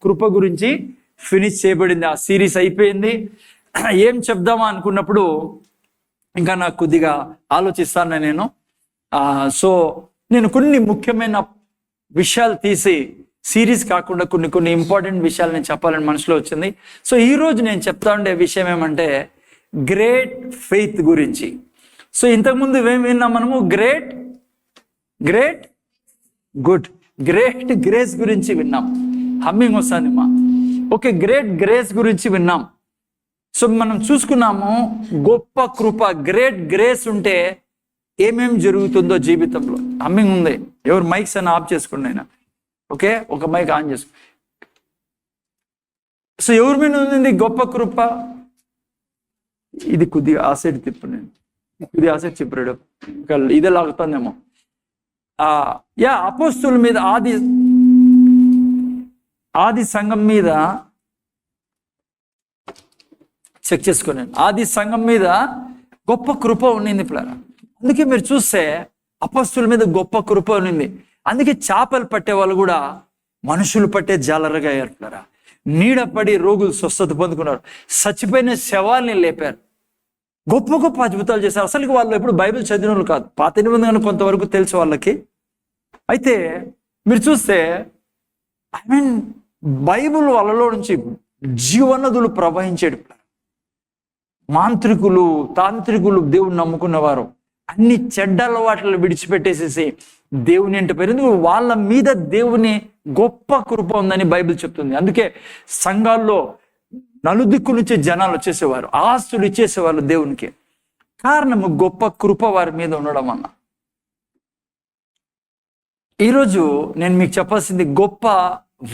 కృప గురించి ఫినిష్ చేయబడింది. ఆ సిరీస్ అయిపోయింది. ఏం చెప్దామా అనుకున్నప్పుడు ఇంకా నాకు కొద్దిగా ఆలోచిస్తాను నేను. సో నేను కొన్ని ముఖ్యమైన విషయాలు తీసి సిరీస్ కాకుండా కొన్ని ఇంపార్టెంట్ విషయాలు నేను చెప్పాలని మనసులో వచ్చింది. సో ఈరోజు నేను చెప్తా ఉండే విషయం ఏమంటే గ్రేట్ ఫెయిత్ గురించి. సో ఇంతకుముందు ఏం విన్నాం మనము? గ్రేట్ గ్రేస్ గురించి విన్నాం. హమ్మింగ్ వస్తుంది మా. ఓకే, గ్రేట్ గ్రేస్ గురించి విన్నాం. సో మనం చూసుకున్నాము గొప్ప కృప, గ్రేట్ గ్రేస్ ఉంటే ఏమేం జరుగుతుందో జీవితంలో. హమ్మింగ్ ఉంది. ఎవరు మైక్స్ అని ఆఫ్ చేసుకోండి అయినా. ఓకే, ఒక మైక్ ఆన్ చేసుకో. సో ఎవరి మీద ఉంది గొప్ప కృప? ఇది కొద్దిగా ఆ సైడ్ తిప్పు, నేను కొద్దిగా ఆ సైడ్ చెప్పాడు, ఇదే లాగుతుందేమో. అపోస్తుల మీద, ఆది సంఘం మీద చెక్ చేసుకోండి. ఆది సంఘం మీద గొప్ప కృప ఉండింది పిల్లరా. అందుకే మీరు చూస్తే అపోస్తుల మీద గొప్ప కృప ఉండింది. అందుకే చేపలు పట్టే వాళ్ళు కూడా మనుషులు పట్టే జాలరుగా అయ్యారు పిల్లరా. నీడపడి రోగులు స్వస్థత పొందుకున్నారు. చచ్చిపోయిన శవాల్ని లేపారు. గొప్ప గొప్ప అద్భుతాలు చేశారు. అసలు వాళ్ళు ఎప్పుడు బైబిల్ చదివిన వాళ్ళు కాదు. పాత నిబంధనలు కొంతవరకు తెలుసు వాళ్ళకి. అయితే మీరు చూస్తే బైబిల్ వాళ్ళలో నుంచి జీవనదులు ప్రవహించేడు. మాంత్రికులు, తాంత్రికులు, దేవుని నమ్ముకున్నవారు అన్ని చెడ్డ అలవాట్లను విడిచిపెట్టేసేసి దేవుని ఎంట పేరు. వాళ్ళ మీద దేవుని గొప్ప కృప ఉందని బైబిల్ చెప్తుంది. అందుకే సంఘాల్లో నలుదిక్కు నుంచి జనాలు వచ్చేసేవారు, ఆస్తులు ఇచ్చేసేవాళ్ళు దేవునికి. కారణము గొప్ప కృప వారి మీద ఉండడం వల్ల. ఈరోజు నేను మీకు చెప్పాల్సింది గొప్ప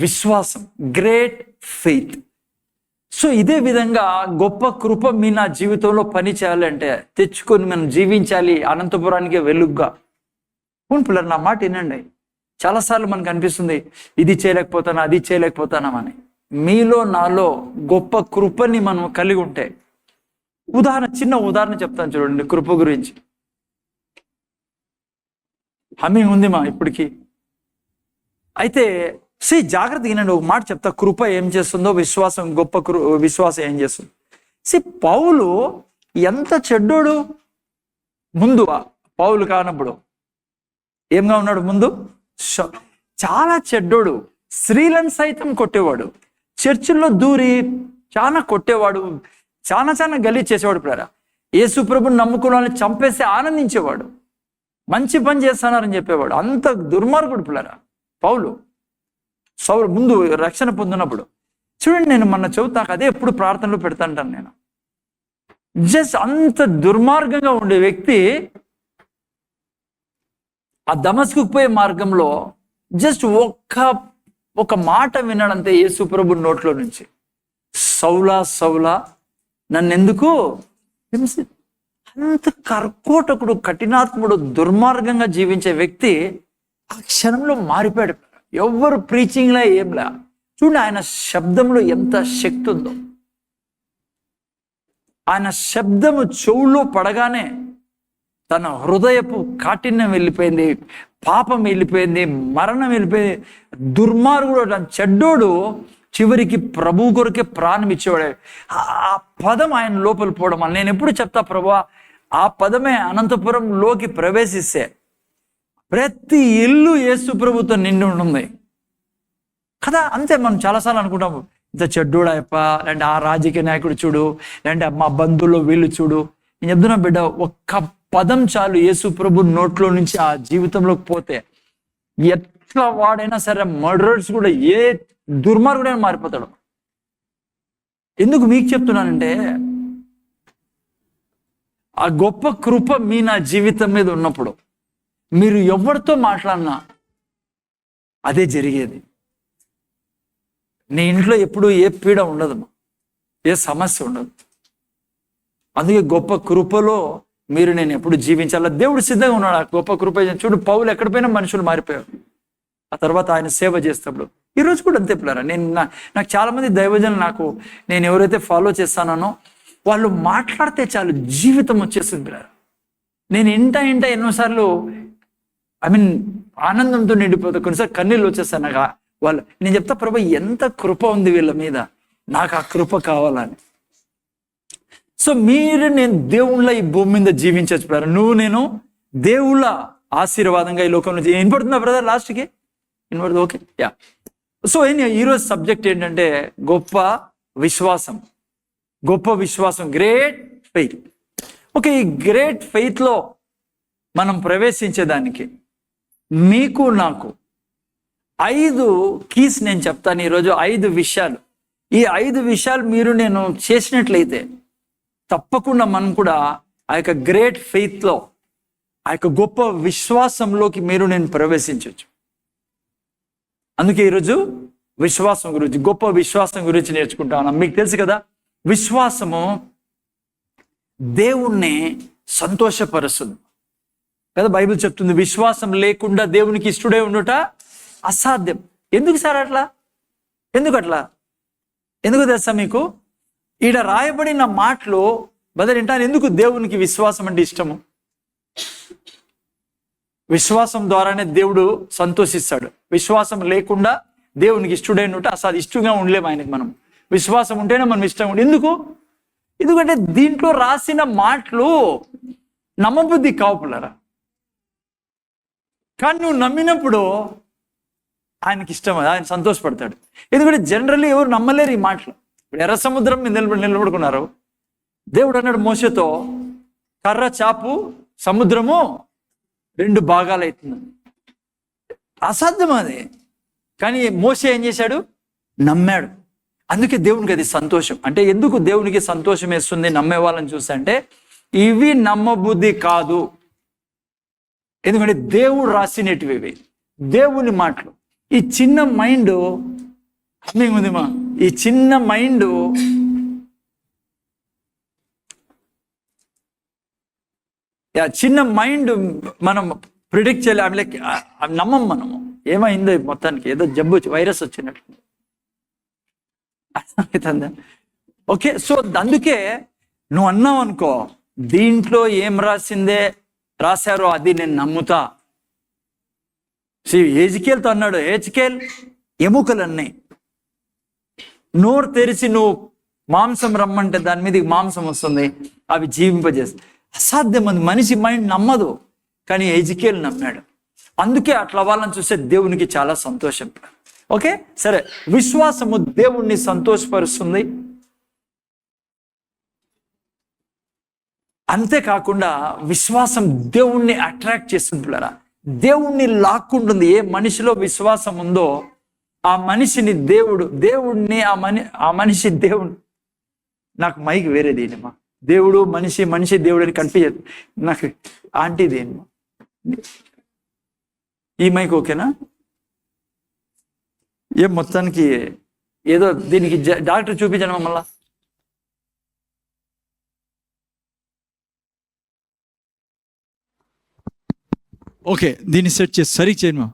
విశ్వాసం, గ్రేట్ ఫెయిత్. సో ఇదే విధంగా గొప్ప కృప మీ నా జీవితంలో పని చేయాలంటే తెచ్చుకొని మనం జీవించాలి అనంతపురానికి వెలుగ్గా. అవును పిల్లలు, నా మాట వినండి. చాలాసార్లు మనకు అనిపిస్తుంది ఇది చేయలేకపోతానా, అది చేయలేకపోతానామని. మీలో నాలో గొప్ప కృపని మనం కలిగి ఉంటే, చిన్న ఉదాహరణ చెప్తాను చూడండి కృప గురించి. హమ్మింగ్ ఉంది మా ఇప్పటికి. అయితే జాగ్రత్తగా వినండి, ఒక మాట చెప్తా. కృప ఏం చేస్తుందో, విశ్వాసం, గొప్ప విశ్వాసం ఏం చేస్తుంది. పౌలు ఎంత చెడ్డోడు ముందు. పౌలు కానప్పుడు ఏంగా ఉన్నాడు? ముందు చాలా చెడ్డోడు. స్త్రీలను సైతం కొట్టేవాడు, చర్చిల్లో దూరి చాలా కొట్టేవాడు, చాలా గలీజ్ చేసేవాడు. పిల్లరా, యేసు ప్రభుని నమ్ముకున్న వాళ్ళని చంపేసి ఆనందించేవాడు, మంచి పని చేస్తున్నారని చెప్పేవాడు. అంత దుర్మార్గుడు పిల్లరా పౌలు. సౌలు ముందు రక్షణ పొందినప్పుడు చూడండి, నేను మొన్న చెబుతాక అదే ఎప్పుడు ప్రార్థనలో పెడతాంటాను నేను. జస్ట్ అంత దుర్మార్గంగా ఉండే వ్యక్తి ఆ దమస్కుకు పోయే మార్గంలో జస్ట్ ఒక మాట విన్నాడంతే యేసు ప్రభు నోట్లో నుంచి. సౌలా సౌలా నన్నెందుకు హింసి. అంత కర్కోటకుడు, కఠినాత్ముడు, దుర్మార్గంగా జీవించే వ్యక్తి ఆ క్షణంలో మారిపోయాడు. ఎవరు ప్రీచింగ్లా ఏంలా. చూడండి ఆయన శబ్దంలో ఎంత శక్తి ఉందో. ఆయన శబ్దము చెవుల్లో పడగానే తన హృదయపు కాఠిన్యం వెళ్ళిపోయింది, పాపం వెళ్ళిపోయింది, మరణం వెళ్ళిపోయింది. దుర్మార్గుడు, చెడ్డోడు చివరికి ప్రభు కొరకే ప్రాణం ఇచ్చేవాడు. ఆ పదం ఆయన లోపల పోవడం వల్ల నేను ఎప్పుడు చెప్తా, ప్రభువా ఆ పదమే అనంతపురంలోకి ప్రవేశిస్తే ప్రతి ఇల్లు యేసు ప్రభుతో నిండి ఉంటుంది కదా. అంతే. మనం చాలాసార్లు అనుకుంటాము ఇంత చెడ్డోడా అప్ప, లేదంటే ఆ రాజకీయ నాయకుడు చూడు, లేదంటే మా బంధువుల్లో వీళ్ళు చూడు. నేను చెప్తున్నా బిడ్డ, ఒక్క పదం చాలు యేసు ప్రభు నోట్లో నుంచి ఆ జీవితంలోకి పోతే ఎట్లా వాడైనా సరే, మర్డర్స్ కూడా, ఏ దుర్మార్గుడైనా మారిపోతాడు. ఎందుకు మీకు చెప్తున్నానంటే ఆ గొప్ప కృప మీ నా జీవితం మీద ఉన్నప్పుడు మీరు ఎవరితో మాట్లాడినా అదే జరిగేది. నీ ఇంట్లో ఎప్పుడు ఏ పీడ ఉండదు, ఏ సమస్య ఉండదు. అందుకే గొప్ప కృపలో నేను ఎప్పుడు జీవించాలా దేవుడు సిద్ధంగా ఉన్నాడు. ఆ గొప్ప కృప చూడు, పౌలు ఎక్కడ పోయినా మనుషులు మారిపోయారు. ఆ తర్వాత ఆయన సేవ చేస్తాడు. ఈరోజు కూడా అంతే పిల్లరా. నాకు చాలా మంది దైవజనులు, నేను ఎవరైతే ఫాలో చేస్తానో వాళ్ళు మాట్లాడితే చాలు జీవితం వచ్చేస్తుంది పిల్లరా. నేను ఇంట ఎన్నోసార్లు ఆనందంతో నిండిపోతా. కొన్నిసార్లు కన్నీళ్ళు వచ్చేస్తాను. నాకు నేను చెప్తా, ప్రభు ఎంత కృప ఉంది వీళ్ళ మీద, నాకు ఆ కృప కావాలని. సో నేను దేవుళ్ళ ఈ భూమి మీద జీవించచ్చు. నేను దేవుళ్ళ ఆశీర్వాదంగా ఈ లోకంలో వినపడుతుందా బ్రదర్? లాస్ట్కి వినపడుతుంది? Okay, yeah. సో ఈరోజు సబ్జెక్ట్ ఏంటంటే గొప్ప విశ్వాసం. Great faith. ఓకే, ఈ గ్రేట్ ఫెయిత్లో మనం ప్రవేశించేదానికి మీకు నాకు 5 కీస్ నేను చెప్తాను ఈరోజు. 5 విషయాలు. ఈ 5 విషయాలు నేను చేసినట్లయితే తప్పకుండా మనం కూడా ఆ యొక్క గ్రేట్ ఫెయిత్లో, ఆ యొక్క గొప్ప విశ్వాసంలోకి నేను ప్రవేశించవచ్చు. అందుకే ఈరోజు విశ్వాసం గురించి, గొప్ప విశ్వాసం గురించి నేర్చుకుంటా ఉన్నాం. మీకు తెలుసు కదా, విశ్వాసము దేవుణ్ణి సంతోషపరుస్తుంది కదా. బైబిల్ చెప్తుంది, విశ్వాసం లేకుండా దేవునికి ఇష్టడే ఉండుట అసాధ్యం. ఎందుకు సార్ అట్లా? ఎందుకు తెలుసా మీకు? ఈడ రాయబడిన మాటలు బదులు ఏంటంటే, ఎందుకు దేవునికి విశ్వాసం అంటే ఇష్టము? విశ్వాసం ద్వారానే దేవుడు సంతోషిస్తాడు. విశ్వాసం లేకుండా దేవునికి ఇష్టడై ఉంటే అసలు ఇష్టంగా ఉండలేము ఆయనకి. మనం విశ్వాసం ఉంటేనే మనం ఇష్టం ఉండే. ఎందుకంటే దీంట్లో రాసిన మాటలు నమ్మబుద్ధి కావుపులరా, కానీ నువ్వు నమ్మినప్పుడు ఆయనకి ఇష్టం, ఆయన సంతోషపడతాడు. ఎందుకంటే జనరల్లీ ఎవరు నమ్మలేరు ఈ మాటలు. ఎర్ర సముద్రం మీద నిలబడుకున్నారు. దేవుడు అన్నాడు మోషేతో, కర్ర చాపు, సముద్రము 2 భాగాలు అవుతుంది. అసాధ్యం అది. కానీ మోషే ఏం చేశాడు? నమ్మాడు. అందుకే దేవునికి అది సంతోషం. అంటే ఎందుకు దేవునికి సంతోషం వేస్తుంది నమ్మే వాళ్ళని చూస్తే, ఇవి నమ్మబుద్ధి కాదు. ఎందుకంటే దేవుడు రాసినటివి ఇవి, దేవుని మాటలు. ఈ చిన్న మైండ్ ఉందిమా, ఈ చిన్న మైండ్ మనం ప్రిడిక్ట్ చేయలేము. లైక్ నమ్మం మనము. ఏమైందో మొత్తానికి ఏదో జబ్బు వైరస్ వచ్చినట్లు. ఓకే, సో అందుకే నువ్వు అన్నావు అనుకో, దీంట్లో ఏం రాశారో అది నేను నమ్ముతా. హెజ్కేల్తో అన్నాడు, హెజ్కేల్ ఎముకలన్నీ నోరు తెరిచి నువ్వు మాంసం రమ్మంటే దాని మీదకి మాంసం వస్తుంది, అవి జీవింపజేస్తాయి. అసాధ్యం, అది మనిషి మైండ్ నమ్మదు. కానీ హెజ్కేల్ నమ్మాడు. అందుకే అట్లా వాళ్ళని చూస్తే దేవునికి చాలా సంతోషం. ఓకే, సరే. విశ్వాసము దేవుణ్ణి సంతోషపరుస్తుంది. అంతేకాకుండా విశ్వాసం దేవుణ్ణి అట్రాక్ట్ చేస్తుంది పిల్లరా, దేవుణ్ణి లాక్కుంటుంది. ఏ మనిషిలో విశ్వాసం ఉందో ఆ మనిషిని దేవుడిని ఆ మనిషి దేవుడు. నాకు మైక్ వేరేదేనమ్మా, దేవుడు మనిషి దేవుడు అని కన్ఫ్యూజ్. నాకు ఆంటీదేనమ్మా, ఈ మైక్ ఓకేనా? ఏం మొత్తానికి ఏదో దీనికి డాక్టర్ చూపించాను మళ్ళా. ఓకే, దీన్ని సెట్ చేసి సరిగ్గా చేయను,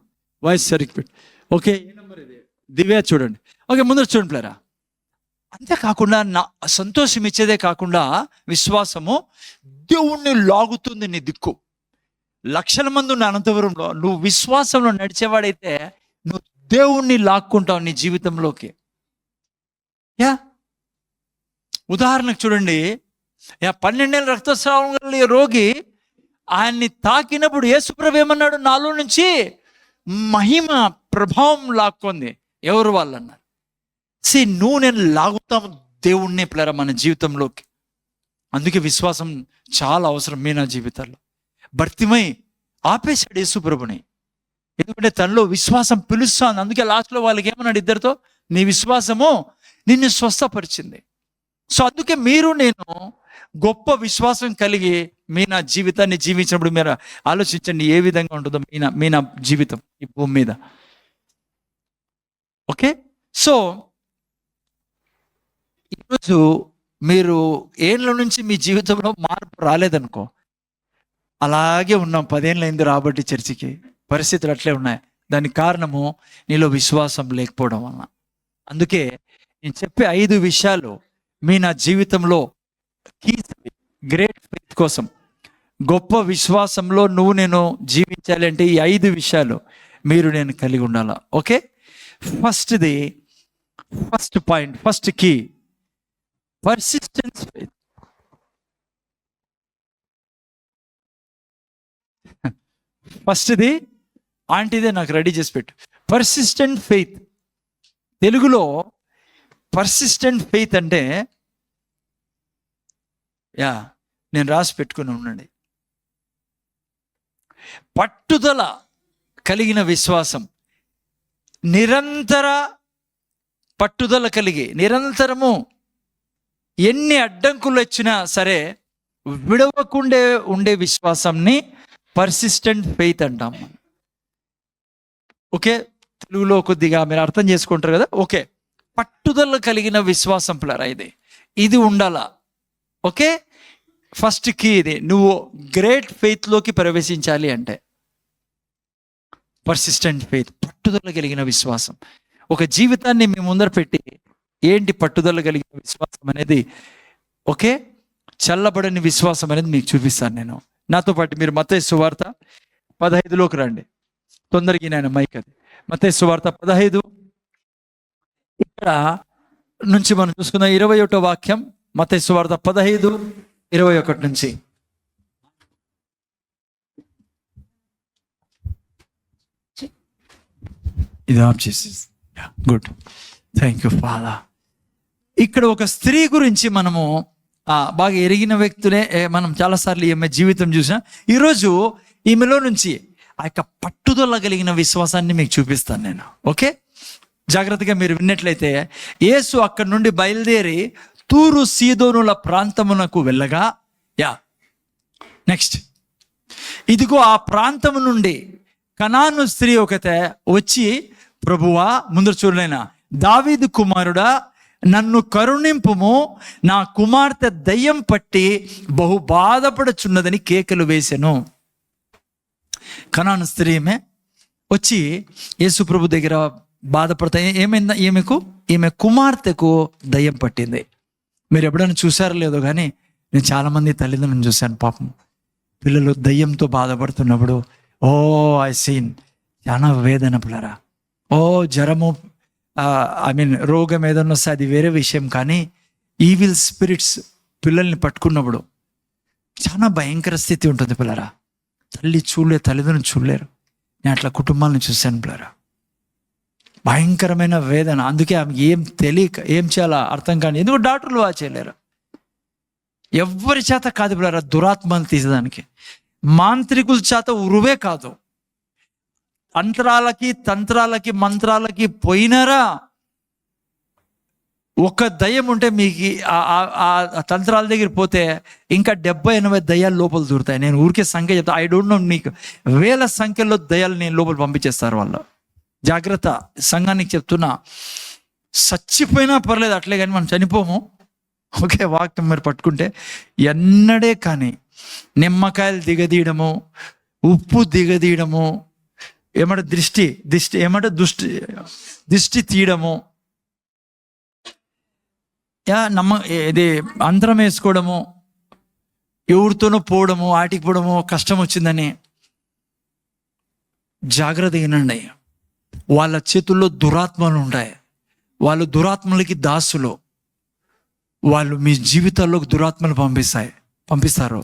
వాయిస్ సరిగ్గా పెట్టు. ఓకే, ఏ నెంబర్ ఇది? దివ్య చూడండి. ఓకే, ముందర చూడండి ప్లేరా. అంతేకాకుండా సంతోషం ఇచ్చేదే కాకుండా విశ్వాసము దేవుణ్ణి లాగుతుంది. నీ దిక్కు లక్షల మంది ఉన్న అనంతపురంలో నువ్వు విశ్వాసంలో నడిచేవాడైతే నువ్వు దేవుణ్ణి లాక్కుంటావు నీ జీవితంలోకి. ఉదాహరణకు చూడండి, 12 ఏళ్ళ రక్తస్రావం గల రోగి ఆయన్ని తాకినప్పుడు యేసుప్రభు ఏమన్నాడు? నాలో నుంచి మహిమ ప్రభావం లాక్కుంది. ఎవరు వాళ్ళు అన్నారు? నేను లాగుతాము దేవుణ్ణి పిల్లరా మన జీవితంలోకి. అందుకే విశ్వాసం చాలా అవసరం మీ నా జీవితాల్లో. భర్తిమై ఆపేశాడు యేసుప్రభుని, ఎందుకంటే తనలో విశ్వాసం పిలుస్తుంది. అందుకే లాస్ట్లో వాళ్ళకి ఏమన్నాడు ఇద్దరితో? నీ విశ్వాసము నిన్ను స్వస్థపరిచింది. సో అందుకే నేను గొప్ప విశ్వాసం కలిగి మీ నా జీవితాన్ని జీవించినప్పుడు మీరు ఆలోచించండి ఏ విధంగా ఉంటుందో మీ నా జీవితం ఈ భూమి మీద. ఓకే, సో ఈరోజు మీరు ఏళ్ళ నుంచి మీ జీవితంలో మార్పు రాలేదనుకో, అలాగే ఉన్నాం. 10 ఏళ్ళైంది రాబట్టి చర్చికి, పరిస్థితులు అట్లే ఉన్నాయి. దానికి కారణము నీలో విశ్వాసం లేకపోవడం వలన. అందుకే నేను చెప్పే 5 విషయాలు మీ నా జీవితంలో గ్రేట్ ఫెయిత్ కోసం, గొప్ప విశ్వాసంలో నేను జీవించాలి అంటే ఈ 5 విషయాలు నేను కలిగి ఉండాలా. Okay, first point, first key, persistence faith. ఫస్ట్ది ఆంటీదే నాకు రెడీ చేసి పెట్టు. Persistent faith. తెలుగులో పర్సిస్టెంట్ ఫెయిత్ అంటే, నేను రాసి పెట్టుకుని ఉండండి, పట్టుదల కలిగిన విశ్వాసం. నిరంతర పట్టుదల కలిగి, నిరంతరము ఎన్ని అడ్డంకులు వచ్చినా సరే విడవకుండే ఉండే విశ్వాసంని పర్సిస్టెంట్ ఫెయిత్ అంటాం. ఓకే, తెలుగులో కొద్దిగా మీరు అర్థం చేసుకుంటారు కదా. ఓకే, పట్టుదల కలిగిన విశ్వాసం పిల్లరా, ఇది ఉండాలా. ఓకే, ఫస్ట్ కీ ఇది. నువ్వు గ్రేట్ ఫెయిత్లోకి ప్రవేశించాలి అంటే పర్సిస్టెంట్ ఫెయిత్, పట్టుదల కలిగిన విశ్వాసం. ఒక జీవితాన్ని మీ ముందర పెట్టి ఏంటి పట్టుదల కలిగిన విశ్వాసం అనేది, ఓకే, చల్లబడని విశ్వాసం అనేది మీకు చూపిస్తాను నేను. నాతో పాటు మీరు మత్తయి సువార్త 15లోకి రండి. తొందరగా నేను మైక్ అది మత్తయి సువార్త 15 ఇక్కడ నుంచి మనం చూసుకున్న 21వ వాక్యం. మత్తయి సువార్త 15:21 నుంచి. ఇది ఆఫ్ చేసి, గుడ్, థ్యాంక్ యూ ఫాదర్. ఇక్కడ ఒక స్త్రీ గురించి మనము బాగా ఎరిగిన వ్యక్తులే మనం చాలాసార్లు ఈమె జీవితం చూసినా, ఈరోజు ఈమెలో నుంచి ఆ యొక్క పట్టుదల కలిగిన విశ్వాసాన్ని మీకు చూపిస్తాను నేను. ఓకే, జాగ్రత్తగా మీరు విన్నట్లయితే, యేసు అక్కడి నుండి బయలుదేరి తూరు సీదోనుల ప్రాంతమునకు వెళ్ళగా, నెక్స్ట్, ఇదిగో ఆ ప్రాంతము నుండి కనాను స్త్రీ ఒకతే వచ్చి, ప్రభువా, ముందు చూడలేనా, దావీదు కుమారుడా, నన్ను కరుణింపుము, నా కుమార్తె దయ్యం పట్టి బహు బాధపడుచున్నదని కేకలు వేసెను. కనాను స్త్రీ వచ్చి యేసు ప్రభు దగ్గర బాధపడతా, ఏమైందా ఈమె కుమార్తెకు దయ్యం పట్టింది. మీరు ఎప్పుడైనా చూసారో లేదో కానీ నేను చాలామంది తల్లిదండ్రులను చూశాను, పాపం పిల్లలు దయ్యంతో బాధపడుతున్నప్పుడు, ఐ సీన్, చాలా వేదన పిల్లరా. జ్వరము, రోగం ఏదన్నా వస్తే అది వేరే విషయం, కానీ ఈవిల్ స్పిరిట్స్ పిల్లల్ని పట్టుకున్నప్పుడు చాలా భయంకర స్థితి ఉంటుంది పిల్లరా. తల్లిదండ్రులు చూడలేరు. నేను అట్లా కుటుంబాలను చూశాను పిల్లరా, భయంకరమైన వేదన. అందుకే ఆమె ఏం తెలియక ఏం చేయాలో అర్థం కానీ, ఎందుకు డాక్టర్లు చేయలేరు. ఎవరి చేత కాదు పిల్లరా దురాత్మను తీసేదానికి, మాంత్రికుల చేత ఉరువే కాదు, తంత్రాలకి మంత్రాలకి పోయినారా, ఒక దయ్యం ఉంటే మీకు ఆ తంత్రాల దగ్గర పోతే ఇంకా 70-80 దయ్యాలు లోపల దూరుతాయి. నేను ఊరికే సంఖ్య చెప్తా, ఐ డోంట్ నో, మీకు వేల సంఖ్యలో దయ్యాలు నేను లోపల పంపించేస్తారు వాళ్ళు. జాగ్రత్త, సంఘానికి చెప్తున్నా, చచ్చిపోయినా పర్లేదు అట్లే, కానీ మనం చనిపోము. ఓకే, వాక్యం మీరు పట్టుకుంటే ఎన్నడే కానీ నిమ్మకాయలు దిగదీయడము, ఉప్పు దిగదీయడము, దిష్టి తీయడము, ఇది అంతరం వేసుకోవడము, ఎవరితోనో పోవడము, ఆటికి పోవడము, కష్టం వచ్చిందని. జాగ్రత్త వినండి, వాళ్ళ చేతుల్లో దురాత్మలు ఉంటాయి. వాళ్ళు దురాత్మలకి దాసులు. వాళ్ళు మీ జీవితాల్లోకి దురాత్మలు పంపిస్తారు.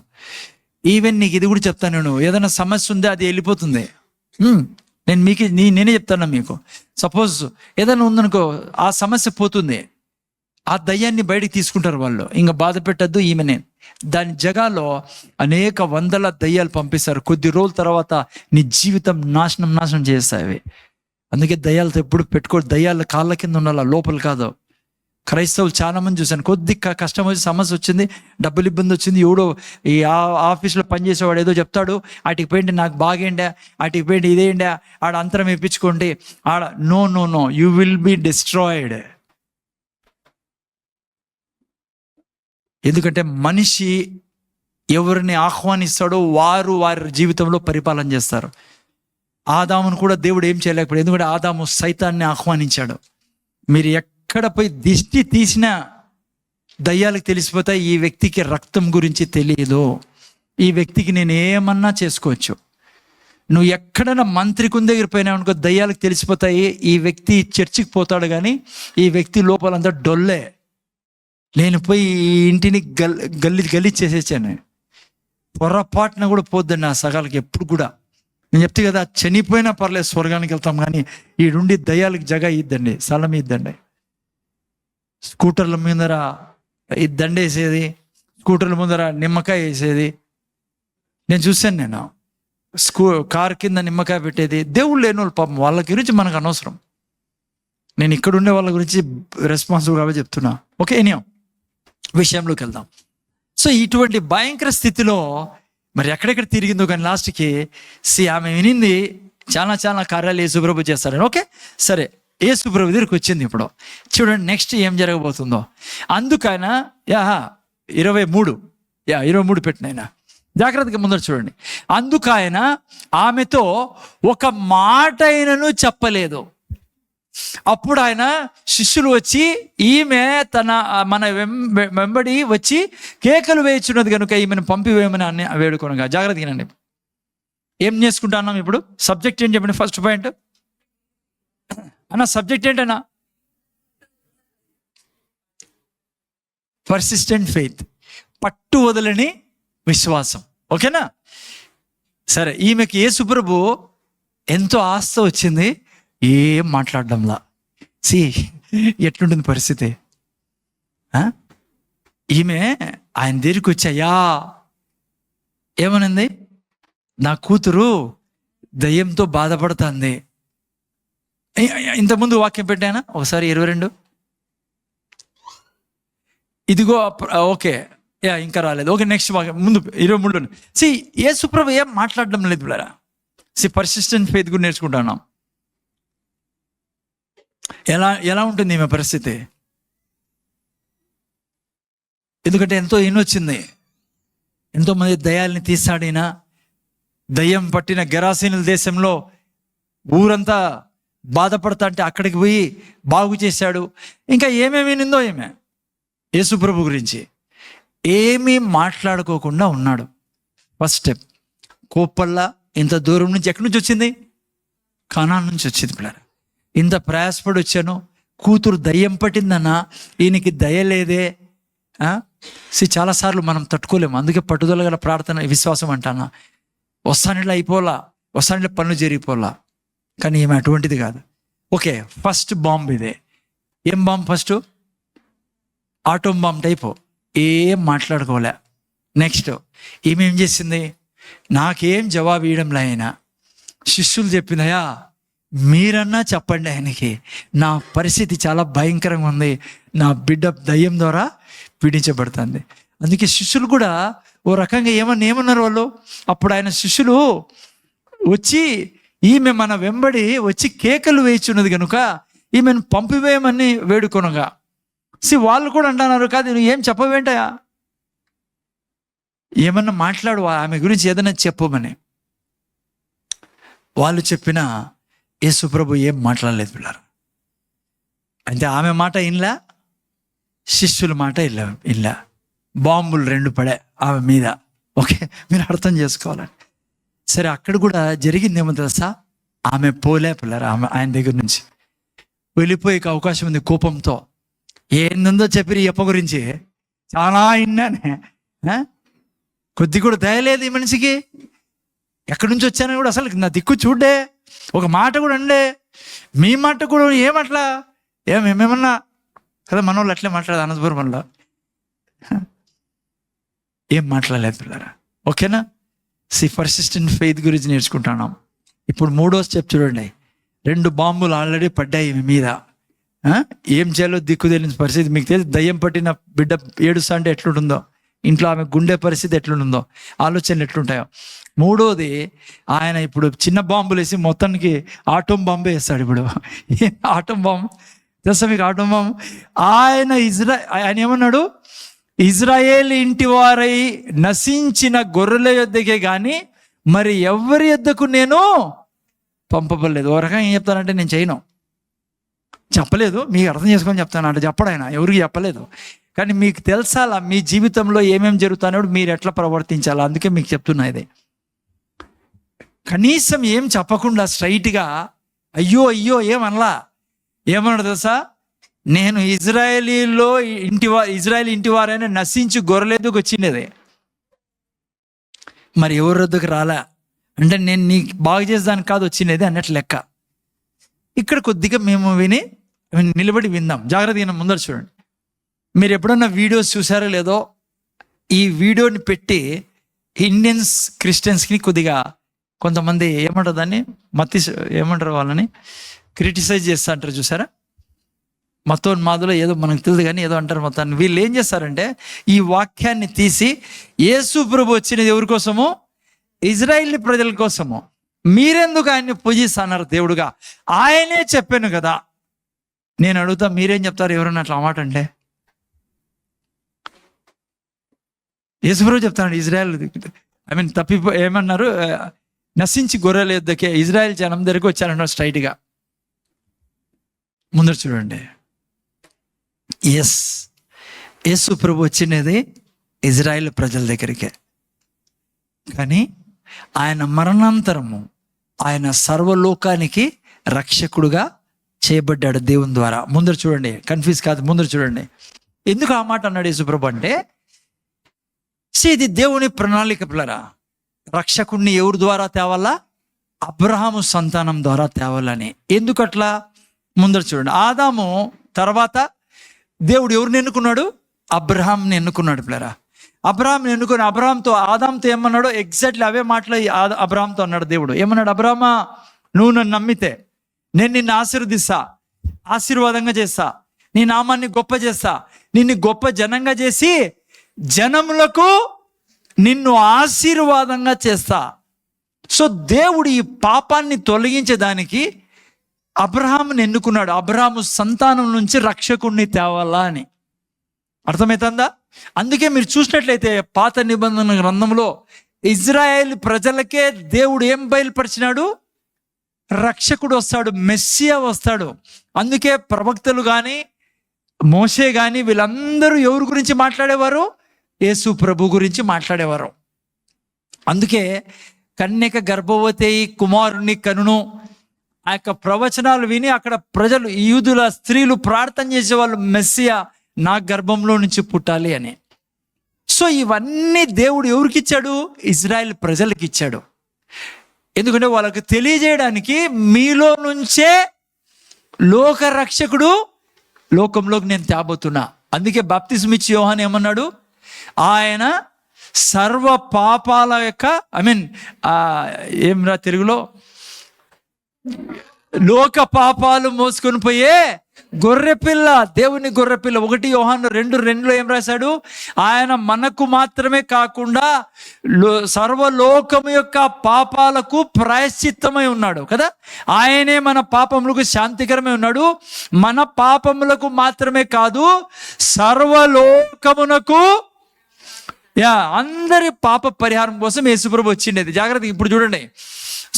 ఈవెన్ నీకు ఇది కూడా చెప్తాను నేను, ఏదైనా సమస్య ఉందే అది వెళ్ళిపోతుంది. నేనే చెప్తాను మీకు. సపోజ్ ఏదైనా ఉందనుకో, ఆ సమస్య పోతుంది, ఆ దయ్యాన్ని బయటికి తీసుకుంటారు వాళ్ళు. ఇంకా బాధ పెట్టద్దు ఈమెనే. దాని జగాలో అనేక వందల దయ్యాలు పంపిస్తారు. కొద్ది రోజుల తర్వాత నీ జీవితం నాశనం చేస్తాయి. అందుకే దయ్యాలతో ఎప్పుడు పెట్టుకోవద్దు. దయ్యాల కాళ్ళ కింద ఉండాలి, లోపల కాదు. క్రైస్తవులు చాలా మంది చూశాను, కొద్ది కష్టం వచ్చి సమస్య వచ్చింది, డబ్బులు ఇబ్బంది వచ్చింది, ఎవడో ఈ ఆఫీస్లో పనిచేసేవాడు ఏదో చెప్తాడు, వాటికి పోయింది నాకు బాగేండా, వాటికి పోయింది ఇదేండా, ఆడ అంతరం ఇప్పించుకోండి, ఆడ no, you will be destroyed. ఎందుకంటే మనిషి ఎవరిని ఆహ్వానిస్తాడో వారి జీవితంలో పరిపాలన చేస్తారు. ఆదామును కూడా దేవుడు ఏం చేయలేకపోయాడు, ఎందుకంటే ఆదాము సైతాన్ని ఆహ్వానించాడు. మీరు ఎక్కడ పోయి దిష్టి తీసినా దయ్యాలకు తెలిసిపోతాయి, ఈ వ్యక్తికి రక్తం గురించి తెలియదు, ఈ వ్యక్తికి నేను ఏమన్నా చేసుకోవచ్చు. నువ్వు ఎక్కడైనా మంత్రికుని దగ్గర పోయినావు అనుకో, దయ్యాలకు తెలిసిపోతాయి ఈ వ్యక్తి చర్చికి పోతాడు కానీ ఈ వ్యక్తి లోపలంతా డొల్లే. నేను పోయి ఈ ఇంటిని గల్లి చేసేసాను. పొరపాటున కూడా పోద్దండి ఆ సగాలకి ఎప్పుడు కూడా. నేను చెప్తే కదా, చనిపోయినా పర్లేదు స్వర్గానికి వెళ్తాం, కానీ ఈడుండి దయ్యాలకి జగ ఇద్దండి, స్థలం ఇద్దండి. స్కూటర్ల ముందర ఈ దండ వేసేది, స్కూటర్ల ముందర నిమ్మకాయ వేసేది నేను చూశాను. నేను కారు కింద నిమ్మకాయ పెట్టేది. దేవుళ్ళు లేని వాళ్ళు పాపం, వాళ్ళ గురించి మనకు అనవసరం. నేను ఇక్కడ ఉండే వాళ్ళ గురించి రెస్పాన్సిబుల్గా చెప్తున్నా. ఓకే, ఎనియో విషయంలోకి వెళ్దాం. సో ఇటువంటి భయంకర స్థితిలో మరి ఎక్కడెక్కడ తిరిగిందో కానీ లాస్ట్కి ఆమె వినింది చాలా కార్యాలు యేసుప్రభు చేస్తారని. ఓకే సరే, యేసుప్రభు దగ్గరికి వచ్చింది. ఇప్పుడు చూడండి నెక్స్ట్ ఏం జరగబోతుందో. అందుకైనా 23 పెట్టినైనా జాగ్రత్తగా ముందర చూడండి. అందుకైనా ఆమెతో ఒక మాట అయినను చెప్పలేదు. అప్పుడు ఆయన శిష్యులు వచ్చి ఈమె మన వెంబడి వచ్చి కేకలు వేయుచున్నది కనుక ఈమెను పంపివేయమని అన్ని వేడుకొనగా. జాగ్రత్తగా నండి, ఏం చేసుకుంటున్నాం ఇప్పుడు? సబ్జెక్ట్ ఏంటి చెప్పండి? ఫస్ట్ పాయింట్ అన్న, సబ్జెక్ట్ ఏంటన్నా? పర్సిస్టెంట్ ఫెయిత్, పట్టు వదలని విశ్వాసం. ఓకేనా? సరే, ఈమెకి యేసుప్రభు ఎంతో ఆస్తి వచ్చింది, ఏం మాట్లాడడంలా. ఎట్లుంటుంది పరిస్థితి? ఈమె ఆయన దగ్గరికి వచ్చాయా ఏమనింది? నా కూతురు దయ్యంతో బాధపడుతుంది. ఇంతకుముందు వాక్యం పెట్టానా ఒకసారి 22. ఇదిగో ఓకే, ఇంకా రాలేదు. ఓకే, నెక్స్ట్ వాక్యం ముందు 23. యేసుప్రభు ఏం మాట్లాడడం లేదు పిల్లరా. పర్సిస్టెంట్ ఫెయిత్ కూడా నేర్చుకుంటున్నాం. ఎలా ఉంటుంది ఈమె పరిస్థితి? ఎందుకంటే ఎంతో ఎన్నొచ్చింది, ఎంతోమంది దయ్యాల్ని తీసాడినా. దయ్యం పట్టిన గెరాసీనుల దేశంలో ఊరంతా బాధపడతా అంటే అక్కడికి పోయి బాగు చేశాడు. ఇంకా ఏమేమి వినిందో ఈమె యేసుప్రభు గురించి. ఏమీ మాట్లాడుకోకుండా ఉన్నాడు. ఫస్ట్ స్టెప్, కోప్పల్లా ఇంత దూరం నుంచి ఎక్కడి నుంచి వచ్చింది? కానాన్ నుంచి వచ్చింది పిల్లరా. ఇంత ప్రయాసపడి వచ్చాను, కూతురు దయ్యం పట్టిందన్నా, ఈయనకి దయ లేదే. చాలాసార్లు మనం తట్టుకోలేము. అందుకే పట్టుదల గల ప్రార్థన విశ్వాసం అంటానా. వస్తానిట్లా అయిపోలా, వస్తానిట్లా పనులు జరిగిపోలా. కానీ ఏమి అటువంటిది కాదు. ఓకే, ఫస్ట్ బాంబ్ ఇదే. ఏం bomb? First atom bomb type. ఏం మాట్లాడుకోలే. నెక్స్ట్ ఏమేం చేసింది? నాకేం జవాబు ఇవ్వడంలే ఆయన. శిష్యులు చెప్పిందయా, మీరన్నా చెప్పండి ఆయనకి, నా పరిస్థితి చాలా భయంకరంగా ఉంది, నా బిడ్డ దయ్యం ద్వారా పీడించబడుతుంది. అందుకే శిష్యులు కూడా ఓ రకంగా ఏమన్నారు వాళ్ళు. అప్పుడు ఆయన శిష్యులు వచ్చి ఈమె మన వెంబడి వచ్చి కేకలు వేయిచున్నది కనుక ఈమెను పంపివేయమని వేడుకొనగా. వాళ్ళు కూడా అంటున్నారు, కాదు నువ్వు ఏం చెప్పవేంటయా, ఏమన్నా మాట్లాడు, ఆమె గురించి ఏదైనా చెప్పమని. వాళ్ళు చెప్పినా యేసుప్రభు ఏం మాట్లాడలేదు పిల్లలు. అంటే ఆమె మాట ఇన్లా, శిష్యుల మాట ఇల్లా. బాంబులు 2 పడే ఆమె మీద. ఓకే, మీరు అర్థం చేసుకోవాలని. సరే, అక్కడ కూడా జరిగిందేమో తెలుసా? ఆమె పోలే పిల్లరు. ఆయన దగ్గర నుంచి వెళ్ళిపోయే అవకాశం ఉంది. కోపంతో ఏందో చెప్పిరి అప్ప గురించి చాలా ఇన్నానే. కొద్ది కూడా దయలేదు ఈ మనిషికి. ఎక్కడి నుంచి వచ్చానని కూడా అసలు నా దిక్కు చూడే, ఒక మాట కూడా అండే. మీ మాట కూడా ఏమట్లా ఏమేమన్నా కదా, మన వాళ్ళు అట్లే మాట్లాడదు. అనంతపురంలో ఏం మాట్లాడలేదు పిల్లరా. ఓకేనా? పర్సిస్టెంట్ ఫెయిత్ గురించి నేర్చుకుంటున్నాం. ఇప్పుడు 3వ స్టెప్ చూడండి. 2 బాంబులు ఆల్రెడీ పడ్డాయి మీ మీద. ఏం చేయాలో దిక్కు తెలియని పరిస్థితి. మీకు తెలిసి దయ్యం పట్టిన బిడ్డ ఏడుస్తా అంటే ఎట్లుంటుందో, ఇంట్లో ఆమె గుండె పరిస్థితి ఎట్లుంటుందో, ఆలోచనలు ఎట్లుంటాయో. 3వది, ఆయన ఇప్పుడు చిన్న బాంబులు వేసి మొత్తానికి ఆటోమ్ బాంబే వేస్తాడు. ఇప్పుడు ఆటోమ్ బాంబు తెలుసా మీకు? Atom bomb. ఆయన ఏమన్నాడు? ఇజ్రాయేల్ ఇంటి వారై నశించిన గొర్రెల యొద్దకే కానీ మరి ఎవరి యొద్దకు నేను పంపబడలేదు. ఓ రకంగా ఏం చెప్తానంటే, నేను చేయను, చెప్పలేదు, మీకు అర్థం చేసుకొని చెప్తాను అంటే చెప్పడు ఆయన. ఎవరికి చెప్పలేదు. కానీ మీకు తెలుసాలా మీ జీవితంలో ఏమేమి జరుగుతున్నాడు, మీరు ఎట్లా ప్రవర్తించాలా. అందుకే మీకు చెప్తున్నా ఇది. కనీసం ఏం చెప్పకుండా స్ట్రైట్గా అయ్యో అయ్యో ఏమనలా. ఏమన్నాడు తెలుసా? నేను ఇజ్రాయేల్ ఇంటి వారైనా నశించి గొర్రెలేదుకు వచ్చినది, మరి ఎవరి వద్దకు రాలా అంటే నేను నీకు బాగు చేసేదానికి కాదు వచ్చినది అన్నట్లు లెక్క. ఇక్కడ కొద్దిగా మేము నిలబడి విందాం, జాగ్రత్తగా ముందర చూడండి. మీరు ఎప్పుడన్నా వీడియోస్ చూసారో లేదో, ఈ వీడియోని పెట్టి ఇండియన్స్ క్రిస్టియన్స్కి కొద్దిగా కొంతమంది ఏమంటారు దాన్ని ఏమంటారు వాళ్ళని క్రిటిసైజ్ చేస్తా అంటారు చూసారా, మతోన్మాదులో ఏదో మనకు తెలియదు కానీ ఏదో అంటారు మొత్తాన్ని. వీళ్ళు ఏం చేస్తారంటే ఈ వాక్యాన్ని తీసి యేసు ప్రభు వచ్చినది ఎవరి కోసము? ఇజ్రాయిల్ ప్రజల కోసము. మీరెందుకు ఆయన్ని పూజిస్తున్నారు దేవుడుగా? ఆయనే చెప్పాను కదా. నేను అడుగుతా, మీరేం చెప్తారు ఎవరన్నా అట్లా మాట అంటే? యేసు ప్రభు చెప్తాడు ఇజ్రాయెల్ ఏమన్నారు, నశించి గొర్రెల యొద్దకే ఇజ్రాయెల్ జనం దగ్గరికి వచ్చారన్నారు స్ట్రైట్గా. ముందర చూడండి. యేసు ప్రభు వచ్చినది ఇజ్రాయెల్ ప్రజల దగ్గరికే, కానీ ఆయన మరణాంతరము ఆయన సర్వలోకానికి రక్షకుడుగా చేయబడ్డాడు దేవుని ద్వారా. ముందర చూడండి, కన్ఫ్యూజ్ కాదు, ముందర చూడండి. ఎందుకు ఆ మాట అన్నాడు యేసు ప్రభు అంటే, ఇది దేవుని ప్రణాళిక పిల్లరా. రక్షకుడిని ఎవరి ద్వారా తేవాలా? అబ్రహాము సంతానం ద్వారా తేవాలని. ఎందుకట్లా? ముందర చూడండి. ఆదాము తర్వాత దేవుడు ఎవరిని ఎన్నుకున్నాడు? అబ్రహాంని ఎన్నుకున్నాడు పిల్లరా. అబ్రహాంని ఎన్నుకుని ఆదాంతో ఏమన్నాడో ఎగ్జాక్ట్లీ అవే మాటలు అబ్రహాంతో అన్నాడు దేవుడు. ఏమన్నాడు? అబ్రహామా, నువ్వు నన్ను నమ్మితే నేను నిన్ను ఆశీర్వాదంగా చేస్తా, నీ నామాన్ని గొప్ప చేస్తా, నిన్ను గొప్ప జనంగా చేసి జనములకు నిన్ను ఆశీర్వాదంగా చేస్తా. సో దేవుడు ఈ పాపాన్ని తొలగించేదానికి అబ్రహాముని ఎన్నుకున్నాడు. అబ్రహాము సంతానం నుంచి రక్షకుడిని తేవాలా అని. అర్థమవుతుందా? అందుకే మీరు చూసినట్లయితే పాత నిబంధన గ్రంథంలో ఇజ్రాయేల్ ప్రజలకే దేవుడు ఏం బయలుపరిచినాడు? రక్షకుడు వస్తాడు, మెస్సియా వస్తాడు. అందుకే ప్రవక్తలు కానీ మోషే కానీ వీళ్ళందరూ ఎవరి గురించి మాట్లాడేవారు? యేసు ప్రభు గురించి మాట్లాడేవారు. అందుకే కన్యక గర్భవతి కుమారుని కనును ఆ యొక్క ప్రవచనాలు విని అక్కడ ప్రజలు, యూదుల స్త్రీలు ప్రార్థన చేసేవాళ్ళు, మెస్సియా నా గర్భంలో నుంచి పుట్టాలి అని. సో ఇవన్నీ దేవుడు ఎవరికి ఇచ్చాడు? ఇజ్రాయెల్ ప్రజలకి ఇచ్చాడు. ఎందుకంటే వాళ్ళకి తెలియజేయడానికి మీలో నుంచే లోక రక్షకుడు లోకంలోకి నేను తేబోతున్నా. అందుకే బాప్తిస్మ ఇచ్చి యోహాను ఏమన్నాడు? ఆయన సర్వ పాపాల యొక్క ఏమిరా తెలుగులో, లోక పాపాలు మోసుకొని పోయే గొర్రెపిల్ల, దేవుని గొర్రెపిల్ల. 1 యోహాను 2:2 ఏం రాశాడు? ఆయన మనకు మాత్రమే కాకుండా సర్వలోకము యొక్క పాపాలకు ప్రాయశ్చిత్తమై ఉన్నాడు కదా. ఆయనే మన పాపములకు శాంతికరమై ఉన్నాడు. మన పాపములకు మాత్రమే కాదు, సర్వలోకమునకు అందరి పాప పరిహారం కోసం యేసుప్రభు వచ్చిండేది. జాగ్రత్త, ఇప్పుడు చూడండి.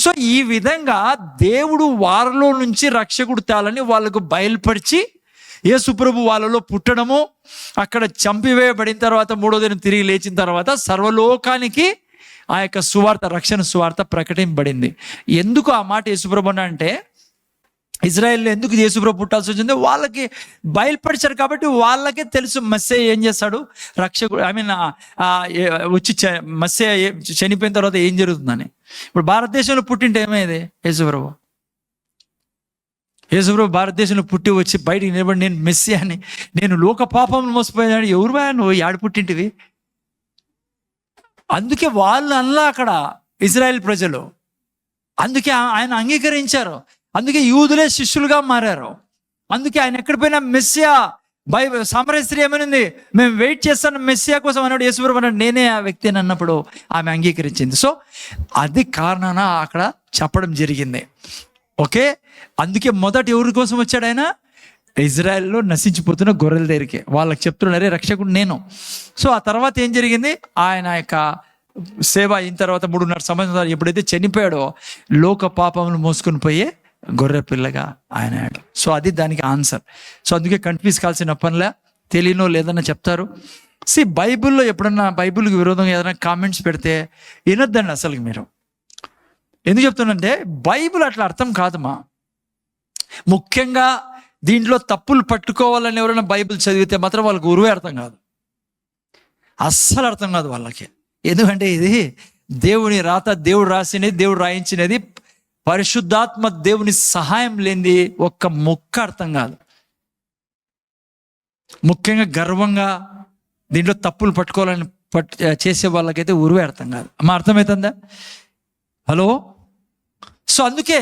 సో ఈ విధంగా దేవుడు వారిలో నుంచి రక్షకుడు తేలని వాళ్ళకు బయలుపరిచి యేసుప్రభు వాళ్ళలో పుట్టడము, అక్కడ చంపివేయబడిన తర్వాత 3వ దినం తిరిగి లేచిన తర్వాత సర్వలోకానికి ఆ యొక్క సువార్త, రక్షణ సువార్త ప్రకటింపబడింది. ఎందుకు ఆ మాట యేసుప్రభు అంటే, ఇజ్రాయెల్లో ఎందుకు యేసుప్రభు పుట్టాల్సి వచ్చిందో వాళ్ళకి బయలుపరిచారు కాబట్టి వాళ్ళకే తెలుసు మెస్సియా ఏం చేస్తాడు, రక్షకుడు వచ్చి మెస్సియా చనిపోయిన తర్వాత ఏం జరుగుతుందని. ఇప్పుడు భారతదేశంలో పుట్టింటే ఏమయ్యేది? యేసుప్రభు భారతదేశంలో పుట్టి వచ్చి బయటికి నిలబడి నేను మెస్సియాని, నేను లోక పాపం మోసపోయాను, ఎవరు నువ్వు యాడు పుట్టింటివి? అందుకే వాళ్ళు అలా అక్కడ ఇజ్రాయెల్ ప్రజలు, అందుకే ఆయన అంగీకరించారు. అందుకే యూదులే శిష్యులుగా మారారు. అందుకే ఆయన ఎక్కడ పోయినా మెస్సియా, సమరయ స్త్రీ ఏమనింది? మేము వెయిట్ చేస్తాను మెస్సియా కోసం అన్నాడు. యేసుప్రభు అన్నాడు నేనే ఆ వ్యక్తి అని అన్నప్పుడు ఆమె అంగీకరించింది. సో అది కారణాన అక్కడ చెప్పడం జరిగింది. ఓకే, అందుకే మొదట ఎవరి కోసం వచ్చాడు ఆయన? ఇజ్రాయెల్లో నశించిపోతున్న గొర్రెల దగ్గరికి. వాళ్ళకి చెప్తున్నారే రక్షకుడు నేను. సో ఆ తర్వాత ఏం జరిగింది? ఆయన యొక్క సేవ అయిన తర్వాత 3.5 సంవత్సరాలు ఎప్పుడైతే చనిపోయాడో లోక పాపములు మోసుకొని పోయే గొర్రె పిల్లగా ఆయన. సో అది దానికి ఆన్సర్. సో అందుకే కన్ఫ్యూజ్ కావాల్సిన పనిలే. తెలియనో లేదన్నా చెప్తారు. బైబిల్లో ఎప్పుడన్నా బైబిల్కి విరోధంగా ఏదైనా కామెంట్స్ పెడితే వినొద్దండి అసలుకి. మీరు ఎందుకు చెప్తున్నంటే బైబిల్ అట్లా అర్థం కాదమ్మా. ముఖ్యంగా దీంట్లో తప్పులు పట్టుకోవాలని ఎవరైనా బైబిల్ చదివితే మాత్రం వాళ్ళకి ఉరువే అర్థం కాదు, అస్సలు అర్థం కాదు వాళ్ళకి. ఎందుకంటే ఇది దేవుని రాత, దేవుడు రాసినది, దేవుడు రాయించినది. పరిశుద్ధాత్మ దేవుని సహాయం లేనిది ఒక్క మొక్క అర్థం కాదు. ముఖ్యంగా గర్వంగా దీంట్లో తప్పులు పట్టుకోవాలని చేసే వాళ్ళకైతే ఉరువే అర్థం కాదు. అమ్మా అర్థమవుతుందా? హలో. సో అందుకే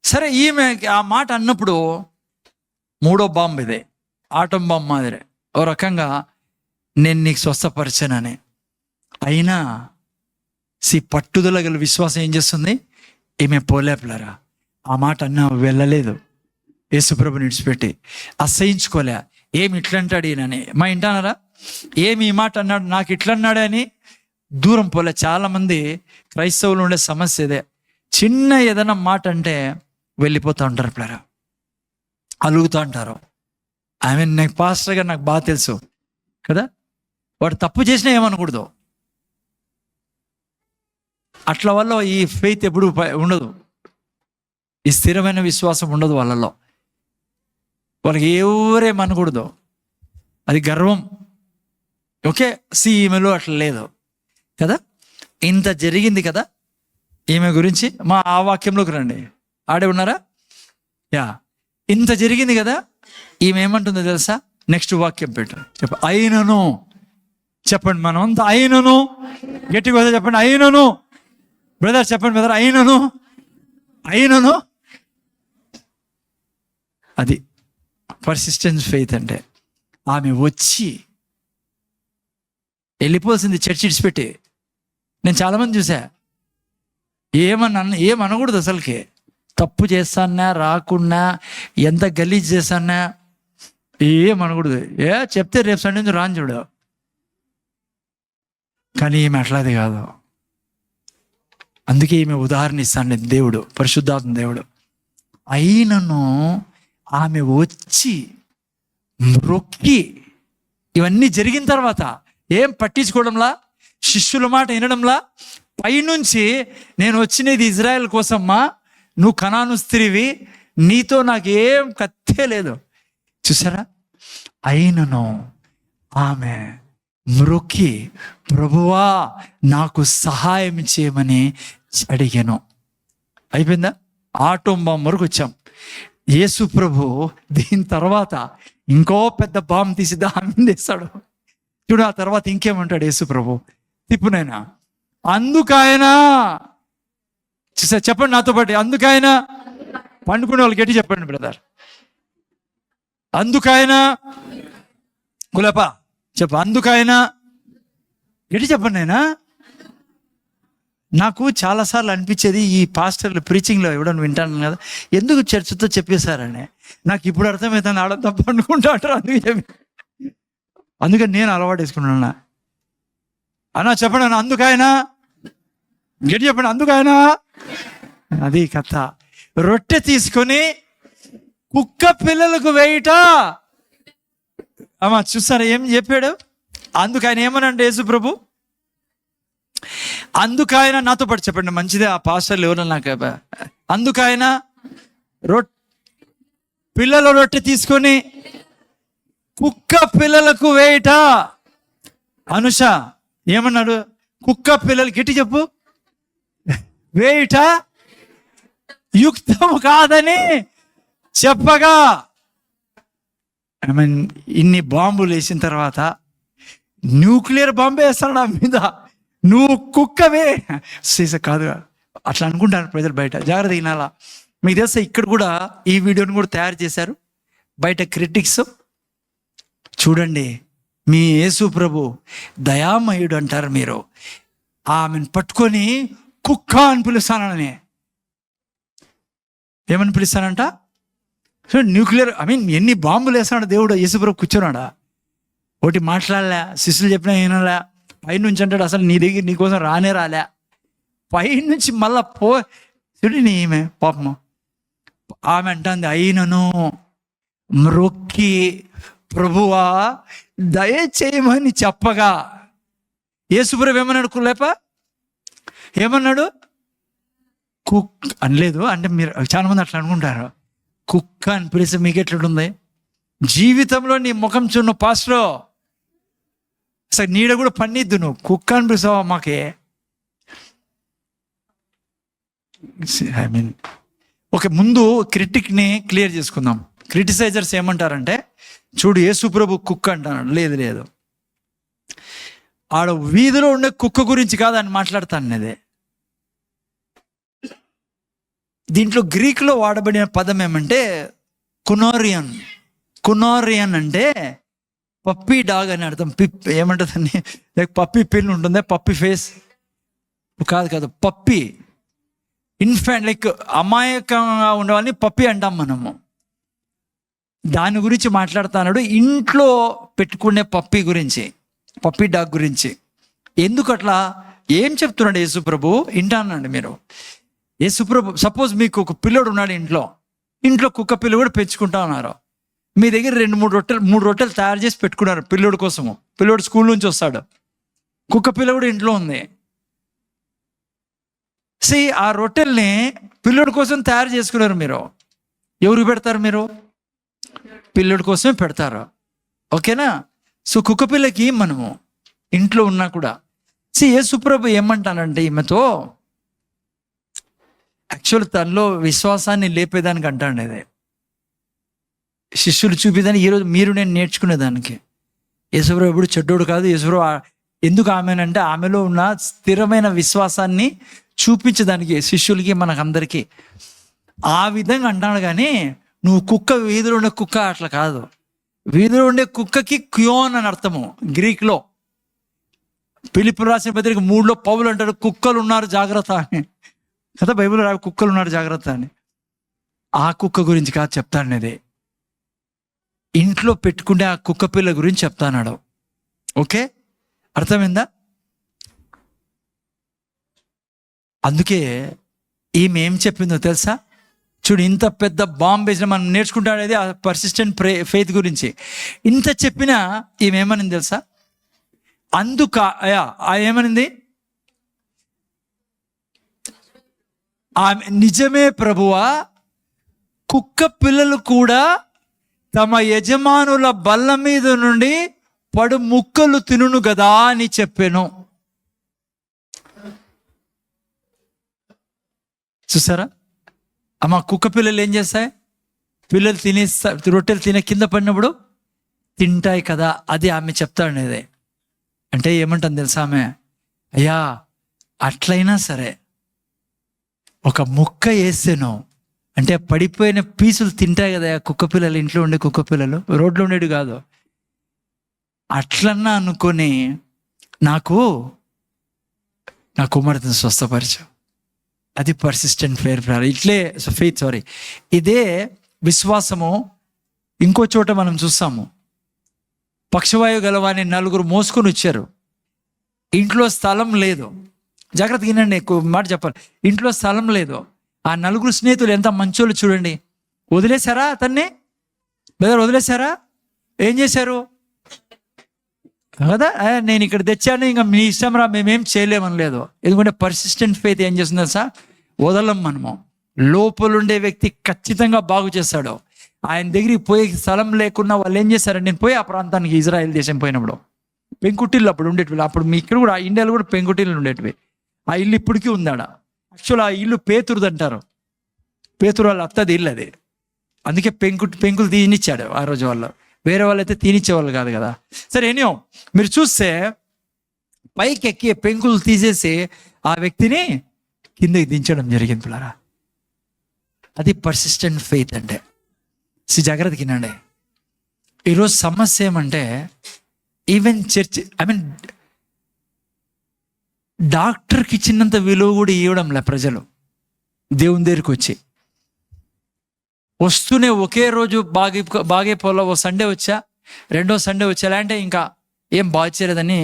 సరే ఈమె ఆ మాట అన్నప్పుడు మూడో బాంబు ఇదే, ఆటం బాంబు మాదిరే. ఓ రకంగా నేను నీకు స్వస్థపరిచానని. అయినా పట్టుదల గల విశ్వాసం ఏం చేస్తుంది? ఈమె పోలేపులరా ఆ మాట అన్నా వెళ్ళలేదు, యేసుప్రభుని విడిచిపెట్టి అసహించుకోలే. ఏమి ఇట్లా అంటాడు ఈయనని. మా ఇంటానరా ఏమి ఈ మాట అన్నాడు, నాకు ఇట్లా అన్నాడే అని దూరం పోలే. చాలామంది క్రైస్తవులు ఉండే సమస్య ఇదే. చిన్న ఏదైనా మాట అంటే వెళ్ళిపోతూ ఉంటారు, పిల్లరా అలుగుతూ ఉంటారు. నాకు పాస్టర్గా నాకు బాగా తెలుసు కదా, వాడు తప్పు చేసినా ఏమనకూడదు. అట్ల వల్ల ఈ ఫెయిత్ ఎప్పుడు ఉండదు, ఈ స్థిరమైన విశ్వాసం ఉండదు వాళ్ళలో. వాళ్ళకి ఎవరేమనకూడదు, అది గర్వం. ఓకే, ఈమెలో అట్లా లేదు కదా. ఇంత జరిగింది కదా ఈమె గురించి. మా ఆ వాక్యంలోకి రండి, ఆడే ఉన్నారా? యా, ఇంత జరిగింది కదా. ఈమె ఏమంటుందో తెలుసా? నెక్స్ట్ వాక్యం పెట్టు, చెప్ప. అయినను, చెప్పండి మనం అంతా అయినను, గట్టిగా చెప్పండి. అయినను బ్రదర్, చెప్పండి బ్రదర్. అయినను అది పర్సిస్టెన్స్ ఫెయిత్ అంటే. ఆమె వచ్చి వెళ్ళిపోవాల్సింది చర్చ్ ఇడిచిపెట్టి. నేను చాలామంది చూసా, ఏమనకూడదు అసలుకి. తప్పు చేస్తానా, రాకున్నా, ఎంత గలీజ్ చేస్తానా ఏమనకూడదు. చెప్తే రేపు సండే నుంచి రాని చూడు. కానీ ఈమె అట్లాది కాదు. అందుకే ఈమె ఉదాహరణ ఇస్తాను దేవుడు, పరిశుద్ధాత్మ దేవుడు. అయినను ఆమె వచ్చి మ్రొక్కి, ఇవన్నీ జరిగిన తర్వాత ఏం పట్టించుకోవడంలా, శిష్యుల మాట వినడంలా, పైనుంచి నేను వచ్చినది ఇజ్రాయెల్ కోసమ్మా, నువ్వు కనాను స్త్రీవి, నీతో నాకేం కత్తే లేదు. చూసారా? అయినను ఆమె మ్రొక్కి, ప్రభువా నాకు సహాయం చేయమని అడిగాను. అయిపోయిందా? ఆటోంబాం వరకు వచ్చాం. యేసు ప్రభు దీని తర్వాత ఇంకో పెద్ద బాంబు తీసి దాని వేస్తాడు చూడు. ఆ తర్వాత ఇంకేమంటాడు యేసు ప్రభు? తిప్పునైనా అందుకైనా, చెప్పండి నాతో పాటు, అందుకైనా. పండుకునే వాళ్ళు గట్టి చెప్పండి బ్రదర్. అందుకైనా గులపా చెప్ప, అందుకైనా గట్టి చెప్పండి. అయినా నాకు చాలాసార్లు అనిపించేది, ఈ పాస్టర్లు ప్రీచింగ్లో ఎవడని వింటాను కదా, ఎందుకు చర్చతో చెప్పేశారని. నాకు ఇప్పుడు అర్థమవుతుంది, ఆడ తప్ప అనుకుంటా అంటారు. అందుకని నేను అలవాటు వేసుకున్నాను. అన్నా చెప్పండి అన్న, అందుకైనా గట్టి చెప్పండి. అందుకైనా అది కథ. రొట్టె తీసుకొని కుక్క పిల్లలకు వేయట. అమ్మా చూసారా ఏం చెప్పాడు? అందుకైనా ఏమనంటే యేసు ప్రభు, అందుకైనా నాతో పాటు చెప్పండి, మంచిదే. ఆ పాస్టర్లు ఎవరన్నా నాకు, అందుకైనా పిల్లల రొట్టె తీసుకొని కుక్క పిల్లలకు వేయట. అనుష ఏమన్నాడు? కుక్క పిల్లలు గట్టి చెప్పు, వేయట యుక్తం కాదని చెప్పగా. ఇన్ని బాంబులు వేసిన తర్వాత న్యూక్లియర్ బాంబు వేస్తాడు నా మీద, నువ్వు కుక్కవే. సీస కాదు అట్లా అనుకుంటాను ప్రజలు బయట. జాగ్రత్త వినాలా. మీకు తెలుసా, ఇక్కడ కూడా ఈ వీడియోని కూడా తయారు చేశారు బయట క్రిటిక్స్. చూడండి, మీ యేసు ప్రభు దయామయుడు అంటారు మీరు, ఆమెను పట్టుకొని కుక్క అని పిలుస్తానని. ఏమని పిలుస్తానంట? న్యూక్లియర్ ఎన్ని బాంబులు వేస్తాడు దేవుడు. యేసుప్రభు కూర్చున్నాడా? ఒకటి మాట్లాడలే, శిష్యులు చెప్పినా ఏనలే. పైనుంచి అంటాడు, అసలు నీ దగ్గర నీకోసం రాలే. పైనుంచి మళ్ళా చూడు ఈమె పాపము. ఆమె అంటుంది, అయినను మ్రొక్కి ప్రభువా దయచేయమని చెప్పగా. యేసుప్రభు ఏమన్నాడు? కులేప ఏమన్నాడు? కుక్ అనలేదు. అంటే మీరు చాలా మంది అట్లా అనుకుంటారు, కుక్క అని పిలిస్తే మీకు ఎట్లుంటుంది? జీవితంలో నీ ముఖం చూడు పాస్టర్, అసలు నీడ కూడా పన్నిద్దు, నువ్వు కుక్క అని పిలుస్తావా మాకే? ఐ మీన్ ఓకే, ముందు క్రిటిక్ని క్లియర్ చేసుకుందాం. క్రిటిసైజర్స్ ఏమంటారంటే, చూడు యేసుప్రభు కుక్క అంటాడు. లేదు లేదు, ఆడ వీధిలో ఉండే కుక్క గురించి కాదు అని మాట్లాడతాను. అదే దీంట్లో గ్రీక్లో వాడబడిన పదం ఏమంటే కునోరియన్. కునోరియన్ అంటే పప్పీ డాగ్ అని అర్థం. ఏమంటుందని, లైక్ పప్పీ పిన్ ఉంటుంది, పప్పీ ఫేస్ కాదు, పప్పీ ఇన్ఫాంట్, లైక్ అమాయకంగా ఉండేవాళ్ళని పప్పీ అంటాం మనము. దాని గురించి మాట్లాడుతున్నాడు, ఇంట్లో పెట్టుకునే పప్పీ గురించి, పప్పీ డాగ్ గురించి. ఎందుకు అట్లా ఏం చెప్తున్నాడు యేసుప్రభు? వింటానండి మీరు. యేసుప్రభు సపోజ్ మీకు ఒక పిల్లోడు ఉన్నాడు ఇంట్లో కుక్క పిల్ల కూడా పెంచుకుంటా ఉన్నారు. మీ దగ్గర 2-3 రొట్టెలు తయారు చేసి పెట్టుకున్నారు పిల్లోడి కోసము. పిల్లోడు స్కూల్ నుంచి వస్తాడు, కుక్క పిల్ల కూడా ఇంట్లో ఉంది. ఆ రొట్టెల్ని పిల్లోడి కోసం తయారు చేసుకున్నారు. మీరు ఎవరికి పెడతారు? మీరు పిల్లోడి కోసమే పెడతారు. ఓకేనా? సో కుక్క పిల్లకి మనము ఇంట్లో ఉన్నా కూడా యేసుప్రభు ఏమంటానంటే ఈమెతో యాక్చువల్ తనలో విశ్వాసాన్ని లేపేదానికి అంటాండి. అదే శిష్యులు చూపేదానికి, ఈరోజు మీరు నేను నేర్చుకునేదానికి. యేసుప్రభు ఎప్పుడు చెడ్డోడు కాదు. యేసుప్రభు ఎందుకు ఆమెనంటే ఆమెలో ఉన్న స్థిరమైన విశ్వాసాన్ని చూపించడానికి శిష్యులకి, మనకందరికీ. ఆ విధంగా అంటాడు. కానీ నువ్వు కుక్క, వీధిలో ఉండే కుక్క అట్లా కాదు. వీధిలో ఉండే కుక్కకి క్యోన్ అని అర్థము గ్రీక్లో. ఫిలిప్పీయులకు రాసిన పత్రిక 3లో పౌలు అంటాడు, కుక్కలు ఉన్నారు జాగ్రత్త అని కదా. బైబిల్ కుక్కలు ఉన్నారు జాగ్రత్త అని. ఆ కుక్క గురించి కాదు చెప్తాను, ఇది ఇంట్లో పెట్టుకుంటే ఆ కుక్క పిల్ల గురించి చెప్తాన్నాడు. ఓకే, అర్థమైందా? అందుకే ఈమె ఏం చెప్పిందో తెలుసా? చూడు, ఇంత పెద్ద బాంబ్ వేసిన మనం నేర్చుకుంటాడేది ఆ పర్సిస్టెంట్ ఫెయిత్ గురించి. ఇంత చెప్పినా ఈమె ఏమనింది తెలుసా? ఏమనింది? ఆమె నిజమే ప్రభువా, కుక్క పిల్లలు కూడా తమ యజమానుల బల్ల మీద నుండి పడు ముక్కలు తినును గదా అని చెప్పాను. చూసారా అమ్మ, కుక్క పిల్లలు ఏం చేస్తాయి? పిల్లలు రొట్టెలు తినే కింద పడినప్పుడు తింటాయి కదా. అది ఆమె చెప్తాడనేది. అంటే ఏమంటుంది తెలుసా ఆమె? అయ్యా, అట్లయినా సరే ఒక ముక్క వేసాను అంటే పడిపోయిన పీసులు తింటాయి కదా కుక్క పిల్లలు, ఇంట్లో ఉండే కుక్క పిల్లలు, రోడ్లో ఉండేవి కాదు. అట్లన్నా అనుకొని నాకు నా కుమార్తెను స్వస్థపరచు. అది పర్సిస్టెంట్ ఫెయిత్. ఇదే విశ్వాసము. ఇంకో చోట మనం చూస్తాము, పక్షవాయు గలవాన్ని 4 మోసుకొని వచ్చారు. ఇంట్లో స్థలం లేదు. జాగ్రత్తగా వినండి, ఎక్కువ మాట చెప్పాలి. ఇంట్లో స్థలం లేదు. ఆ 4 స్నేహితులు ఎంత మంచోళ్ళు చూడండి. వదిలేశారా అతన్ని? బ్రదర్ వదిలేశారా? ఏం చేశారు కదా? నేను ఇక్కడ తెచ్చాను, ఇంకా మీ ఇష్టం రా, మేమేం చేయలేమని లేదు. ఎందుకంటే పర్సిస్టెంట్ ఫెయిత్ ఏం చేస్తుందో సార్, వదలం మనము. లోపలుండే వ్యక్తి ఖచ్చితంగా బాగు చేస్తాడు. ఆయన దగ్గరికి పోయి స్థలం లేకున్నా వాళ్ళు ఏం చేశారంటే, నేను పోయి ఆ ప్రాంతానికి, ఇజ్రాయెల్ దేశం పోయినప్పుడు పెంకుటిల్లు అప్పుడు ఉండేటివి. అప్పుడు మీ ఇక్కడ కూడా ఇండియాలో కూడా పెంకుటిల్లు ఉండేటివి. ఆ ఇల్లు ఇప్పటికీ ఉందాడ. యాక్చువల్ ఆ ఇల్లు పేతురుది అంటారు. పేతురు వాళ్ళ అత్తది ఇల్లు అది. అందుకే పెంకులు తీనిచ్చాడు ఆ రోజు. వాళ్ళు వేరే వాళ్ళు అయితే తీనిచ్చేవాళ్ళు కాదు కదా. సరే, ఎనియో మీరు చూస్తే పైకి ఎక్కి పెంకులు తీసేసి ఆ వ్యక్తిని కిందకి దించడం జరిగింది పిల్లరా. అది పర్సిస్టెంట్ ఫెయిత్ అంటే. జాగ్రత్త కినండి. ఈరోజు సమస్య ఏమంటే, ఈవెన్ చర్చ్, డాక్టర్కి ఇచ్చినంత విలువ కూడా ఇవ్వడంలే ప్రజలు. దేవుని దగ్గరికి వస్తూనే ఒకే రోజు బాగైపోలా, ఓ సండే వచ్చా, రెండో సండే వచ్చా, అంటే ఇంకా ఏం బాగా చేయలేదని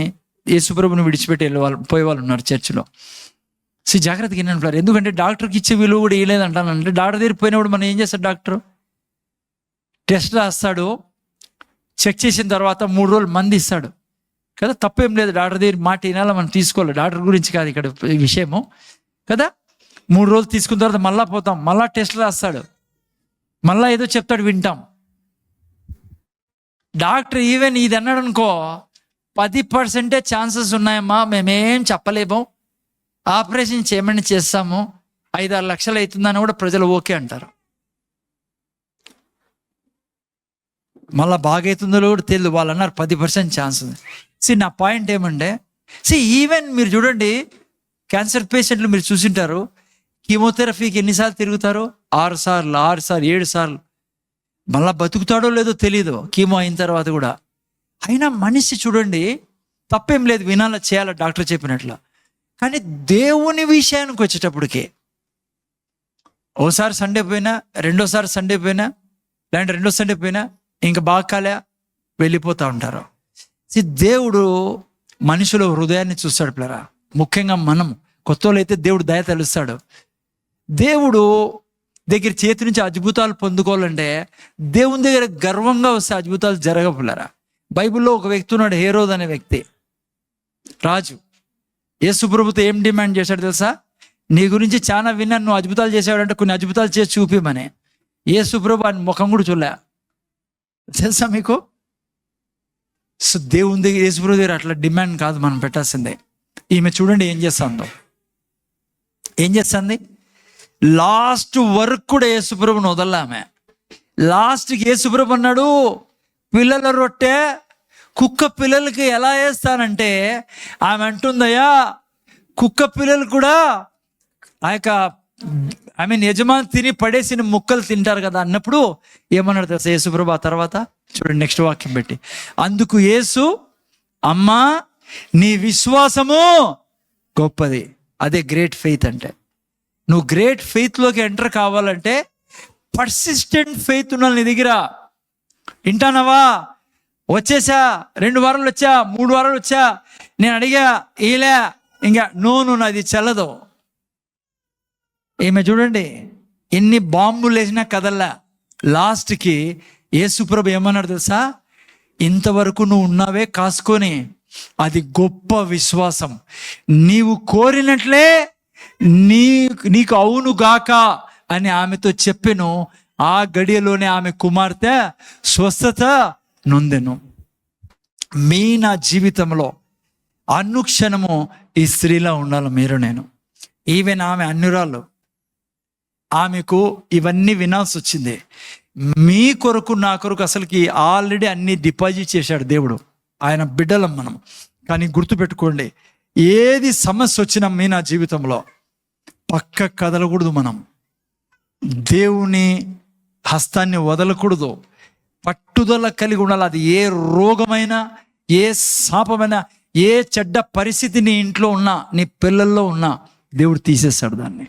యేసుప్రభుని విడిచిపెట్టి పోయే వాళ్ళు ఉన్నారు చర్చిలో. జాగ్రత్తగా వినండి. ఎందుకంటే డాక్టర్కి ఇచ్చే విలువ కూడా ఇవ్వలేదంటానంటే, డాక్టర్ దగ్గరికి పోయినప్పుడు మనం ఏం చేస్తాడు? డాక్టర్ టెస్ట్ రాస్తాడు, చెక్ చేసిన తర్వాత 3 రోజులు మంది ఇస్తాడు కదా. తప్పేం లేదు, డాక్టర్ దగ్గర మాట వినాలి, మనం తీసుకోవాలి. డాక్టర్ గురించి కాదు ఇక్కడ విషయము కదా. 3 రోజులు తీసుకున్న తర్వాత మళ్ళా పోతాం, మళ్ళా టెస్ట్ రాస్తాడు, మళ్ళా ఏదో చెప్తాడు, వింటాం. డాక్టర్ ఈవెన్ ఇది అన్నాడు అనుకో, 10% ఛాన్సెస్ ఉన్నాయమ్మా, మేమేం చెప్పలేము, ఆపరేషన్ చేయమని చేస్తాము, 5-6 లక్షలు అవుతుందని కూడా ప్రజలు ఓకే అంటారు. మళ్ళీ బాగవుతుందో కూడా తెలియదు, వాళ్ళు అన్నారు 10% ఛాన్స్ ఉంది. నా పాయింట్ ఏమంటే, ఈవెన్ మీరు చూడండి, క్యాన్సర్ పేషెంట్లు మీరు చూసింటారు, కీమోథెరపీకి ఎన్నిసార్లు తిరుగుతారు? 6 సార్లు, 7 సార్లు. మళ్ళా బతుకుతాడో లేదో తెలియదు కీమో అయిన తర్వాత కూడా. అయినా మనిషి చూడండి, తప్పేం లేదు, వినాలా, చేయాలా డాక్టర్ చెప్పినట్లు. కానీ దేవుని విషయానికి వచ్చేటప్పటికి ఓసారి సండే పోయినా, రెండోసారి సండే పోయినా, లేదంటే 2వ సండే పోయినా ఇంకా బాగా కాలే వెళ్ళిపోతూ ఉంటారు. దేవుడు మనుషుల హృదయాన్ని చూస్తాడు పిల్లరా. ముఖ్యంగా మనం కొత్త వాళ్ళు అయితే దేవుడు దయ తెలుస్తాడు. దేవుడు దగ్గర చేతి నుంచి అద్భుతాలు పొందుకోవాలంటే దేవుని దగ్గర గర్వంగా వస్తే అద్భుతాలు జరగపులరా. బైబిల్లో ఒక వ్యక్తి ఉన్నాడు, హేరోద్ అనే వ్యక్తి, రాజు. యేసు ప్రభుతో ఏం డిమాండ్ చేశాడు తెలుసా? నీ గురించి చాలా విన్నాను, నువ్వు అద్భుతాలు చేసాడంటే కొన్ని అద్భుతాలు చేసి చూపిమని. యేసు ప్రభు ఆయన ముఖం కూడా చూడలే, తెలుసా మీకు? దేవుని దగ్గర, యేసు ప్రభు దగ్గర అట్లా డిమాండ్ కాదు మనం పెట్టాల్సిందే. ఈమె చూడండి ఏం చేస్తుంది, లాస్ట్ వరకు కూడా యేసుప్రభుని వదలలే ఆమె. లాస్ట్కి యేసుప్రభు అన్నాడు, పిల్లల రొట్టె కుక్క పిల్లలకి ఎలా వేస్తానంటే, ఆమె అంటుందయ్యా, కుక్క పిల్లలు కూడా ఆ యొక్క యజమాని తిని పడేసిన ముక్కలు తింటారు కదా అన్నప్పుడు ఏమన్నాడు తెలుసా యేసుప్రభు? ఆ తర్వాత చూడండి నెక్స్ట్ వాక్యం పెట్టి, అందుకు యేసు, అమ్మా నీ విశ్వాసము గొప్పది. అదే గ్రేట్ ఫెయిత్ అంటే. నువ్వు గ్రేట్ ఫెయిత్లోకి ఎంటర్ కావాలంటే పర్సిస్టెంట్ ఫెయిత్ ఉండాలి నీ దగ్గర. వింటానవా? వచ్చేసా, 2 వారాలు వచ్చా, 3 వారాలు వచ్చా, నేను అడిగా ఇలా ఇంకా నువ్వు నాది చల్లదు. ఈమె చూడండి ఎన్ని బాంబులు వేసినా కదల్లా. లాస్ట్కి యేసుప్రభు ఏమన్నాడు తెలుసా? ఇంతవరకు నువ్వు ఉన్నావే కాసుకొని, అది గొప్ప విశ్వాసం. నీవు కోరినట్లే నీకు అవును గాక అని ఆమెతో చెప్పెను. ఆ గడియలోనే ఆమె కుమార్తె స్వస్థత నొందెను. నా జీవితంలో అనుక్షణము ఈ స్త్రీలా ఉండాలి మీరు నేను. ఈవెన్ ఆమె అన్యురాలు, ఆమెకు ఇవన్నీ వినాల్సి వచ్చింది. మీ కొరకు నా కొరకు అసలుకి ఆల్రెడీ అన్ని డిపాజిట్ చేశాడు దేవుడు. ఆయన బిడ్డలం మనం. కానీ గుర్తుపెట్టుకోండి, ఏది సమస్య వచ్చినా నా జీవితంలో పక్క కదలకూడదు. మనం దేవుని హస్తాన్ని వదలకూడదు, పట్టుదల కలిగి ఉండాలి. అది ఏ రోగమైనా, ఏ శాపమైనా, ఏ చెడ్డ పరిస్థితి నీ ఇంట్లో ఉన్నా, నీ పిల్లల్లో ఉన్నా దేవుడు తీసేస్తాడు దాన్ని.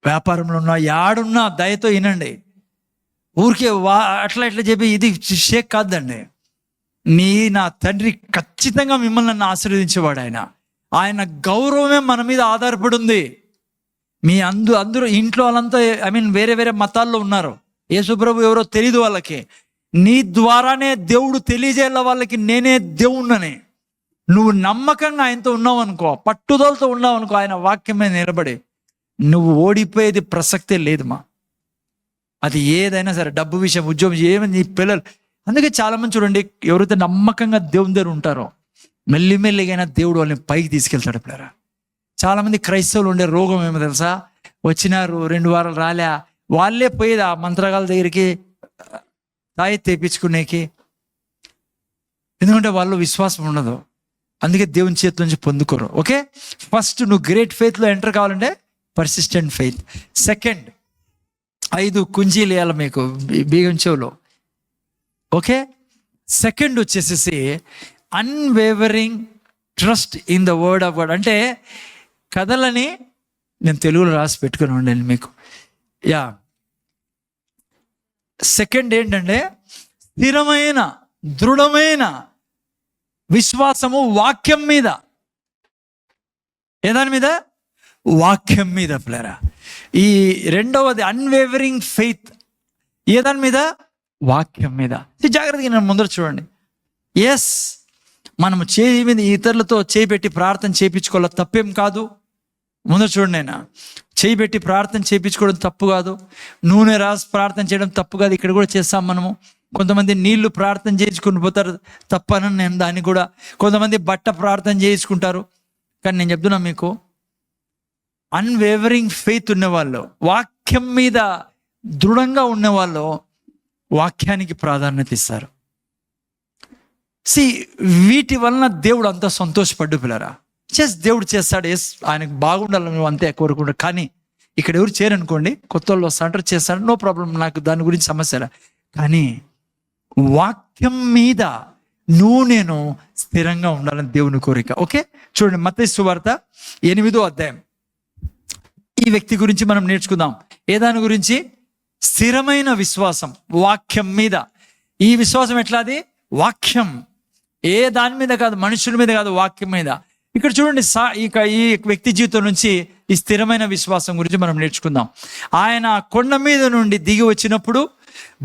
వ్యాపారంలో ఉన్నా, యాడున్నా దయతో వినండి. ఊరికే అట్లా ఇట్లా చెప్పి ఇది షేక్ కాదండి. నా తండ్రి ఖచ్చితంగా మిమ్మల్ని నన్ను ఆశీర్వదించేవాడు. ఆయన గౌరవమే మన మీద ఆధారపడి ఉంది. మీ అందరూ ఇంట్లో వాళ్ళంతా వేరే వేరే మతాల్లో ఉన్నారు. యేసుప్రభు ఎవరో తెలియదు వాళ్ళకి. నీ ద్వారానే దేవుడు తెలియజేయాల వాళ్ళకి, నేనే దేవుణ్ణని. నువ్వు నమ్మకంగా ఆయనతో ఉన్నావు అనుకో, పట్టుదలతో ఉన్నావు అనుకో, ఆయన వాక్యం మీద నిలబడి, నువ్వు ఓడిపోయేది ప్రసక్తే లేదు మా. అది ఏదైనా సరే, డబ్బు విషయం, ఉద్యోగం, ఏమైనా, నీ పిల్లలు. అందుకే చాలామంది చూడండి, ఎవరైతే నమ్మకంగా దేవుని దగ్గర ఉంటారో మెల్లిమెల్లిగైనా దేవుడు వాళ్ళని పైకి తీసుకెళ్తాడు. పిల్లరా, చాలామంది క్రైస్తవులు ఉండే రోగం ఏమో తెలుసా? వచ్చినారు 2 వారాలు రాలే, వాళ్ళే పోయేది ఆ మంత్రగాల దగ్గరికి తాయి తెప్పించుకునేకి. ఎందుకంటే వాళ్ళు విశ్వాసం ఉండదు. అందుకే దేవుని చేతి నుంచి పొందుకోరు. ఓకే, ఫస్ట్ నువ్వు గ్రేట్ ఫెయిత్లో ఎంటర్ కావాలంటే పర్సిస్టెంట్ ఫెయిత్. సెకండ్, 5 కుంజీలు వేయాలి మీకు బీగం చెవులో. ఓకే, సెకండ్ వచ్చేసేసి unwavering trust in the word of God. అంటే కథలని నేను తెలుగులో రాసి పెట్టుకుని ఉండండి మీకు. సెకండ్ ఏంటంటే స్థిరమైన దృఢమైన విశ్వాసము వాక్యం మీద. ఏదాని మీద? వాక్యం మీద పిల్లరా. ఈ రెండవది అన్వేవరింగ్ ఫెయిత్ ఏదాని మీద? వాక్యం మీద. జాగ్రత్తగా నేను ముందర చూడండి. ఎస్, మనము చేయి మీద ఇతరులతో చేయి పెట్టి ప్రార్థన చేయించుకోవాలి, తప్పేం కాదు. ముందు చూడండి, నేను చేయి పెట్టి ప్రార్థన చేయించుకోవడం తప్పు కాదు, నూనె రాసి ప్రార్థన చేయడం తప్పు కాదు. ఇక్కడ కూడా చేస్తాం మనము. కొంతమంది నీళ్లు ప్రార్థన చేయించుకుని పోతారు, తప్పనని నేను దాన్ని కూడా. కొంతమంది బట్ట ప్రార్థన చేయించుకుంటారు. కానీ నేను చెప్తున్నా మీకు, అన్వేవరింగ్ ఫెయిత్ ఉన్నవాళ్ళు, వాక్యం మీద దృఢంగా ఉన్నవాళ్ళు వాక్యానికి ప్రాధాన్యత ఇస్తారు. వీటి వలన దేవుడు అంత సంతోషపడ్డు పిల్లరా. దేవుడు చేస్తాడు, ఎస్, ఆయనకు బాగుండాలని నువ్వు అంతే కోరుకుంటాడు. కానీ ఇక్కడ ఎవరు చేయరనుకోండి, కొత్త వాళ్ళు వస్తాంటారు, చేస్తాడు, నో ప్రాబ్లం, నాకు దాని గురించి సమస్య. కానీ వాక్యం మీద నేను స్థిరంగా ఉండాలని దేవుని కోరిక. ఓకే, చూడండి మత్తయి సువార్త 8వ అధ్యాయం. ఈ వ్యక్తి గురించి మనం నేర్చుకుందాం. ఏ దాని గురించి? స్థిరమైన విశ్వాసం వాక్యం మీద. ఈ విశ్వాసం ఎట్లాది? వాక్యం, ఏ దాని మీద కాదు, మనుషుల మీద కాదు, వాక్యం మీద. ఇక్కడ చూడండి, ఈ వ్యక్తి జీవితం నుంచి ఈ స్థిరమైన విశ్వాసం గురించి మనం నేర్చుకుందాం. ఆయన కొండ మీద నుండి దిగి వచ్చినప్పుడు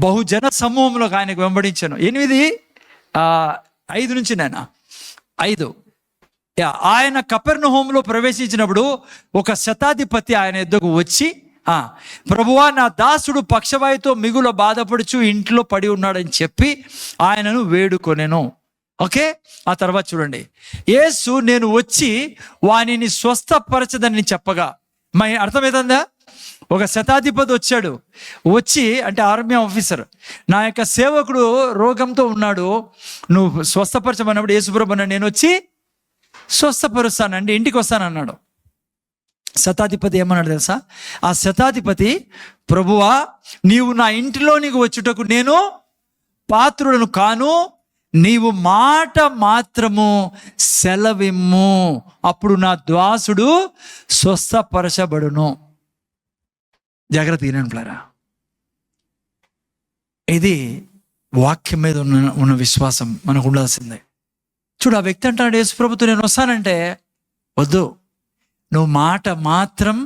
బహుజన సమూహంలోకి ఆయనకు వెంబడించాను. 8:5 నుంచి నేను 5. ఆయన కపెర్నహూములో ప్రవేశించినప్పుడు ఒక శతాధిపతి ఆయన ఎద్దుకు వచ్చి, ప్రభువా, నా దాసుడు పక్షవాయుతో మిగుల బాధపడుచు ఇంట్లో పడి ఉన్నాడని చెప్పి ఆయనను వేడుకొనెను. ఓకే, ఆ తర్వాత చూడండి, యేసు నేను వచ్చి వానిని స్వస్థపరచదని చెప్పగా. అర్థమవుతుందా? ఒక శతాధిపతి వచ్చాడు, వచ్చి అంటే ఆర్మీ ఆఫీసర్, నా యొక్క సేవకుడు రోగంతో ఉన్నాడు, నువ్వు స్వస్థపరచమన్నప్పుడు యేసుప్రభు నేను వచ్చి స్వస్థపరుస్తానండి, ఇంటికి వస్తానన్నాడు. శతాధిపతి ఏమన్నాడు తెలుసా? ఆ శతాధిపతి, ప్రభువా, నీవు నా ఇంటిలోనికి వచ్చుటకు నేను పాత్రుడను కాను, నీవు మాట మాత్రము సెలవిమ్ము, అప్పుడు నా దాసుడు స్వస్థపరచబడును. జాగ్రత్త వినండి. ఇది వాక్యం మీద ఉన్న విశ్వాసం మనకు ఉండాల్సిందే. చూడు, ఆ వ్యక్తి అంటాడు, యేసుప్రభుతో నేను వస్తానంటే, వద్దు, నువ్వు మాట మాత్రం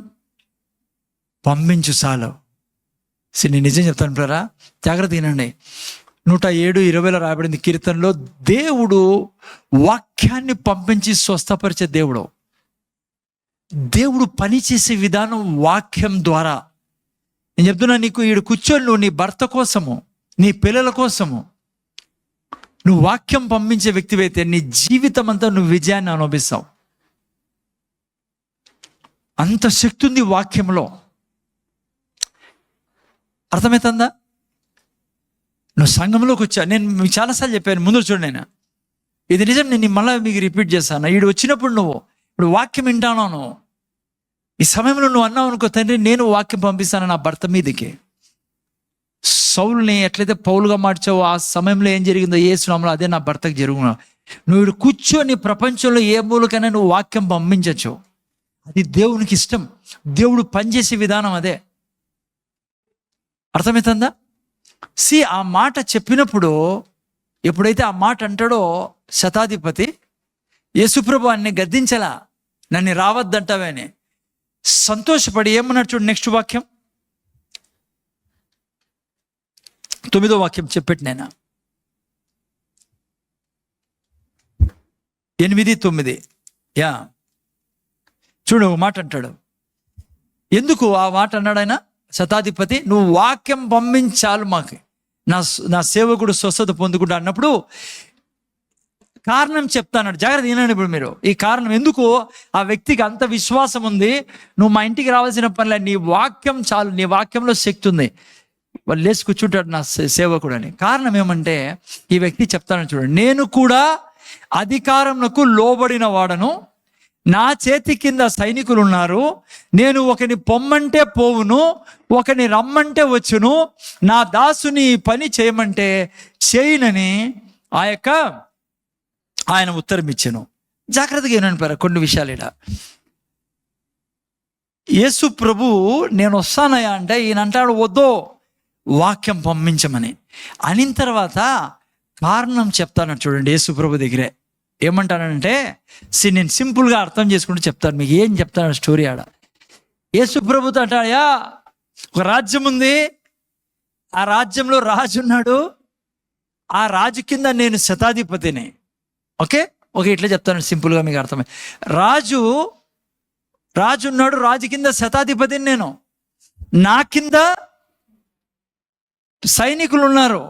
పంపించు చాలు. నేను నిజం చెప్తాను ప్లరా, జాగ్రత్త వినండి. 107:20 రాయబడింది కీర్తనలో, దేవుడు వాక్యాన్ని పంపించి స్వస్థపరిచే దేవుడు. దేవుడు పనిచేసే విధానం వాక్యం ద్వారా. నేను చెప్తున్నా నీకు, ఈడు కూర్చొని నువ్వు నీ భర్త కోసము, నీ పిల్లల కోసము నువ్వు వాక్యం పంపించే వ్యక్తివైతే నీ జీవితం అంతా నువ్వు విజయాన్ని అనుభవిస్తావు. అంత శక్తి ఉంది వాక్యంలో. అర్థమవుతుందా? నువ్వు సంఘంలోకి వచ్చా, నేను మీకు చాలాసార్లు చెప్పాను, ముందు చూడండి, నేను ఇది నిజం, నేను మళ్ళీ మీకు రిపీట్ చేస్తాను. ఈడు వచ్చినప్పుడు నువ్వు ఇప్పుడు వాక్యం వింటాను, నువ్వు ఈ సమయంలో నువ్వు అన్నావు అనుకో, తండ్రి నేను వాక్యం పంపిస్తాను నా భర్త మీదకి. సౌలుని ఎట్లయితే పౌలుగా మార్చావో, ఆ సమయంలో ఏం జరిగిందో యేసు నామములో అదే నా భర్తకు జరుగును. నువ్వు కూర్చొని ప్రపంచంలో ఏ మూలకైనా నువ్వు వాక్యం పంపించచ్చు. అది దేవునికి ఇష్టం. దేవుడు పనిచేసే విధానం అదే. అర్థమవుతుందా? ఆ మాట చెప్పినప్పుడు, ఎప్పుడైతే ఆ మాట అంటాడో శతాధిపతి, యేసుప్రభు అన్ని గద్దించలా, నన్ను రావద్దంటావే అని సంతోషపడి ఏమన్నాడు చూడు. నెక్స్ట్ వాక్యం 9వ వాక్యం చెప్పేటి నేను 8:9. చూడు, ఒక మాట అంటాడు. ఎందుకు ఆ మాట అన్నాడు ఆయన? శతాధిపతి, నువ్వు వాక్యం పంపించాలి మాకు, నా సేవకుడు స్వస్థత పొందుకుంటా అన్నప్పుడు కారణం చెప్తాన్నాడు. జాగ్రత్త వినండి. ఇప్పుడు మీరు ఈ కారణం ఎందుకు ఆ వ్యక్తికి అంత విశ్వాసం ఉంది, నువ్వు మా ఇంటికి రావాల్సిన పనిలే, నీ వాక్యం చాలు, నీ వాక్యంలో శక్తి ఉంది, వాళ్ళు లేచి కూర్చుంటాడు నా సేవకుడు అని. కారణం ఏమంటే ఈ వ్యక్తి చెప్తాను చూడండి, నేను కూడా అధికారంకు లోబడిన వాడను, నా చేతి కింద సైనికులు ఉన్నారు, నేను ఒకని పొమ్మంటే పోవును, ఒకని రమ్మంటే వచ్చును, నా దాసుని పని చేయమంటే చేయనని ఆయన ఉత్తరం ఇచ్చాను. జాగ్రత్తగా ఏమనిపారు కొన్ని విషయాలు. ఇక్కడ యేసు ప్రభు నేను వస్తానయ్యా అంటే ఈయన అంటాడు, వద్దో వాక్యం పంపించమని. అనిన తర్వాత కారణం చెప్తాను చూడండి. యేసు ప్రభు దగ్గరే ఏమంటానంటే, నేను సింపుల్గా అర్థం చేసుకుంటూ చెప్తాను మీకు. ఏం చెప్తాను స్టోరీ ఆడ. యేసు ప్రభుతో అంటాయా, ఒక రాజ్యం ఉంది, ఆ రాజ్యంలో రాజు ఉన్నాడు, ఆ రాజు కింద నేను శతాధిపతిని. ఓకే, ఓకే, ఇట్లా చెప్తాను సింపుల్గా మీకు అర్థమై. రాజు ఉన్నాడు, రాజు కింద శతాధిపతిని నేను, నా కింద సైనికులు ఉన్నారు.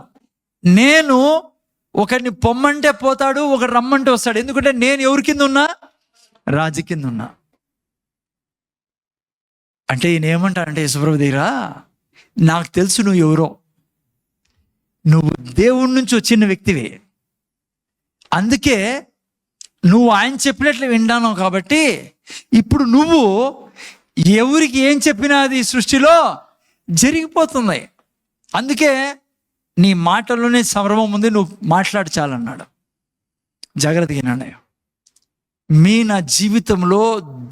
నేను ఒకరిని పొమ్మంటే పోతాడు, ఒకరు రమ్మంటే వస్తాడు. ఎందుకంటే నేను ఎవరి కింద ఉన్నా? రాజు కింద ఉన్నా. అంటే ఈయన ఏమంటాడంటే, యేసుప్రభు దగ్గర నాకు తెలుసు నువ్వు ఎవరో, నువ్వు దేవుడి నుంచి వచ్చిన వ్యక్తివి, అందుకే నువ్వు ఆయన చెప్పినట్లు వింటాను కాబట్టి ఇప్పుడు నువ్వు ఎవరికి ఏం చెప్పినా అది సృష్టిలో జరిగిపోతుంది. అందుకే నీ మాటల్లోనే సంభ్రమం ఉంది, నువ్వు మాట్లాడు చాలన్నాడు. జాగ్రత్తగా అన్నాడు. నా జీవితంలో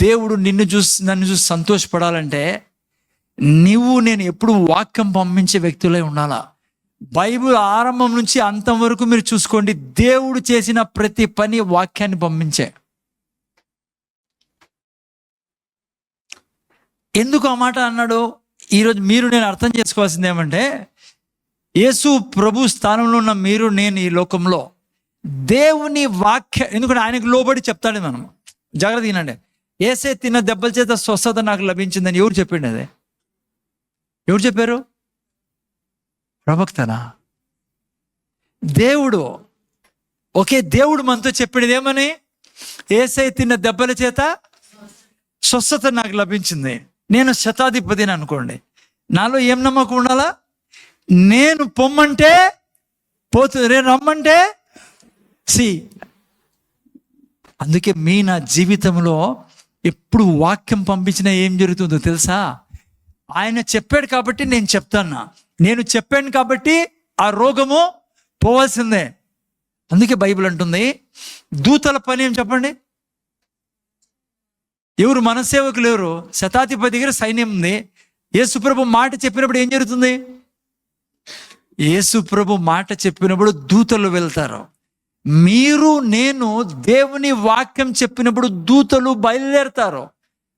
దేవుడు నన్ను చూసి సంతోషపడాలంటే నేను ఎప్పుడు వాక్యం పంపించే వ్యక్తులై ఉండాలా. బైబిల్ ఆరంభం నుంచి అంతం వరకు మీరు చూసుకోండి, దేవుడు చేసిన ప్రతి పని వాక్యాన్ని పంపించే. ఎందుకు ఆ మాట అన్నాడు? ఈరోజు నేను అర్థం చేసుకోవాల్సింది ఏమంటే, యేసు ప్రభు స్థానంలో ఉన్న నేను ఈ లోకంలో దేవుని వాక్య, ఎందుకంటే ఆయనకు లోబడి చెప్తాడు. మనం జాగ్రత్త వినండి. యేసే తిన్న దెబ్బల చేత స్వస్థత నాకు లభించిందని ఎవరు చెప్పిండు? అదే ఎవరు చెప్పారు? ప్రవక్తనా? దేవుడు. ఓకే, దేవుడు మనతో చెప్పినది ఏమని? యేసే తిన్న దెబ్బల చేత స్వస్థత నాకు లభించింది. నేను శతాధిపతిని అనుకోండి, నాలో ఏం నమ్మకం ఉండాలా? నేను పొమ్మంటే పోతుంది, నేను రమ్మంటే అందుకే నా జీవితంలో ఎప్పుడు వాక్యం పంపించినా ఏం జరుగుతుందో తెలుసా? ఆయన చెప్పాడు కాబట్టి నేను చెప్తాను, నేను చెప్పాను కాబట్టి ఆ రోగము పోవాల్సిందే. అందుకే బైబిల్ అంటుంది, దూతల పని ఏం చెప్పండి? ఎవరు? మన సేవకులు ఎవరు? శతాధిపతి దగ్గర సైన్యం ఉంది. యేసుప్రభు మాట చెప్పినప్పుడు ఏం జరుగుతుంది? యేసుప్రభు మాట చెప్పినప్పుడు దూతలు వెళ్తారు. నేను దేవుని వాక్యం చెప్పినప్పుడు దూతలు బయలుదేరుతారు.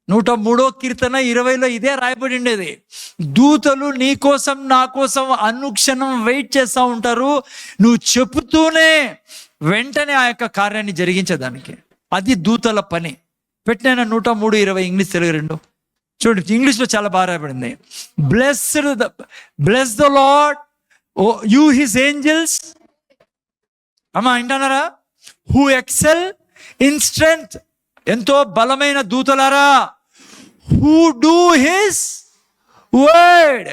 103వ కీర్తన 20లో ఇదే రాయబడి ఉండేది. దూతలు నీ కోసం నా కోసం అనుక్షణం వెయిట్ చేస్తూ ఉంటారు, నువ్వు చెబుతూనే వెంటనే ఆ యొక్క కార్యాన్ని జరిగించేదానికి. అది దూతల పని. పెట్టిన 103:20 ఇంగ్లీష్ తెలుగు రెండు చూడండి. ఇంగ్లీష్లో చాలా బాగా రాయబడింది. Bless the lord you his angels, అమ్మా వింటున్నారా? హూ ఎక్సెల్ ఇన్ స్ట్రెంగ్త్, ఎంతో బలమైన దూతలారా. హూ డూ హిస్ వర్డ్,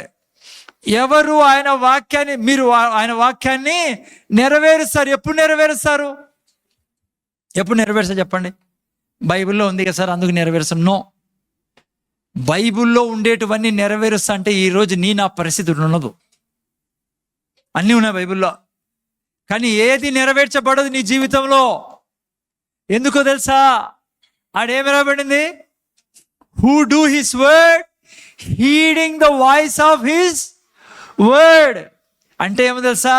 ఎవరు ఆయన వాక్యాన్ని, మీరు ఆయన వాక్యాన్ని నెరవేరుస్తారు. ఎప్పుడు నెరవేరుస్తారు? ఎప్పుడు నెరవేరుస్తారు చెప్పండి? బైబిల్లో ఉంది కదా సార్, అందుకు నెరవేరుస్తాం. నో, బైబిల్లో ఉండేటివన్నీ నెరవేరుస్తా అంటే ఈరోజు నా పరిస్థితి ఉండదు. అన్నీ ఉన్నాయి బైబిల్లో, కానీ ఏది నెరవేర్చబడదు నీ జీవితంలో. ఎందుకో తెలుసా? ఆడేమి రాబడింది? Who do his word heeding the voice of his word. అంటే ఏమో తెలుసా?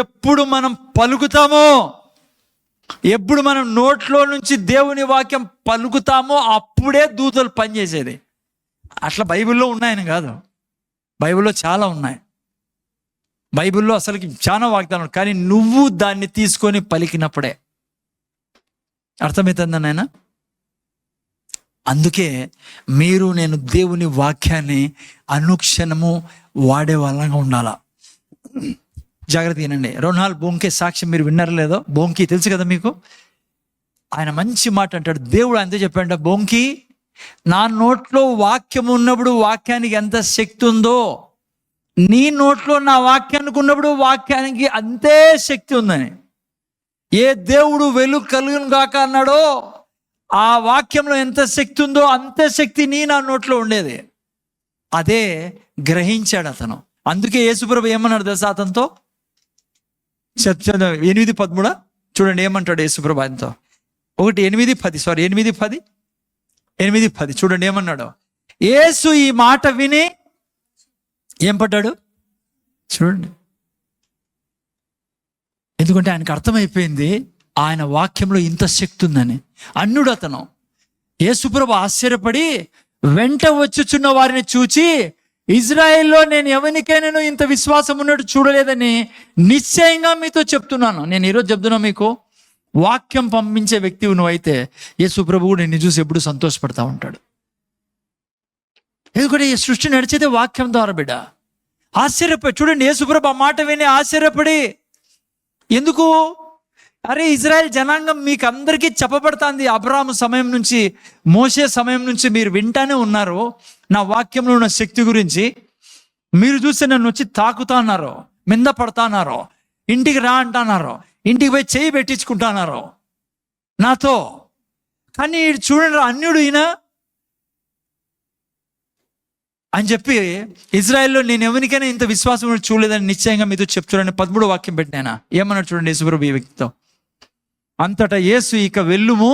ఎప్పుడు మనం పలుకుతామో, ఎప్పుడు మనం నోట్లో నుంచి దేవుని వాక్యం పలుకుతామో అప్పుడే దూతలు పనిచేసేది. అట్లా బైబిల్లో ఉన్నాయని కాదు, బైబిల్లో చాలా ఉన్నాయి. బైబిల్లో అసలుకి చాలా వాగ్దానం, కానీ నువ్వు దాన్ని తీసుకొని పలికినప్పుడే. అర్థమవుతుందా నాయన? అందుకే నేను దేవుని వాక్యాన్ని అనుక్షణము వాడే వాళ్ళగా ఉండాలా. జాగ్రత్త వినండి. రోనాల్డ్ బోంకే సాక్ష్యం మీరు విన్నారో లేదో? బోంకి తెలుసు కదా మీకు. ఆయన మంచి మాట అంటాడు. దేవుడు అంతే చెప్పాడంట, బోంకి నా నోట్లో వాక్యం ఉన్నప్పుడు వాక్యానికి ఎంత శక్తి ఉందో, నీ నోట్లో నా వాక్యానికి ఉన్నప్పుడు వాక్యానికి అంతే శక్తి ఉందని. ఏ దేవుడు వెలుగు కలుగును గాక అన్నాడో ఆ వాక్యంలో ఎంత శక్తి ఉందో అంతే శక్తి నా నోట్లో ఉండేది. అదే గ్రహించాడు అతను. అందుకే యేసుప్రభు ఏమన్నాడు తెలుసా అతనితో? 8:13 చూడండి ఏమంటాడు యేసుప్రభు ఆయనతో. 8:10 చూడండి ఏమన్నాడు. యేసు ఈ మాట విని ఏం పడ్డాడు చూడండి. ఎందుకంటే ఆయనకు అర్థమైపోయింది ఆయన వాక్యంలో ఇంత శక్తి ఉందని. అన్యుడు అతను. యేసుప్రభు ఆశ్చర్యపడి వెంట వచ్చుచున్న వారిని చూచి, ఇజ్రాయెల్లో నేను ఎవరికైనా ఇంత విశ్వాసం ఉన్నట్టు చూడలేదని నిశ్చయంగా మీతో చెప్తున్నాను. నేను ఈరోజు చెప్తున్నా మీకు, వాక్యం పంపించే వ్యక్తివి నువ్వైతే యేసు ప్రభు కూడా నిన్ను చూసి ఎప్పుడు సంతోషపడతా ఉంటాడు. ఎందుకంటే ఈ సృష్టి నడిచేదే వాక్యం ద్వారా బిడ్డ. ఆశ్చర్యపడి చూడండి, యేసు ప్రభు ఆ మాట విని ఆశ్చర్యపడి, ఎందుకు అరే ఇజ్రాయెల్ జనాంగం మీకు అందరికీ చెప్పబడుతుంది, అబ్రాహాము సమయం నుంచి మోషే సమయం నుంచి మీరు వింటానే ఉన్నారు నా వాక్యంలో ఉన్న శక్తి గురించి. మీరు చూస్తే నన్ను వచ్చి తాకుతా అన్నారు, మింద పడతాన్నారు, ఇంటికి రా అంటున్నారు, ఇంటికి పోయి చేయి పెట్టించుకుంటున్నారు నాతో. కానీ చూడండి అన్యుడు ఈయన అని చెప్పి ఇజ్రాయెల్లో నేను ఎవరికైనా ఇంత విశ్వాసం చూడలేదని నిశ్చయంగా మీతో చెప్తున్నాను. 13 వాక్యం పెట్టినాయన ఏమన్నాడు చూడండి యేసుప్రభు ఈ వ్యక్తితో. అంతటా యేసు ఇక వెళ్ళుము,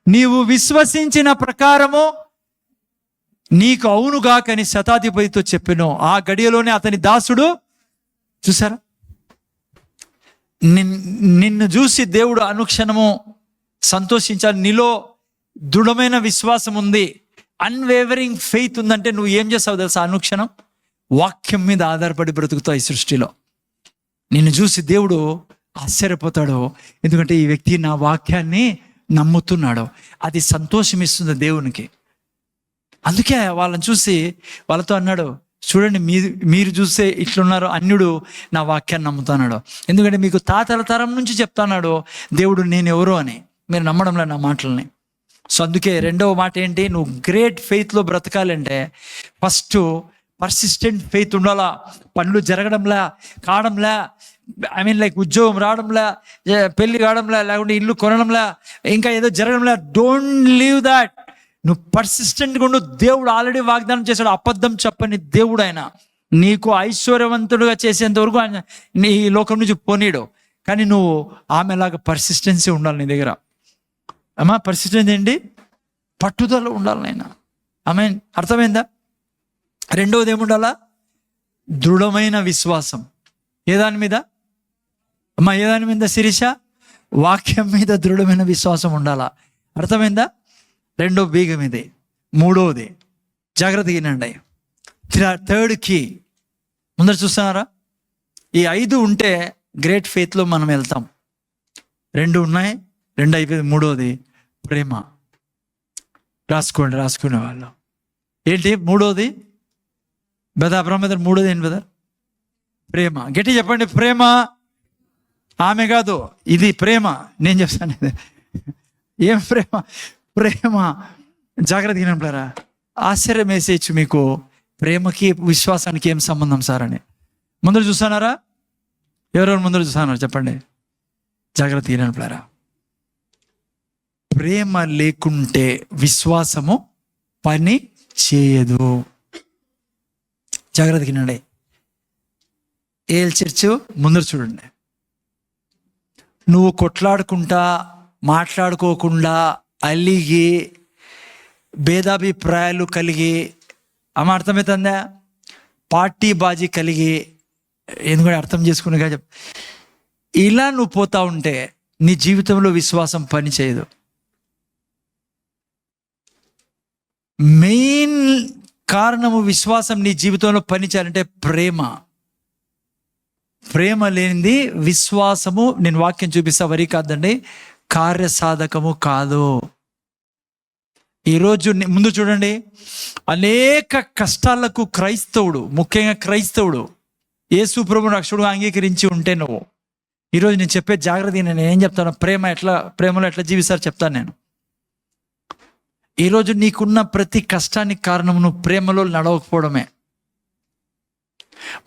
నీవు విశ్వసించిన ప్రకారము నీకు అవునుగాకని శతాధిపతితో చెప్పెను. ఆ గడియలోనే అతని దాసుడు చూసారా, నిన్ను చూసి దేవుడు అనుక్షణము సంతోషించాలి. నీలో దృఢమైన విశ్వాసం ఉంది, అన్వేవరింగ్ ఫెయిత్ ఉందంటే నువ్వు ఏం చేస్తావు తెలుసా? అనుక్షణం వాక్యం మీద ఆధారపడి బ్రతుకుతావు ఈ సృష్టిలో. నిన్ను చూసి దేవుడు ఆశ్చర్యపోతాడు, ఎందుకంటే ఈ వ్యక్తి నా వాక్యాన్ని నమ్ముతున్నాడు. అది సంతోషం ఇస్తుంది దేవునికి. అందుకే వాళ్ళని చూసి వాళ్ళతో అన్నాడు, చూడండి మీరు చూస్తే ఇట్లున్నారు, అన్యుడు నా వాక్యాన్ని నమ్ముతున్నాడు. ఎందుకంటే మీకు తాతల తరం నుంచి చెప్తున్నాడు దేవుడు నేను ఎవరో అని, మీరు నమ్మడంలే నా మాటలని. సో అందుకే రెండవ మాట ఏంటి, నువ్వు గ్రేట్ ఫెయిత్లో బ్రతకాలంటే ఫస్ట్ పర్సిస్టెంట్ ఫెయిత్ ఉండాలా. పనులు జరగడంలా, కావడంలా, లైక్ ఉద్యోగం రావడంలా, పెళ్లి కావడంలా, లేకుంటే ఇల్లు కొనడంలా, ఇంకా ఏదో జరగడంలా, డోంట్ లీవ్ దాట్. నువ్వు పర్సిస్టెంట్గా ఉండు. దేవుడు ఆల్రెడీ వాగ్దానం చేశాడు, అబద్ధం చెప్పని దేవుడు ఆయన. నీకు ఐశ్వర్యవంతుడుగా చేసేంత వరకు ఆయన నీ లోకం నుంచి పోనీడు. కానీ నువ్వు ఆమెలాగా పర్సిస్టెన్సీ ఉండాలి నీ దగ్గర. అమ్మా పర్సిస్టెన్స్ ఏంటి? పట్టుదల ఉండాలి నాయన. ఆమె అర్థమైందా? రెండవది ఏముండాలా? దృఢమైన విశ్వాసం. ఏ దాని మీద అమ్మా? ఏ దాని మీద శిరీష? వాక్యం మీద దృఢమైన విశ్వాసం ఉండాలా. అర్థమైందా? రెండో బీగం ఇది. మూడవది జాగ్రత్తగా వినండి, థర్డ్ కీ. ముందర చూస్తున్నారా? ఈ 5 ఉంటే గ్రేట్ ఫెయిత్లో మనం వెళ్తాం. 2 ఉన్నాయి, 2 అయిపోయింది. మూడవది ప్రేమ. రాసుకునే వాళ్ళు ఏంటి మూడోది? బ్రదర్ మూడోది ఏంటి బ్రదర్? ప్రేమ. గట్టి చెప్పండి, ప్రేమ. ఆమె కాదు, ఇది ప్రేమ. నేను చెప్తాను ఇది ఏం ప్రేమ. ప్రేమ. జాగ్రత్తగా వినంటారా? ఆశ్చర్యం వేసేయచ్చు మీకు, ప్రేమకి విశ్వాసానికి ఏం సంబంధం సార్ అని. ముందర చూస్తున్నారా? ఎవరెవరు ముందర చూస్తున్నారు చెప్పండి. జాగ్రత్తగా వినంటారా? ప్రేమ లేకుంటే విశ్వాసము పని చేయదు. జాగ్రత్తగా వినండి. ఏల్ చర్చ్ ముందర చూడండి. నువ్వు కొట్లాడుకుంటా, మాట్లాడుకోకుండా, అలిగి, భేదాభిప్రాయాలు కలిగి, అమ్మ అర్థమవుతుందా? పార్టీ బాజీ కలిగి, ఎందుకంటే అర్థం చేసుకునేగా ఇలా నువ్వు పోతా ఉంటే నీ జీవితంలో విశ్వాసం పని చేయదు. మెయిన్ కారణము విశ్వాసం నీ జీవితంలో పని చేయాలంటే ప్రేమ. ప్రేమ లేనిది విశ్వాసము, నేను వాక్యం చూపిస్తా, వరి కాదండి, కార్యసాధకము కాదు. ఈరోజు ముందు చూడండి, అనేక కష్టాలకు క్రైస్తవుడు, ముఖ్యంగా క్రైస్తవుడు యేసు ప్రభువును రక్షకుడుగా అంగీకరించి ఉంటే నువ్వు ఈరోజు నేను చెప్పే జాగ్రత్త, నేను ఏం చెప్తాను, ప్రేమలో ఎట్లా జీవిస్తారు చెప్తాను నేను. ఈరోజు నీకున్న ప్రతి కష్టానికి కారణం నువ్వు ప్రేమలో నడవకపోవడమే.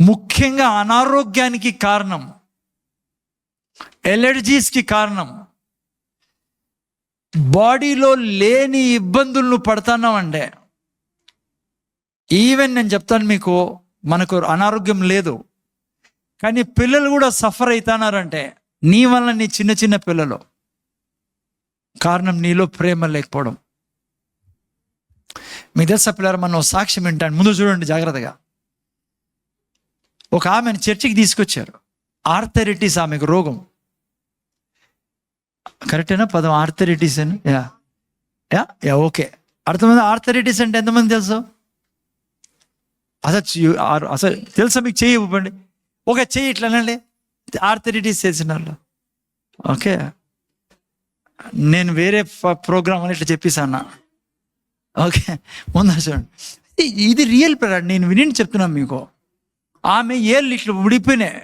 ముఖ్యంగా అనారోగ్యానికి కారణం, ఎలర్జీస్కి కారణం, బాడీలో లేని ఇబ్బందులను పడుతున్నావు అంటే. ఈవెన్ నేను చెప్తాను మీకు, మనకు అనారోగ్యం లేదు కానీ పిల్లలు కూడా సఫర్ అవుతున్నారంటే నీ వల్ల, నీ చిన్న చిన్న పిల్లలు, కారణం నీలో ప్రేమ లేకపోవడం. మీ తెలుసా పిల్లలు, మనం సాక్ష్యం వింటాను, ముందు చూడండి జాగ్రత్తగా. ఒక ఆమెను చర్చికి తీసుకొచ్చారు, ఆర్థరైటిస్, ఆమెకు రోగం. కరెక్టేనా పదం? ఆర్థరైటిస్ అని. యా ఓకే, అర్థమైంది. ఆర్థరైటిస్ అంటే ఎంతమంది తెలుసు? అసలు తెలుసా మీకు? చెయ్యి ఇవ్వండి, ఒక చెయ్యి ఇట్లానండి. ఆర్థరైటిస్ తెలిసిన వాళ్ళు. ఓకే, నేను వేరే ప్రోగ్రామ్ అని ఇట్లా చెప్పేసాను. ఓకే, ముందు చూడండి, ఇది రియల్ ప్రేయర్. నేను విని చెప్తున్నాను మీకు. ఆమె ఏళ్ళు ఇట్లా ఉడిపోయినాయి,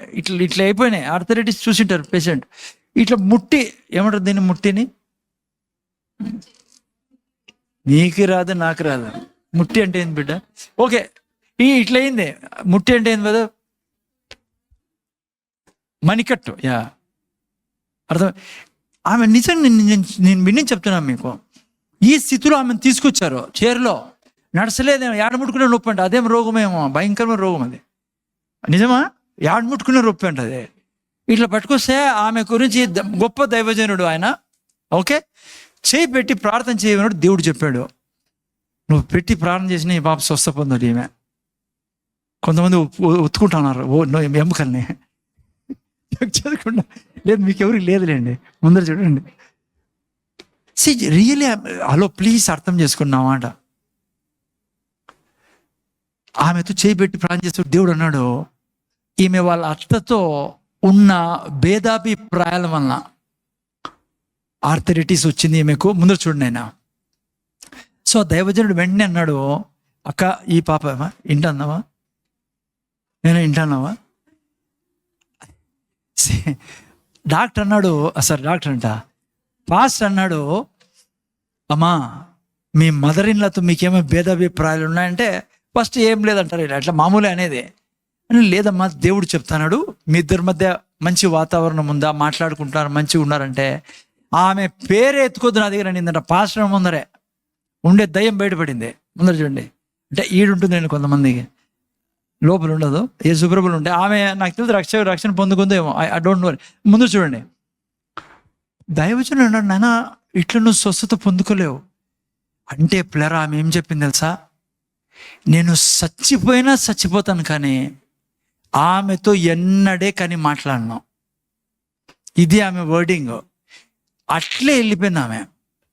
ఇట్లా అయిపోయినాయి. ఆర్థరైటిస్ చూసింటారు పేషెంట్. ఇట్లా ముట్టి, ఏమంటారు దీన్ని, ముట్టిని నీకు రాదు నాకు రాదు. ముట్టి అంటే ఏంది బిడ్డ? ఓకే, ఇట్లా అయింది. ముట్టి అంటే ఏంది కదా, మణికట్టు. యా, అర్థం. ఆమె నిజంగా నేను విని చెప్తున్నాను మీకు. ఈ స్థితిలో ఆమెను తీసుకొచ్చారు చైర్లో, నడసలేదేమో, ఏడముట్టుకునే నొప్పి అంట. అదేం రోగమేమో, భయంకరమైన రోగం అది. నిజమా? ఏడముట్టుకునే నొప్పి అంట అదే. ఇట్లా పట్టుకొస్తే ఆమె గురించి గొప్ప దైవజనుడు ఆయన. ఓకే, చేయి పెట్టి ప్రార్థన చేయమన్నాడు. దేవుడు చెప్పాడు, నువ్వు పెట్టి ప్రార్థన చేసిన ఈ పాప స్వస్థ పొందడు. ఈమె కొంతమంది ఒత్తుకుంటున్నారు ఎముకల్ని. చదువుకుండా లేదు, మీకు ఎవరికి లేదులేండి, ముందర చూడండి. రియలీ హలో ప్లీజ్ అర్థం చేసుకున్నామాట. ఆమెతో చేయి పెట్టి ప్రార్థన చేస్తూ దేవుడు అన్నాడు, ఈమె వాళ్ళ అత్తతో ఉన్న భేదాభిప్రాయాల వలన ఆర్థరైటిస్ వచ్చింది ఈమెకు. ముందర చూడండి ఆయన. సో దైవజనుడు వెంటనే అన్నాడు, అక్క ఈ పాప ఇంటన్నావా, నేను ఇంటన్నావా? డాక్టర్ అన్నాడు, సార్ డాక్టర్ అంట, పాస్టర్ అన్నాడు, అమ్మా మీ మదర్ ఇన్లతో మీకేమో భేదాభిప్రాయాలు ఉన్నాయంటే ఫస్ట్ ఏం లేదంటారు, అట్లా మామూలే అనేది. అని లేదమ్మా, దేవుడు చెప్తున్నాడు మీ ఇద్దరి మధ్య మంచి వాతావరణం ఉందా, మాట్లాడుకుంటున్నారు, మంచిగా ఉన్నారంటే. ఆమె పేరే ఎత్తుకోద్దు నా దగ్గర నిందంట. పాస్టర్ ముందరే ఉండే దయ్యం బయటపడింది. ముందర చూడండి. అంటే ఈడుంటుంది నేను కొంతమందికి, లోపల ఉండదు. ఏ శుభ్రబులు ఉంటే ఆమె నాకు తెలియదు రక్షణ పొందుకుందేమో, ఐ డోంట్ నో. ముందు చూడండి, దైవజనుడు అన్నాడు, నాన్న ఇట్లా నువ్వు స్వస్థత పొందుకోలేవు అంటే. ప్లరా ఆమె ఏం చెప్పింది తెలుసా? నేను చచ్చిపోతాను కానీ ఆమెతో ఎన్నడే కానీ మాట్లాడను. ఇది ఆమె వర్డింగ్. అట్లే వెళ్ళిపోయింది ఆమె.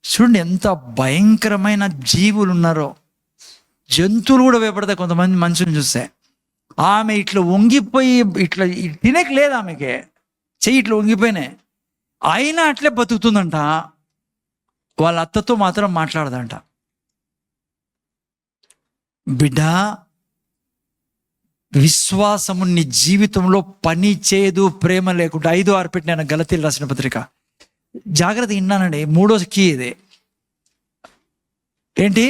చూడండి ఎంత భయంకరమైన జీవులు ఉన్నారో. జంతువులు కూడా భయపడతాయి కొంతమంది మనుషులను చూస్తే. ఆమె ఇట్లా వంగిపోయి ఇట్లా తినక లేదు ఆమెకి, చెయ్యి ఇట్లా వంగిపోయినాయి, అయినా అట్లే బతుకుతుందంట. వాళ్ళ అత్తతో మాత్రం మాట్లాడదంట. బిడ్డ, విశ్వాసము నీ జీవితంలో పని చేయదు ప్రేమ లేకుండా. 5:6 పెట్టిన గలతీలు రాసిన పత్రిక. జాగ్రత్త విన్నానండి. 3వ కీ ఇది ఏంటి?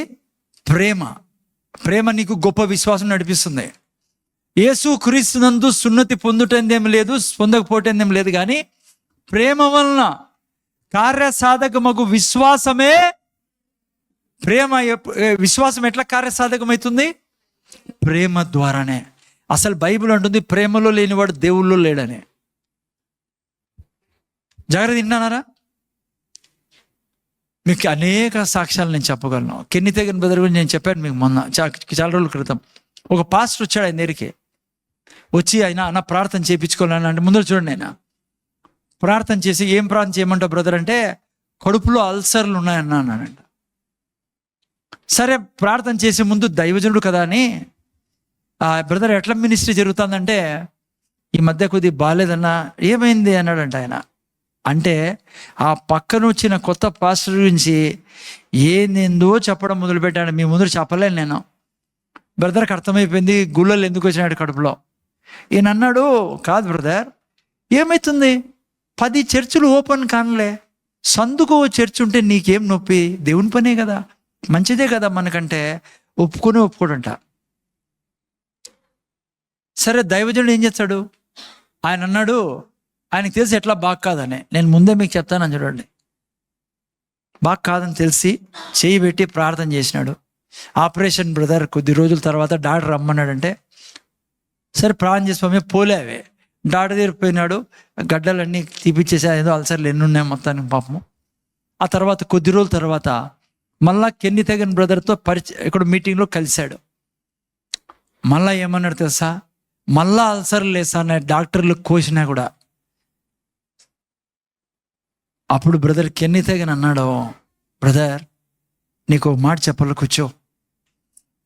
ప్రేమ. ప్రేమ నీకు గొప్ప విశ్వాసం నడిపిస్తుంది. యేసు క్రీస్తునందు సున్నతి పొందుటేందేం లేదు, పొందకపోతేందేం లేదు, కానీ ప్రేమ వలన కార్యసాధకమగు విశ్వాసమే. ప్రేమ, విశ్వాసం ఎట్లా కార్యసాధకమవుతుంది? ప్రేమ ద్వారానే. అసలు బైబిల్ అంటుంది ప్రేమలో లేనివాడు దేవుళ్ళో లేడని. జాగ్రత్త విన్నారా? మీకు అనేక సాక్ష్యాలు నేను చెప్పగలను. కెన్ని తెగిన బ్రదర్ గురించి నేను చెప్పాను మీకు మొన్న, చాలా రోజుల క్రితం. ఒక పాస్టర్ వచ్చాడు ఆయన దగ్గరికి. వచ్చి ఆయన ప్రార్థన చేయించుకోవాలని అంటే, ముందర చూడండి, ఆయన ప్రార్థన చేసి, ఏం ప్రార్థన చేయమంటావు బ్రదర్ అంటే, కడుపులో అల్సర్లు ఉన్నాయన్నానంట. సరే ప్రార్థన చేసే ముందు దైవజనుడు కదా అని, బ్రదర్ ఎట్లా మినిస్ట్రీ జరుగుతుందంటే, ఈ మధ్య కొద్దిగా బాగాలేదన్నా, ఏమైంది అన్నాడంట ఆయన. అంటే ఆ పక్కన వచ్చిన కొత్త పాస్టర్ గురించి ఏందో చెప్పడం మొదలుపెట్టాడు. మీ ముందు చెప్పలేను నేను. బ్రదర్కి అర్థమైపోయింది గుళ్ళలు ఎందుకు వచ్చినాడు కడుపులో. ఈయన అన్నాడు, కాదు బ్రదర్, ఏమవుతుంది, 10 చర్చిలు ఓపెన్ కానలే, సందుకు చర్చ్ ఉంటే నీకేం నొప్పి, దేవుని పనే కదా, మంచిదే కదా మనకంటే. ఒప్పుకోడంట. సరే దైవజనుడు ఏం చేస్తాడు? ఆయన అన్నాడు, ఆయనకు తెలిసి ఎట్లా బాగా కాదని. నేను ముందే మీకు చెప్తానని చూడండి. బాగా కాదని తెలిసి చేయి పెట్టి ప్రార్థన చేసినాడు. Operation brother. కొద్ది రోజుల తర్వాత డాక్టర్ రమ్మన్నాడంటే, సరే ప్రార్థన చేసి పోలే. అవి డాక్టర్ దగ్గర పోయినాడు, గడ్డలన్నీ తీపిచ్చేసి, ఏదో అల్సర్లు ఎన్ని ఉన్నాయి మొత్తానికి పాపము. ఆ తర్వాత కొద్ది రోజుల తర్వాత మళ్ళా కెన్ని తెగన్ బ్రదర్తో ఇక్కడ మీటింగ్లో కలిశాడు. మళ్ళా ఏమన్నాడు తెలుసా? మళ్ళా అల్సర్లు లేసా అనే డాక్టర్లు కోసినా కూడా. అప్పుడు బ్రదర్ కెన్ని తెగన్ అన్నాడు, బ్రదర్ నీకు మాట చెప్పాలి, కూర్చో.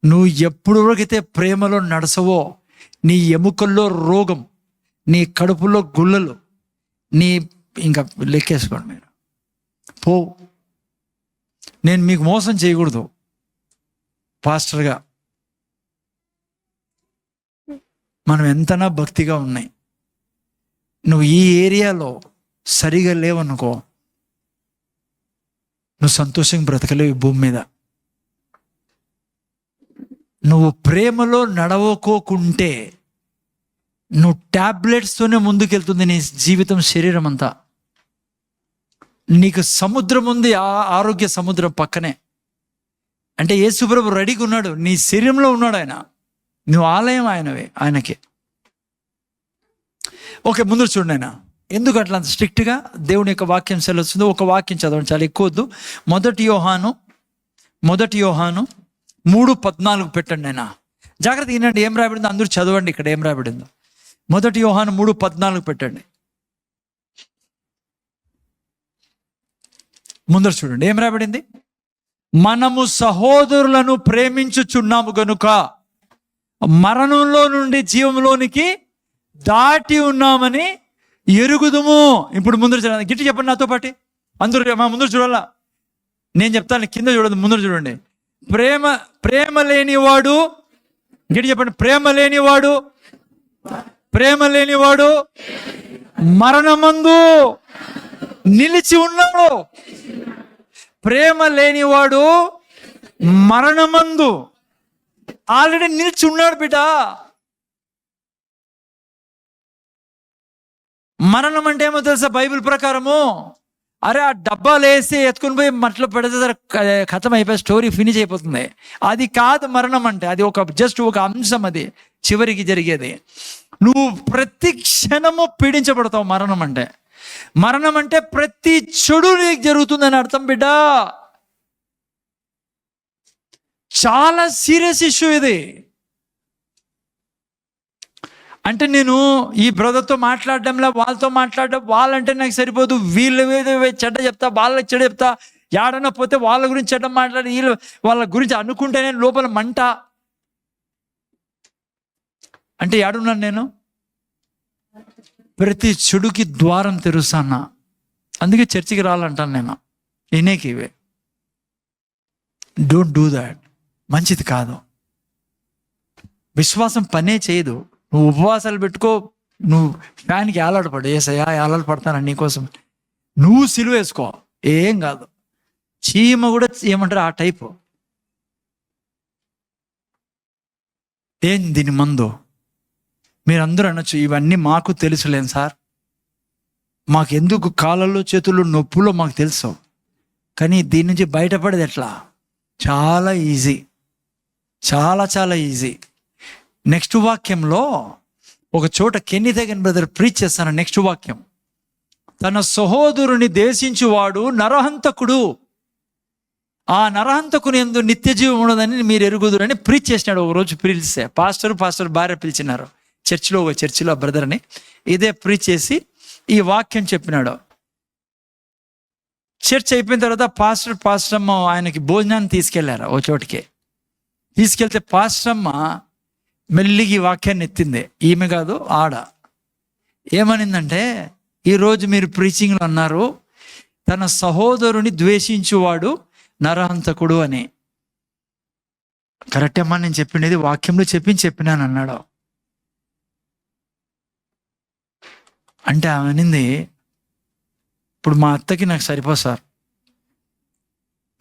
నువ్వు ఎప్పుడు వరకైతే ప్రేమలో నడసవో, నీ ఎముకల్లో రోగం, నీ కడుపులో గుళ్ళలు, నీ ఇంకా లెక్కేసుకోండి మీరు, పో. నేను మీకు మోసం చేయకూడదు పాస్టర్గా. మనం ఎంతనా భక్తిగా ఉన్నాయి, నువ్వు ఈ ఏరియాలో సరిగా లేవనుకో, నువ్వు సంతోషంగా బ్రతకలేవు ఈ భూమి మీద. నువ్వు ప్రేమలో నడవకోకుంటే నువ్వు ట్యాబ్లెట్స్తోనే ముందుకెళ్తుంది నీ జీవితం, శరీరం అంతా. నీకు సముద్రం ఉంది, ఆరోగ్య సముద్రం పక్కనే. అంటే యేసుప్రభు రెడీగా ఉన్నాడు, నీ శరీరంలో ఉన్నాడు ఆయన, నువ్వు ఆలయం ఆయనకి. ఓకే, ముందు చూడండి. ఆయన ఎందుకు అట్లా స్ట్రిక్ట్గా దేవుని యొక్క వాక్యం సెలవుస్తుందో ఒక వాక్యం చదవండి, చాలా ఎక్కువ వద్దు. మొదటి యోహాను 3:14 పెట్టండి. ఆయన జాగ్రత్త వినండి, ఏం రాబడిందో అందరూ చదవండి. ఇక్కడ ఏం రాబడిందో మొదటి యోహాను 3:14 పెట్టండి. ముందర చూడండి ఏం రాబడింది. మనము సహోదరులను ప్రేమించుచున్నాము గనుక మరణంలో నుండి జీవంలోనికి దాటి ఉన్నామని ఎరుగుదుము. ఇప్పుడు ముందర చూడండి, గిట్టి చెప్పండి నాతో పాటి అందరూ. ముందర చూడాలా, నేను చెప్తాను, కింద చూడదు, ముందర చూడండి. ప్రేమ లేనివాడు, గిట్టి చెప్పండి, ప్రేమ లేనివాడు మరణమందు నిలిచి ఉన్నాడు. ప్రేమ లేనివాడు మరణమందు ఆల్రెడీ నిలిచి ఉన్నాడు బిడ్డ. మరణం అంటే ఏమో తెలుసా బైబిల్ ప్రకారము? అరే ఆ డబ్బాలు వేసి ఎత్తుకుని పోయి మట్లో పెడితే ఖతం అయిపోయి స్టోరీ ఫినిష్ అయిపోతుంది. అది కాదు మరణం అంటే. అది జస్ట్ ఒక అంశం, అది చివరికి జరిగేది. నువ్వు ప్రతి క్షణము పీడించబడతావు. మరణం అంటే ప్రతి చెడు నీకు జరుగుతుందని అర్థం బిడ్డ. చాలా సీరియస్ ఇష్యూ ఇది. అంటే నేను ఈ బ్రదర్తో మాట్లాడడంలా, వాళ్ళతో మాట్లాడడం, వాళ్ళంటే నాకు సరిపోదు, వీళ్ళ మీద చెడ్డ చెప్తా, వాళ్ళకి చెడ్డ చెప్తా, ఏడన్నా పోతే వాళ్ళ గురించి చెడ్డ మాట్లాడి వాళ్ళ గురించి అనుకుంటేనే లోపల మంట. అంటే ఏడున్నాను నేను? ప్రతి చెడుకి ద్వారం తెరుస్తాను. అందుకే చర్చికి రావాలంటాను నేను. ఇనేకి ఇవే డోంట్ డూ దాట్. మంచిది కాదు. విశ్వాసం పనే చేయదు. నువ్వు ఉపవాసాలు పెట్టుకో, నువ్వు ఫ్యాన్కి ఏలాడపడు, ఏసయ్యా ఏలాడపడతాను నీకోసం, నువ్వు సిలువ వేసుకో, ఏం కాదు. చీమ కూడా ఏమంటారు ఆ టైపు. ఏం దీని మందు? మీరందరూ అనొచ్చు, ఇవన్నీ మాకు తెలుసులేం సార్, మాకెందుకు కాళ్ళల్లో చేతుల్లో నొప్పులో మాకు తెలుసు. కానీ దీని నుంచి బయటపడేది ఎట్లా? చాలా ఈజీ, చాలా చాలా ఈజీ. నెక్స్ట్ వాక్యంలో ఒక చోట కెన్నీ హేగిన్ బ్రదర్ ప్రీచ్ చేస్తాను. నెక్స్ట్ వాక్యం, తన సహోదరుని దేశించువాడు నరహంతకుడు, ఆ నరహంతకుని యందు నిత్య జీవం ఉండదని మీరు ఎరుగుదురని ప్రీచ్ చేసినాడు. ఒకరోజు పిలిస్తే పాస్టర్ భార్య పిలిచినారు చర్చిలో, ఒక చర్చిలో బ్రదర్ని ఇదే ప్రీచ్ చేసి ఈ వాక్యం చెప్పినాడు. చర్చ్ అయిపోయిన తర్వాత పాస్టరమ్మ ఆయనకి భోజనాన్ని తీసుకెళ్లారు. ఓ చోటికి తీసుకెళ్తే పాస్టరమ్మ మెల్లిగి వాక్యాన్ని ఎత్తింది. ఈమె కాదు, ఆడ. ఏమనిందంటే, ఈరోజు మీరు ప్రీచింగ్లో అన్నారు తన సహోదరుని ద్వేషించువాడు నరహంతకుడు అని. కరెక్ట్ అమ్మా, నేను చెప్పిండేది వాక్యంలో చెప్పినాను అన్నాడు. అంటే ఆమె అనింది, ఇప్పుడు మా అత్తకి నాకు సరిపో సార్,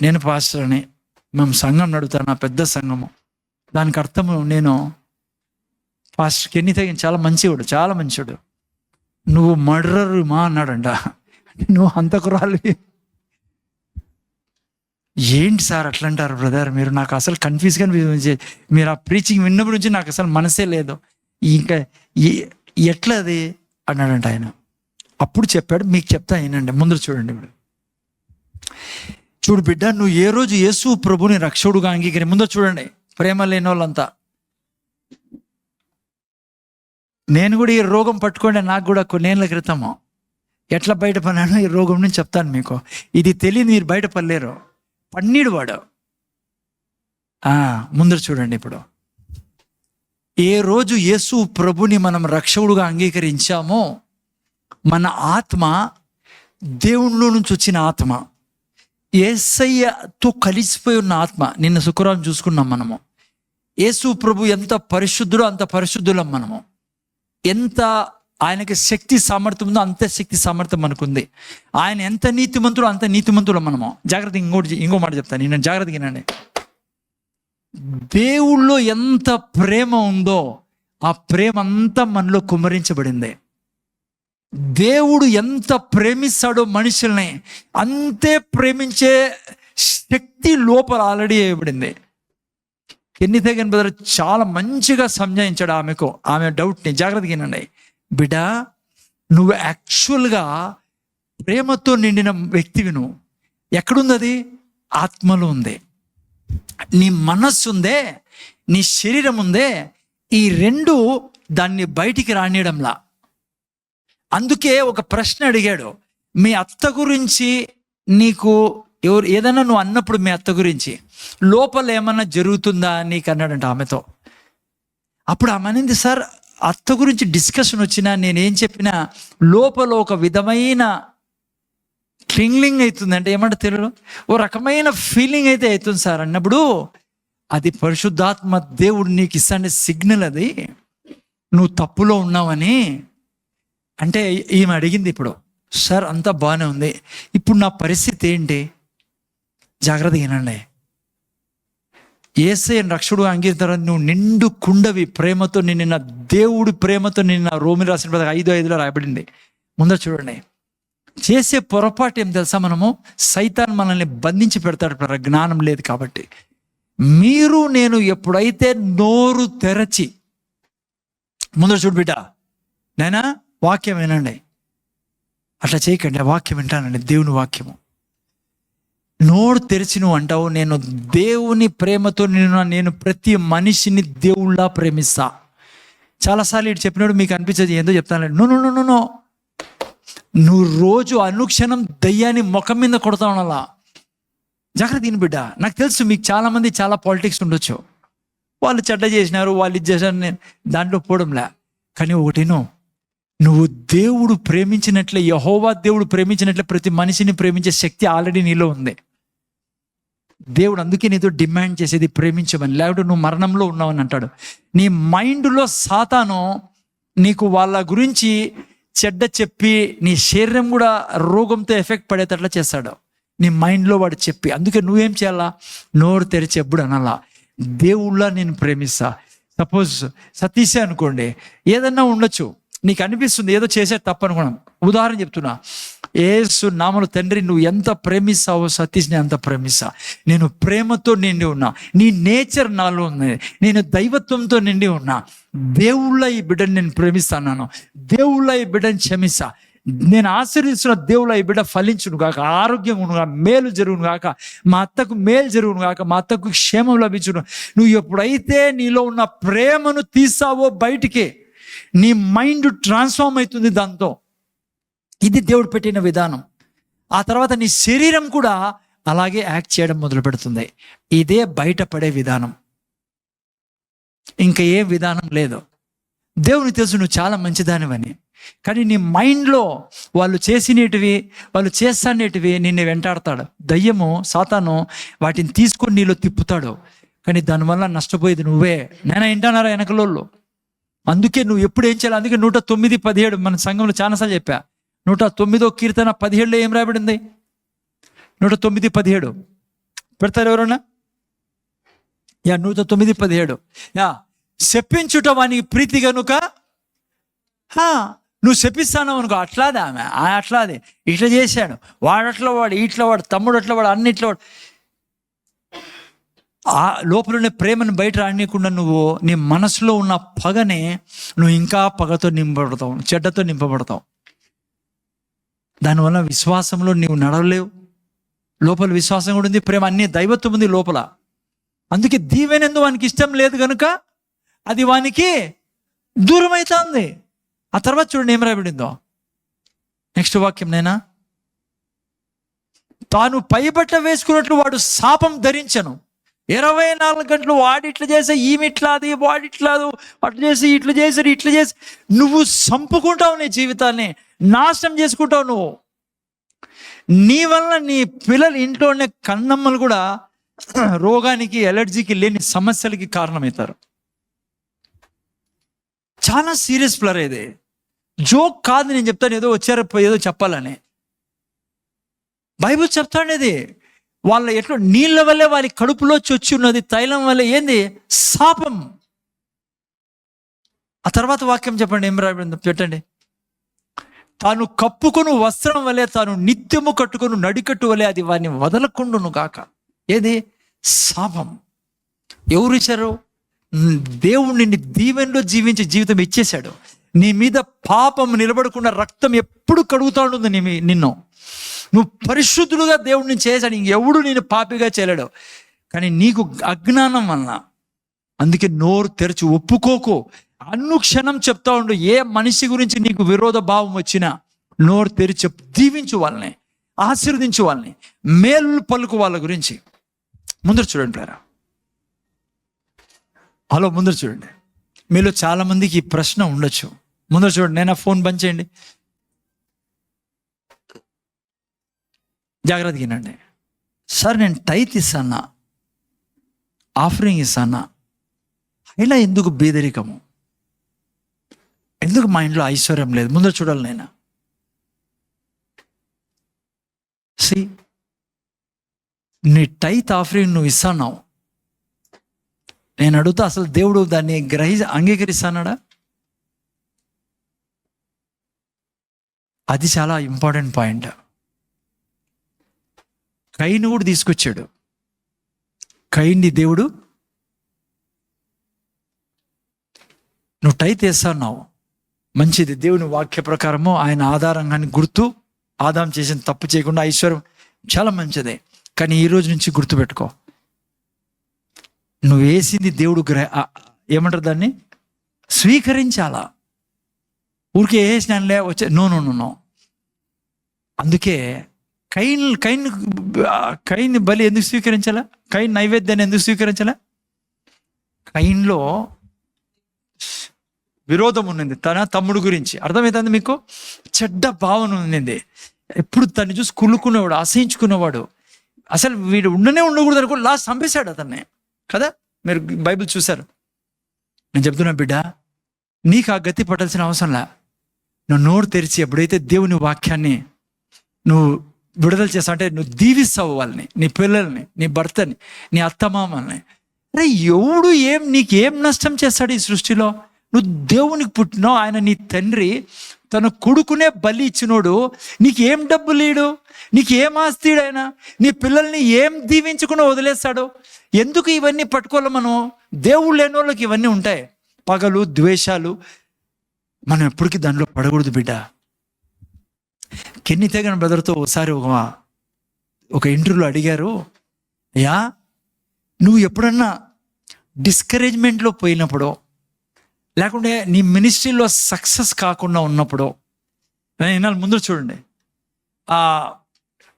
నేను పాస్టర్ అని, మేము సంఘం నడుపుతాను, నా పెద్ద సంఘము. దానికి అర్థము నేను పాస్టర్ కెన్నీ హేగిన్ చాలా మంచివాడు, నువ్వు మర్డరు మా అన్నాడంట. నువ్వు హంతకురాలు. ఏంటి సార్ అట్లా అంటారు బ్రదర్ మీరు? నాకు అసలు కన్ఫ్యూజ్గా, మీరు ఆ ప్రీచింగ్ విన్నప్పటి నుంచి నాకు అసలు మనసే లేదు, ఇంకా ఎట్లా అది అన్నాడంట ఆయన. అప్పుడు చెప్పాడు, మీకు చెప్తా ఏనండి, ముందు చూడండి. ఇప్పుడు చూడు బిడ్డ, నువ్వు ఏ రోజు యేసు ప్రభుని రక్షకుడుగా అంగీకరి, ముందు చూడండి, ప్రేమ లేని వాళ్ళంతా. నేను కూడా ఈ రోగం పట్టుకోండి, నాకు కూడా కొన్నేళ్ల క్రితము ఎట్లా బయటపడినానో ఈ రోగం నుంచి చెప్తాను మీకు. ఇది తెలియదు, మీరు బయటపడలేరు. పన్నీడు వాడు. ముందర చూడండి. ఇప్పుడు ఏ రోజు యేసు ప్రభుని మనం రక్షకుడుగా అంగీకరించామో, మన ఆత్మ దేవునిలో నుంచి వచ్చిన ఆత్మ, యేసయ్యతో కలిసిపోయి ఉన్న ఆత్మ. నిన్న శుక్రవారం చూసుకున్నాం మనము. యేసు ప్రభు ఎంత పరిశుద్ధుడో అంత పరిశుద్ధులం మనము. ఎంత ఆయనకి శక్తి సామర్థ్యం ఉందో అంతే శక్తి సామర్థ్యం మనకుంది. ఆయన ఎంత నీతిమంతుడో అంత నీతిమంతులం మనము. జాగ్రత్త, ఇంకో మాట చెప్తాను, నేను జాగ్రత్తగా వినండి. దేవుళ్ళో ఎంత ప్రేమ ఉందో ఆ ప్రేమ అంతా మనలో కుమ్మరించబడింది. దేవుడు ఎంత ప్రేమిస్తాడో మనుషుల్ని అంతే ప్రేమించే శక్తి లోపల ఆల్రెడీ వేయబడింది. కెన్నితేగన్ బ్రదర్ చాలా మంచిగా సంజాయించాడు ఆమె డౌట్ని. జాగ్రత్తగా వినండి. బిడ్డ, నువ్వు యాక్చువల్గా ప్రేమతో నిండిన వ్యక్తివి. నువ్వు ఎక్కడుంది? అది ఆత్మలో ఉంది. నీ మనస్సు ఉందే, నీ శరీరం ఉందే, ఈ రెండు దాన్ని బయటికి రానియడంలా. అందుకే ఒక ప్రశ్న అడిగాడు, మీ అత్త గురించి నీకు ఏదైనా నువ్వు అన్నప్పుడు మీ అత్త గురించి లోపల ఏమన్నా జరుగుతుందా నీకు అన్నాడంట ఆమెతో. అప్పుడు ఆమె అనింది, సార్ అత్త గురించి డిస్కషన్ వచ్చినా నేనేం చెప్పినా లోపల ఒక విధమైన క్లింగ్లింగ్ అవుతుంది. అంటే ఏమంటే తెలుగు ఓ రకమైన ఫీలింగ్ అయితే అవుతుంది సార్ అన్నప్పుడు, అది పరిశుద్ధాత్మ దేవుడు నీకు ఇస్తాండే సిగ్నల్. అది నువ్వు తప్పులో ఉన్నావని. అంటే ఈమె అడిగింది, ఇప్పుడు సార్ అంతా బాగానే ఉంది, ఇప్పుడు నా పరిస్థితి ఏంటి? జాగ్రత్తగా వినండి. యేసయ్యను రక్షకుడు అంగీకరించిన నువ్వు నిండు కుండవి, ప్రేమతో నిన్న దేవుడి ప్రేమతో నిన్న రోమిలి రాసిన 5:5 రాయబడింది. ముందర చూడండి. చేసే పొరపాటు ఏం తెలుసా? మనము సైతాన్ మనల్ని బంధించి పెడతాడు, జ్ఞానం లేదు కాబట్టి. మీరు నేను ఎప్పుడైతే నోరు తెరచి, ముందర చూడు బిడ్డ, నైనా వాక్యం వినండి, అట్లా చేయకండి, ఆ వాక్యం వింటానండి, దేవుని వాక్యము. నోరు తెరిచి నువ్వు అంటావు, నేను దేవుని ప్రేమతో నేను ప్రతి మనిషిని దేవుళ్ళా ప్రేమిస్తా. చాలాసార్లు ఇటు చెప్పినప్పుడు మీకు అనిపించేది ఏందో చెప్తాను, నో, నువ్వు రోజు అనుక్షణం దయ్యాన్ని ముఖం మీద కొడతావు అలా. జాగ్రత్త తిని బిడ్డ. నాకు తెలుసు మీకు చాలామంది చాలా పాలిటిక్స్ ఉండొచ్చు, వాళ్ళు చెడ్డ చేసినారు, వాళ్ళు ఇది చేశారు, నేను దాంట్లో పోవడంలే. కానీ ఒకటేనో, నువ్వు దేవుడు ప్రేమించినట్లే, యెహోవా దేవుడు ప్రేమించినట్లే ప్రతి మనిషిని ప్రేమించే శక్తి ఆల్రెడీ నీలో ఉంది. దేవుడు అందుకే నీతో డిమాండ్ చేసేది ప్రేమించమని, లేకపోతే నువ్వు మరణంలో ఉన్నావని అంటాడు. నీ మైండ్లో సాతాను నీకు వాళ్ళ గురించి చెడ్డ చెప్పి నీ శరీరం కూడా రోగంతో ఎఫెక్ట్ పడేటట్లా చేస్తాడు నీ మైండ్లో వాడు చెప్పి. అందుకే నువ్వేం చేయాలా? నోరు తెరిచి ఎప్పుడు అనాలా, దేవుళ్ళ నేను ప్రేమిస్తా. సపోజ్ సతీషే అనుకోండి, ఏదన్నా ఉండొచ్చు, నీకు అనిపిస్తుంది ఏదో చేసే తప్పు అనుకున్నాం. ఉదాహరణ చెప్తున్నా, యేసు నామములో తండ్రి నువ్వు ఎంత ప్రేమిస్తావో సతీష్ని అంత ప్రేమిస్తా. నేను ప్రేమతో నిండి ఉన్నా, నీ నేచర్ నాలో ఉంది, నేను దైవత్వంతో నిండి ఉన్నా. దేవుళ్ళ ఈ బిడ్డని నేను ప్రేమిస్తాను, దేవుళ్ళ ఈ బిడ్డని క్షమిస్తా, నేను ఆశీర్వదిస్తున్న దేవుళ్ళ ఈ బిడ్డ ఫలించును గాక, ఆరోగ్యంగా ఉండుగా, మేలు జరుగును గాక, మా అత్తకు మేలు జరుగును గాక, మా అత్తకు క్షేమం లభించును. నువ్వు ఎప్పుడైతే నీలో ఉన్న ప్రేమను తీస్తావో బయటికి, నీ మైండ్ ట్రాన్స్ఫార్మ్ అవుతుంది దాంతో. ఇది దేవుడు పెట్టిన విధానం. ఆ తర్వాత నీ శరీరం కూడా అలాగే యాక్ట్ చేయడం మొదలు పెడుతుంది. ఇదే బయటపడే విధానం, ఇంకా ఏ విధానం లేదు. దేవునికి తెలుసు నువ్వు చాలా మంచిదానివని, కానీ నీ మైండ్లో వాళ్ళు చేసినటివి, వాళ్ళు చేస్తానేటివి నిన్ను వెంటాడతాడు. దయ్యము సాతాను వాటిని తీసుకొని నీలో తిప్పుతాడు, కానీ దానివల్ల నష్టపోయేది నువ్వే. నేను వింటానారా వెనకలోళ్ళు. అందుకే నువ్వు ఎప్పుడు ఏం చేయాలి? అందుకే 109:17 మన సంఘంలో చాలాసార్లు చెప్పా. 109వ కీర్తన 17లో ఏం రాయబడింది? 109:17 పెడతారు ఎవరన్నా? 109:17 శపించుట వానికి ప్రీతి గనుక. నువ్వు శపిస్తాను అనుకో, అట్లాదే ఆమె అట్లాదే, ఇట్లా చేశాడు వాడు, అట్లా వాడు, ఇట్లా వాడు, తమ్ముడు అట్లా వాడు, అన్నిట్లో వాడు. ఆ లోపలనే ప్రేమను బయట రానియకుండా నువ్వు నీ మనసులో ఉన్న పగనే నువ్వు ఇంకా పగతో నింపబడతావు, చెడ్డతో నింపబడతావు. దానివల్ల విశ్వాసంలో నీవు నడవలేవు. లోపల విశ్వాసం కూడా ఉంది, ప్రేమ, అన్ని దైవత్వం ఉంది లోపల. అందుకే దీవెనందు వానికి ఇష్టం లేదు కనుక అది వానికి దూరం అవుతుంది. ఆ తర్వాత చూడండి ఏం రాయబడిందో నెక్స్ట్ వాక్యం. నేనా తాను పైబట్ట వేసుకున్నట్లు వాడు శాపం ధరించను. 24 గంటలు వాడు ఇట్లా చేసే, ఈమె ఇట్లాది, వాడు ఇట్లాదు, అట్లా చేసి ఇట్లా చేసి ఇట్లా చేసి నువ్వు చంపుకుంటావు, నీ జీవితాన్ని నాశనం చేసుకుంటావు నువ్వు. నీ వల్ల నీ పిల్లలు ఇంట్లో ఉండే కన్నమ్మలు కూడా రోగానికి, ఎలర్జీకి, లేని సమస్యలకి కారణమవుతారు. చాలా సీరియస్ ప్లర్ ఇది. జోక్ కాదు, నేను చెప్తాను ఏదో వచ్చారు ఏదో చెప్పాలని. బైబిల్ చెప్తానేది వాళ్ళ ఎట్లా నీళ్ళ వల్లే వాళ్ళ కడుపులో చొచ్చి ఉన్నది, తైలం వల్లే ఏంది శాపం. ఆ తర్వాత వాక్యం చెప్పండి, ఏం రాబడింది పెట్టండి. తాను కప్పుకొను వస్త్రం వలె తాను నిత్యము కట్టుకొను నడికట్టు వలె అది వారిని వదలకుండును గాక. ఏది శాపం. ఎవరు ఇచ్చారు? దేవుడు నిన్ను దీవెనలో జీవించే జీవితం ఇచ్చేశాడు. నీ మీద పాపం నిలబడకుండా రక్తం ఎప్పుడు కడుగుతా ఉంటుంది నిన్ను. నువ్వు పరిశుద్ధులుగా దేవుడిని చేశాడు. ఇంకెవడు నేను పాపిగా చేయలేడు. కానీ నీకు అజ్ఞానం వలన, అందుకే నోరు తెరచి ఒప్పుకోకు. అనుక్షణం చెప్తా ఉండు. ఏ మనిషి గురించి నీకు విరోధ భావం వచ్చినా నోరు తెరిచి దీవించు వాళ్ళని, ఆశీర్వదించు వాళ్ళని, మేలు పలుకు వాళ్ళ గురించి. ముందర చూడండి ప్లేరా, హలో ముందర చూడండి. మీలో చాలా మందికి ఈ ప్రశ్న ఉండొచ్చు. ముందర చూడండి. నేను ఫోన్ బంద్ చేయండి, జాగ్రత్తగా వినండి. సార్ నేను టైత్ ఇస్తానా, ఆఫరింగ్ ఇస్తానా, ఇలా ఎందుకు బేదరికము, ఎందుకు మా ఇంట్లో ఐశ్వర్యం లేదు? ముందర చూడాలి. నేను నీ టైత్ ఆఫరింగ్ నువ్వు ఇస్తున్నావు, నేను అడుగుతా అసలు దేవుడు దాన్ని అంగీకరిస్తాడా? అది చాలా ఇంపార్టెంట్ పాయింట్. కయీను కూడా తీసుకొచ్చాడు. కయీన్ని దేవుడు, నువ్వు టైత్ వేస్తున్నావు, మంచిది, దేవుని వాక్య ప్రకారము ఆయన ఆధారంగానే గుర్తు, ఆదాం చేసిన తప్పు చేయకుండా ఐశ్వర్యం చాలా మంచిదే. కానీ ఈ రోజు నుంచి గుర్తుపెట్టుకో, నువ్వు వేసింది దేవుడు ఏమంటారు దాన్ని స్వీకరించాలా. ఊరికే వేసినానులే వచ్చే నో నో నో నో. అందుకే కయీన్ బలి ఎందుకు స్వీకరించాలా? కయీన్ నైవేద్యాన్ని ఎందుకు స్వీకరించాలా? కయీన్లో విరోధం ఉన్నది తన తమ్ముడు గురించి. అర్థమవుతుంది మీకు? చెడ్డ భావన ఉన్నది. ఎప్పుడు తను చూసి కుళ్ళుకునేవాడు, అసహించుకునేవాడు. అసలు వీడు ఉండకూడదు అనుకో, లాస్ట్ చంపేశాడు అతన్ని కదా. మీరు బైబిల్ చూశారు. నేను చెప్తున్నా బిడ్డ, నీకు ఆ గతి పట్టాల్సిన అవసరంలా. నువ్వు నోరు తెరిచి ఎప్పుడైతే దేవుని వాక్యాన్ని నువ్వు విడుదల చేస్తావు, అంటే నువ్వు దీవిస్తావు వాళ్ళని, నీ పిల్లల్ని, నీ భర్తని, నీ అత్తమామల్ని. అరే ఎవడు నీకేం నష్టం చేస్తాడు ఈ సృష్టిలో? నువ్వు దేవునికి పుట్టినావు, ఆయన నీ తండ్రి, తన కొడుకునే బలి ఇచ్చినోడు నీకేం డబ్బు లేడు, నీకేం ఆస్తిడు ఆయన, నీ పిల్లల్ని ఏం దీవించకుండా వదిలేస్తాడు? ఎందుకు ఇవన్నీ పట్టుకోవాలి మనం? దేవుడు లేని వాళ్ళకి ఇవన్నీ ఉంటాయి, పగలు, ద్వేషాలు. మనం ఎప్పటికీ దానిలో పడకూడదు బిడ్డ. కెన్నీ తెగన్ బ్రదర్తో ఒకసారి ఒక ఇంటర్వ్యూలో అడిగారు, అయ్యా నువ్వు ఎప్పుడన్నా డిస్కరేజ్మెంట్లో పోయినప్పుడు, లేకుంటే నీ మినిస్ట్రీలో సక్సెస్ కాకుండా ఉన్నప్పుడు, నేను ముందు చూడండి,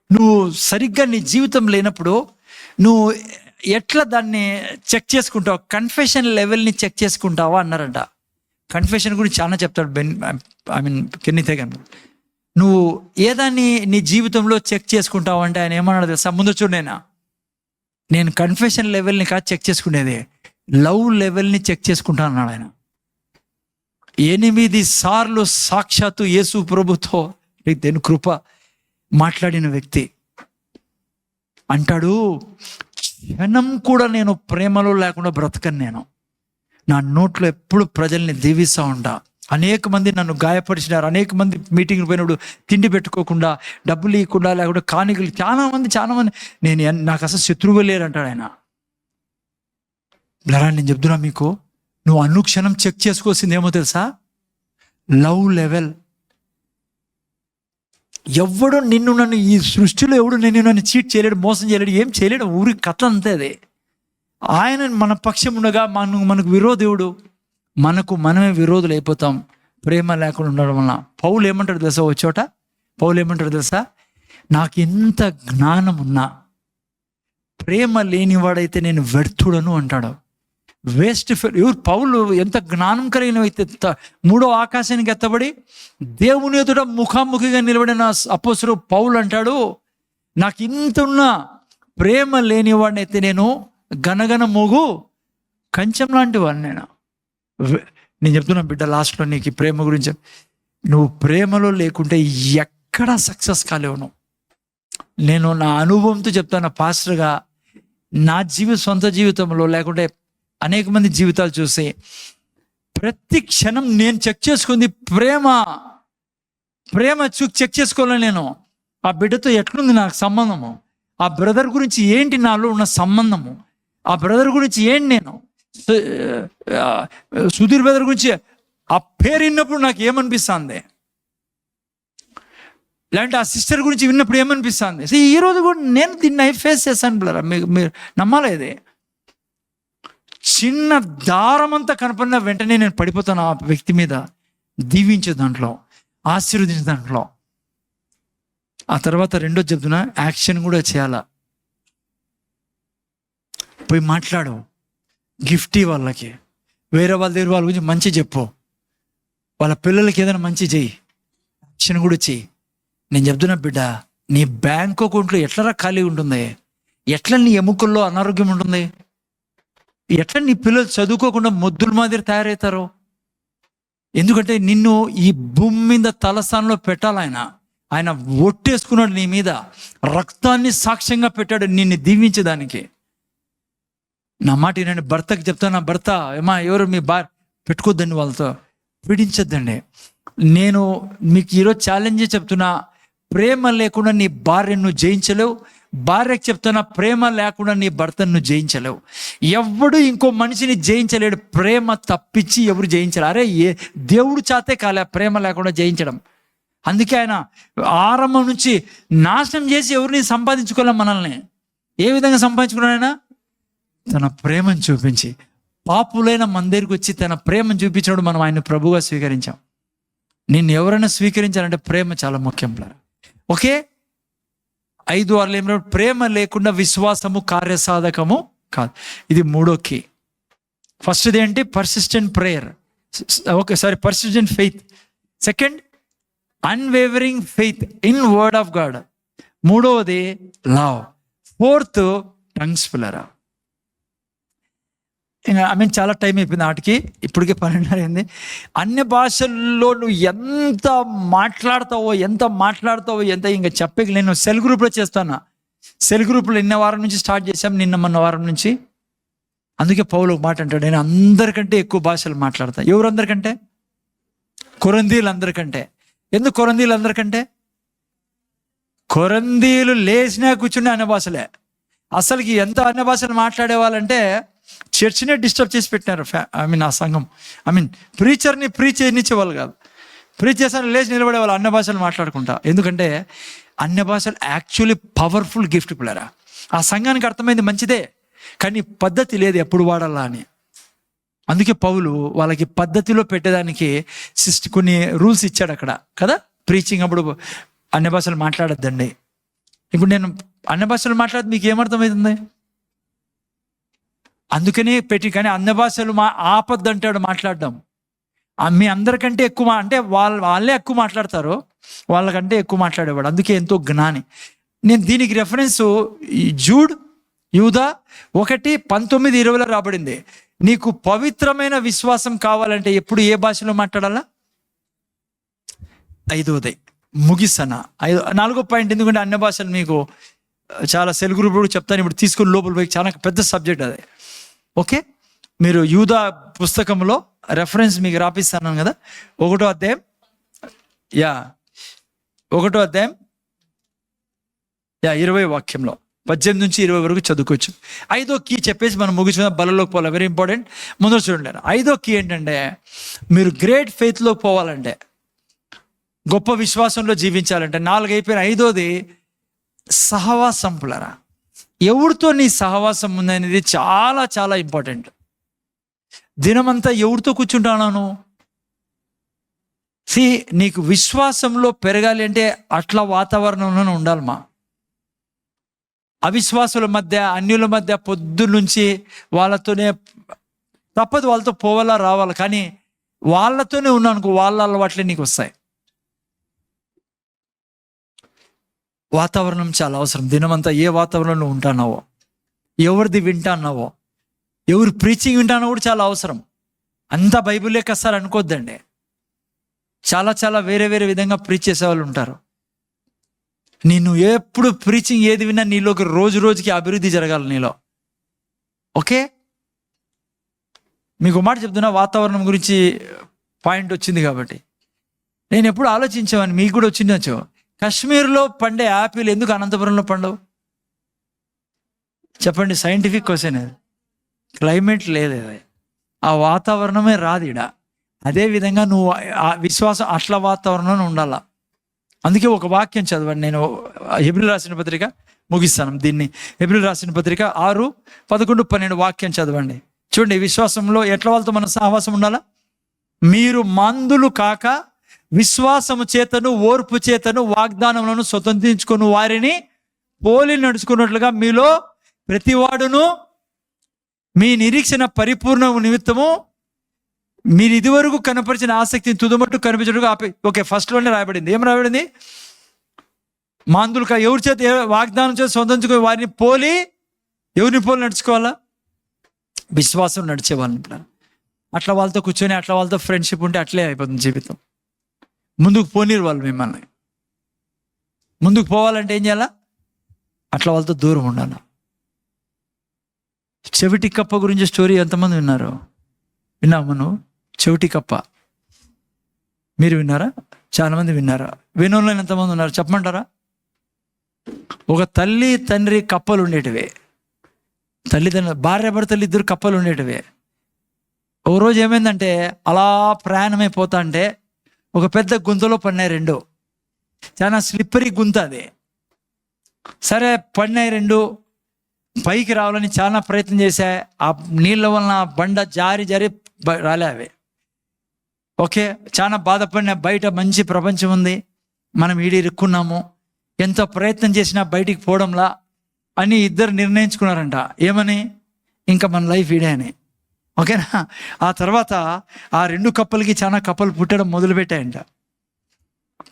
నువ్వు సరిగ్గా నీ జీవితం లేనప్పుడు నువ్వు ఎట్లా దాన్ని చెక్ చేసుకుంటావు? కన్ఫెషన్ లెవెల్ని చెక్ చేసుకుంటావా అన్నారంట. కన్ఫెషన్ గురించి చాలా చెప్తాడు కెన్నీ తెగన్. నువ్వు ఏదాన్ని నీ జీవితంలో చెక్ చేసుకుంటావు అంటే ఆయన ఏమన్నాడు తెలుసా? ముందు చూడు, నేను కన్ఫెషన్ లెవెల్ని కాదు చెక్ చేసుకునేది, లవ్ లెవెల్ని చెక్ చేసుకుంటా అన్నాడు ఆయన. 8 సార్లు సాక్షాత్తు యేసు ప్రభుతో దేని కృప మాట్లాడిన వ్యక్తి అంటాడు, క్షణం కూడా నేను ప్రేమలో లేకుండా బ్రతకను. నేను నా నోట్లో ఎప్పుడు ప్రజల్ని దీవిస్తూ ఉంటా. అనేక మంది నన్ను గాయపరిచినారు, అనేక మంది మీటింగ్లు పోయినప్పుడు తిండి పెట్టుకోకుండా, డబ్బులు ఇవ్వకుండా, లేకుండా కానుకలు, చాలా మంది నాకు అసలు శత్రువు లేరంటాడు ఆయన. నేను చెప్తున్నా మీకు, నువ్వు అనుక్షణం చెక్ చేసుకోవాల్సింది ఏమో తెలుసా? Love level. ఎవడు నన్ను ఈ సృష్టిలో ఎవడు నన్ను చీట్ చేయలేడు, మోసం చేయలేడు, ఏం చేయలేడు. ఊరి కథ అంతే అది. ఆయన మన పక్షం ఉండగా మనకు విరోధుడు, మనమే విరోధులు అయిపోతాం ప్రేమ లేకుండా ఉండడం వలన. పౌలు ఏమంటాడు తెలుసా? వచ్చోట పౌలు ఏమంటాడు తెలుసా? నాకు ఎంత జ్ఞానం ఉన్నా ప్రేమ లేనివాడైతే నేను వ్యర్థుడను అంటాడు. వేస్ట్ ఎవరు? పౌలు ఎంత జ్ఞానం కలిగిన వ్యక్తి. మూడో ఆకాశానికి ఎత్తబడి దేవుని ఎదుట ముఖాముఖిగా నిలబడిన అపోస్తలుడు పౌలు అంటాడు, నాకు ఇంత ఉన్న ప్రేమ లేనివాడిని అయితే నేను గనగన మోగు కంచం లాంటి వాడిని. నేను చెప్తున్నా బిడ్డ, లాస్ట్లో నీకు ఈ ప్రేమ గురించి, నువ్వు ప్రేమలో లేకుంటే ఎక్కడా సక్సెస్ కాలేవు నువ్వు. నేను నా అనుభవంతో చెప్తాను, పాస్టర్గా నా సొంత జీవితంలో లేకుంటే అనేక మంది జీవితాలు చూసి ప్రతి క్షణం నేను చెక్ చేసుకుంది ప్రేమ చెక్ చేసుకోవాలి. నేను ఆ బిడ్డతో ఎట్లుంది నాకు సంబంధము, ఆ బ్రదర్ గురించి ఏంటి నాలో ఉన్న సంబంధము, ఆ బ్రదర్ గురించి ఏంటి, నేను సుధీర్ బ్రదర్ గురించి ఆ పేరు విన్నప్పుడు నాకు ఏమనిపిస్తుంది, లేదంటే ఆ సిస్టర్ గురించి విన్నప్పుడు ఏమనిపిస్తుంది. సో ఈరోజు కూడా నేను దీన్ని ఫేస్ చేశాను బ్రదర్, మీరు నమ్మాలేదే. చిన్న దారం అంతా కనపడిన వెంటనే నేను పడిపోతాను ఆ వ్యక్తి మీద, దీవించే దాంట్లో, ఆశీర్వదించే దాంట్లో. ఆ తర్వాత రెండో చెప్తున్నా, యాక్షన్ కూడా చేయాలా. పోయి మాట్లాడు, గిఫ్ట్ వాళ్ళకి, వేరే వాళ్ళ దగ్గర వాళ్ళ గురించి మంచి చెప్పు, వాళ్ళ పిల్లలకి ఏదైనా మంచి చెయ్యి, యాక్షన్ కూడా చెయ్యి. నేను చెప్తున్నా బిడ్డ, నీ బ్యాంక్ అకౌంట్లో ఎట్లా ఖాళీ ఉంటుంది, ఎట్లా నీ ఎముకల్లో అనారోగ్యం ఉంటుంది, ఎట్లా నీ పిల్లలు చదువుకోకుండా మొద్దుల మాదిరి తయారవుతారు. ఎందుకంటే నిన్ను ఈ భూమి మీద తలస్థానంలో పెట్టాలి ఆయన ఒట్టేసుకున్నాడు నీ మీద, రక్తాన్ని సాక్ష్యంగా పెట్టాడు నిన్ను దీవించేదానికి. నా మాట నేను భర్తకి చెప్తాను, నా భర్త ఏమా ఎవరు మీ పెట్టుకోద్దండి, వాళ్ళతో పీడించొద్దండి. నేను మీకు ఈరోజు ఛాలెంజ్ చెప్తున్నా, ప్రేమ లేకుండా నీ భార్యను జయించలేవు. భార్యకి చెప్తున్నా, ప్రేమ లేకుండా నీ భర్తను జయించలేవు. ఎవడు ఇంకో మనిషిని జయించలేడు, ప్రేమ తప్పించి ఎవరు జయించలేరు. అరే దేవుడు చాతే కాలే ప్రేమ లేకుండా జయించడం. అందుకే ఆయన ఆరంభం నుంచి నాశనం చేసి ఎవరిని సంపాదించుకోలేం. మనల్ని ఏ విధంగా సంపాదించుకున్నాడు ఆయన? తన ప్రేమను చూపించి, పాపులైన మన దగ్గరికి వచ్చి తన ప్రేమను చూపించినప్పుడు మనం ఆయన ప్రభువుగా స్వీకరించాం. నిన్ను ఎవరైనా స్వీకరించాలంటే ప్రేమ చాలా ముఖ్యం. ఓకే, 5-6 ఏం, ప్రేమ లేకుండా విశ్వాసము కార్యసాధకము కాదు. ఇది మూడో కీ. ఫస్ట్ది ఏంటి? Persistent prayer. Okay, sorry, persistent faith. Second, unwavering faith in word of God. మూడవది లవ్. ఫోర్త్, టంగ్స్ పిల్లరా. చాలా టైం అయిపోయింది వాటికి, ఇప్పటికే 12 అయింది. అన్య భాషల్లో నువ్వు ఎంత మాట్లాడతావో ఎంత ఇంకా చెప్పేకి. నేను సెల్ గ్రూప్లో చేస్తాను. సెల్ గ్రూప్లో నిన్న వారం నుంచి స్టార్ట్ చేశాం, మొన్న వారం నుంచి. అందుకే పౌలు ఒక మాట అంటాడు, నేను అందరికంటే ఎక్కువ భాషలు మాట్లాడతాను. ఎవరందరికంటే? కొరందీలు అందరికంటే. ఎందుకు కొరందీలు అందరికంటే? కొరందీలు లేచినా కూర్చుండే అన్య భాషలే. అసలుకి ఎంత అన్య భాషలు మాట్లాడే వాళ్ళంటే చర్చినే డిస్టర్బ్ చేసి పెట్టినారు. ఆ సంఘం, ప్రీచర్ని ప్రీచ్ చేయనిచ్చేవాళ్ళు కాదు. ప్రీచ్ చేసాను లేచి నిలబడే వాళ్ళు అన్య భాషలు మాట్లాడుకుంటా. ఎందుకంటే అన్య భాషలు యాక్చువల్లీ పవర్ఫుల్ గిఫ్ట్ పిల్లరా. ఆ సంఘానికి అర్థమైంది మంచిదే, కానీ పద్ధతి లేదు ఎప్పుడు వాడాలా అని. అందుకే పౌలు వాళ్ళకి పద్ధతిలో పెట్టేదానికి కొన్ని రూల్స్ ఇచ్చాడు అక్కడ కదా. ప్రీచింగ్ అప్పుడు అన్య భాషలు మాట్లాడద్దండి. ఇప్పుడు నేను అన్య భాషలు మాట్లాడితే మీకు ఏమర్థమవుతుంది? అందుకనే పెట్టి, కానీ అన్య భాషలు ఆపద్దంటాడు మాట్లాడడం. మీ అందరికంటే ఎక్కువ అంటే వాళ్ళే ఎక్కువ మాట్లాడతారు, వాళ్ళకంటే ఎక్కువ మాట్లాడేవాడు. అందుకే ఎంతో జ్ఞాని. నేను దీనికి రెఫరెన్స్ యూదా 1:19-20 రాబడింది. నీకు పవిత్రమైన విశ్వాసం కావాలంటే ఎప్పుడు ఏ భాషలో మాట్లాడాలా? 5వది ముగిసనా. 4వ పాయింట్, ఎందుకంటే అన్య భాషలు మీకు చాలా సెల్ గ్రూప్ చెప్తాను, ఇప్పుడు తీసుకుని లోపల పోయి చాలా పెద్ద సబ్జెక్ట్ అది. ఓకే, మీరు యూదా పుస్తకంలో రెఫరెన్స్ మీకు రాపిస్తాను కదా, 1వ అధ్యాయం 20 వాక్యంలో 18 నుంచి 20 వరకు చదువుకోవచ్చు. 5వ కీ చెప్పేసి మనం ముగించిన బలలోకి పోవాలి. Very important. ముందు చూడండి, 5వ కీ ఏంటంటే, మీరు గ్రేట్ ఫెయిత్లోకి పోవాలంటే, గొప్ప విశ్వాసంలో జీవించాలంటే 4 అయిపోయిన 5వది సహవాసం పులరా. ఎవరితో నీ సహవాసం ఉందనేది చాలా చాలా ఇంపార్టెంట్. దినమంతా ఎవరితో కూర్చుంటాను? నీకు విశ్వాసంలో పెరగాలి అంటే అట్లా వాతావరణంలోనే ఉండాలమ్మా. అవిశ్వాసుల మధ్య, అన్యుల మధ్య పొద్దు నుంచి వాళ్ళతోనే తప్పదు, వాళ్ళతో పోవాలా రావాలా. కానీ వాళ్ళతోనే ఉన్నాను అనుకో, వాళ్ళ అలవాట్లే నీకు వస్తాయి. వాతావరణం చాలా అవసరం. దినమంతా ఏ వాతావరణంలో ఉంటున్నావో, ఎవరిది వింటున్నావో, ఎవరు ప్రీచింగ్ వింటానో కూడా చాలా అవసరం. అంతా బైబిల్ ఎక్కస్తారు అనుకోద్దండి. చాలా చాలా వేరే వేరే విధంగా ప్రీచ్ చేసే వాళ్ళు ఉంటారు. నేను ఎప్పుడు ప్రీచింగ్ ఏది విన్నా నీలోకి రోజు రోజుకి అభివృద్ధి జరగాలి నీలో. ఓకే, మీకు మాట చెప్తున్నా, వాతావరణం గురించి పాయింట్ వచ్చింది కాబట్టి. నేను ఎప్పుడు ఆలోచించేవాడిని, మీకు కూడా వచ్చిండొచ్చు, కాశ్మీర్లో పండే యాపిల్ ఎందుకు అనంతపురంలో పండవు? చెప్పండి, సైంటిఫిక్ క్వశ్చన్ అది. క్లైమేట్ లేదు, ఆ వాతావరణమే రాదు ఈడ. అదేవిధంగా నువ్వు ఆ విశ్వాసం అట్లా వాతావరణంలో ఉండాలా. అందుకే ఒక వాక్యం చదవండి. నేను హెబ్రీయులకు రాసిన పత్రిక ముగిస్తాను దీన్ని. హెబ్రీయులకు రాసిన పత్రిక 6, 11, 12 వాక్యం చదవండి. చూడండి, విశ్వాసంలో ఎట్లా వాళ్ళతో మన సహవాసం ఉండాలా? మీరు మందులు కాక విశ్వాసము చేతను ఓర్పు చేతను వాగ్దానములను స్వతంత్రించుకొని వారిని పోలి నడుచుకున్నట్లుగా మీలో ప్రతివాడును మీ నిరీక్షణ పరిపూర్ణ నిమిత్తము మీరు ఇదివరకు కనపరిచిన ఆసక్తిని తుదమట్టు కనిపించడానికి ఆపి. ఓకే, ఫస్ట్లోనే రాయబడింది. ఏం రాయబడింది? మందులు ఎవరి చేత వాగ్దానం చేత స్వతంత్రించుకొని వారిని పోలి, ఎవరిని పోలి నడుచుకోవాలా? విశ్వాసం నడిచే వాళ్ళని. అట్లా వాళ్ళతో కూర్చొని అట్లా వాళ్ళతో ఫ్రెండ్షిప్ ఉంటే అట్లే అయిపోతుంది జీవితం. ముందుకు పోనీరు వాళ్ళు మిమ్మల్ని. ముందుకు పోవాలంటే ఏం చేయాలా? అట్లా వాళ్ళతో దూరం ఉండాలి. చెవిటి కప్ప గురించి స్టోరీ ఎంతమంది విన్నారు? విన్నాము నువ్వు? చెవిటి కప్ప మీరు విన్నారా? చాలామంది విన్నారా? వినోళ్ళు ఎంతమంది ఉన్నారు చెప్పమంటారా? ఒక తల్లి తండ్రి కప్పలు ఉండేటివే. తల్లిదండ్రులు భార్య భర్తలు ఇద్దరు కప్పలు ఉండేటివే. ఒక రోజు ఏమైందంటే, అలా ప్రయాణమైపోతా అంటే ఒక పెద్ద గుంతలో పడినాయి రెండు. చాలా స్లిప్పరీ గుంత అది. సరే పడినాయి రెండు. పైకి రావాలని చాలా ప్రయత్నం చేశా. ఆ నీళ్ళ వలన బండ జారి రాలే అవి. ఓకే, చాలా బాధపడినా. బయట మంచి ప్రపంచం ఉంది, మనం ఈడ ఇరుక్కున్నాము, ఎంత ప్రయత్నం చేసినా బయటికి పోవడంలా అని ఇద్దరు నిర్ణయించుకున్నారంట. ఏమని? ఇంకా మన లైఫ్ ఈడే అని. ఓకేనా? ఆ తర్వాత ఆ రెండు కప్పలకి చాలా కప్పలు పుట్టడం మొదలుపెట్టాయంట.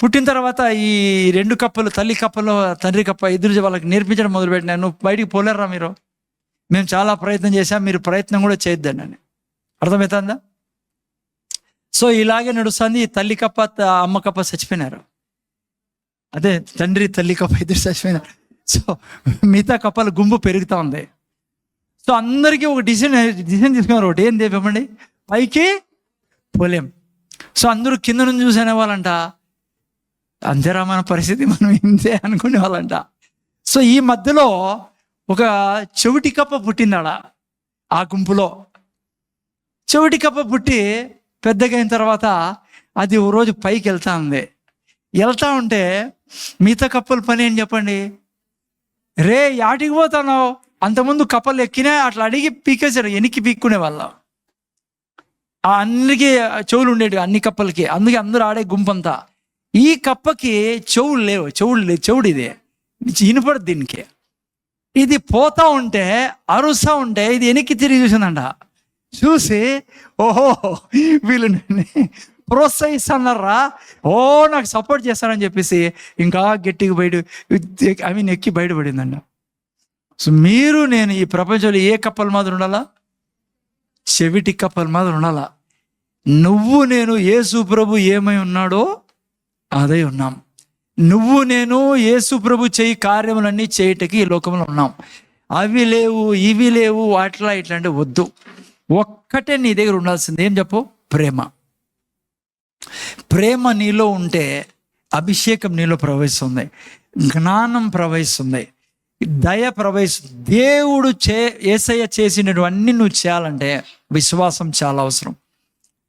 పుట్టిన తర్వాత ఈ రెండు కప్పలు, తల్లి కప్పలు తండ్రి కప్ప ఇద్దరు వాళ్ళకి నేర్పించడం మొదలుపెట్టినా. నువ్వు బయటికి పోలేరా మీరు? మేము చాలా ప్రయత్నం చేశాం, మీరు ప్రయత్నం కూడా చేయొద్దండి అని. అర్థమవుతుందా? సో ఇలాగే నడుస్తుంది. తల్లి కప్ప అమ్మ కప్ప చచ్చిపోయినారు. అదే తండ్రి తల్లి కప్ప ఇద్దరు చచ్చిపోయినారు. సో మిగతా కప్పల గుంపు పెరుగుతూ ఉంది. సో అందరికీ ఒక డిసిజన్ తీసుకున్నారు. ఒకటి ఏం చెప్పండి, పైకి పోలేం. సో అందరూ కింద నుంచి చూసే వాళ్ళంట, అంతేరా మన పరిస్థితి, మనం ఇంతే అనుకునే వాళ్ళంట. సో ఈ మధ్యలో ఒక చెవిటి కప్ప పుట్టిందాడ ఆ గుంపులో. చెవిటి కప్ప పుట్టి పెద్దగా అయిన తర్వాత అది ఓ రోజు పైకి వెళ్తా ఉంటే మిగతా కప్పల పని ఏం చెప్పండి? రే యాటికి పోతున్నావు? అంతకుముందు కప్పలు ఎక్కినా అట్లా అడిగి పీకేశారు, వెనక్కి పీక్కునే వాళ్ళ. అన్నికి చెవులు ఉండేవి అన్ని కప్పలకి. అందుకే అందరూ ఆడే గుంపంతా. ఈ కప్పకి చెవులు లేవు. చెవుడు ఇది వినపడదు దీనికి. ఇది పోతా ఉంటే అరుస్తూ ఉంటే ఇది వెనక్కి తిరిగి చూసిందంట. చూసి ఓహో వీళ్ళు ప్రోత్సహిస్తున్నారా, ఓ నాకు సపోర్ట్ చేస్తారని చెప్పేసి ఇంకా గట్టిగా ఎక్కి బయటపడిందంట. సో మీరు నేను ఈ ప్రపంచంలో ఏ కప్పల మాదిరి ఉండాలా? చెవిటి కప్పల మాదిరి ఉండాలా. నువ్వు నేను యేసు ప్రభు ఏమై ఉన్నాడో అదే ఉన్నాం. నువ్వు నేను యేసు ప్రభు చేయి కార్యములన్నీ చేయటకి ఈ లోకంలో ఉన్నాం. అవి లేవు ఇవి లేవు అట్లా ఇట్లా అంటే వద్దు. ఒక్కటే నీ దగ్గర ఉండాల్సింది ఏం చెప్పు? ప్రేమ. ప్రేమ నీలో ఉంటే అభిషేకం నీలో ప్రవహిస్తుంది, జ్ఞానం ప్రవహిస్తుంది, దయ ప్రవహిస్తుంది. దేవుడు యేసయ్య చేసినటువన్నీ నువ్వు చేయాలంటే విశ్వాసం చాలా అవసరం.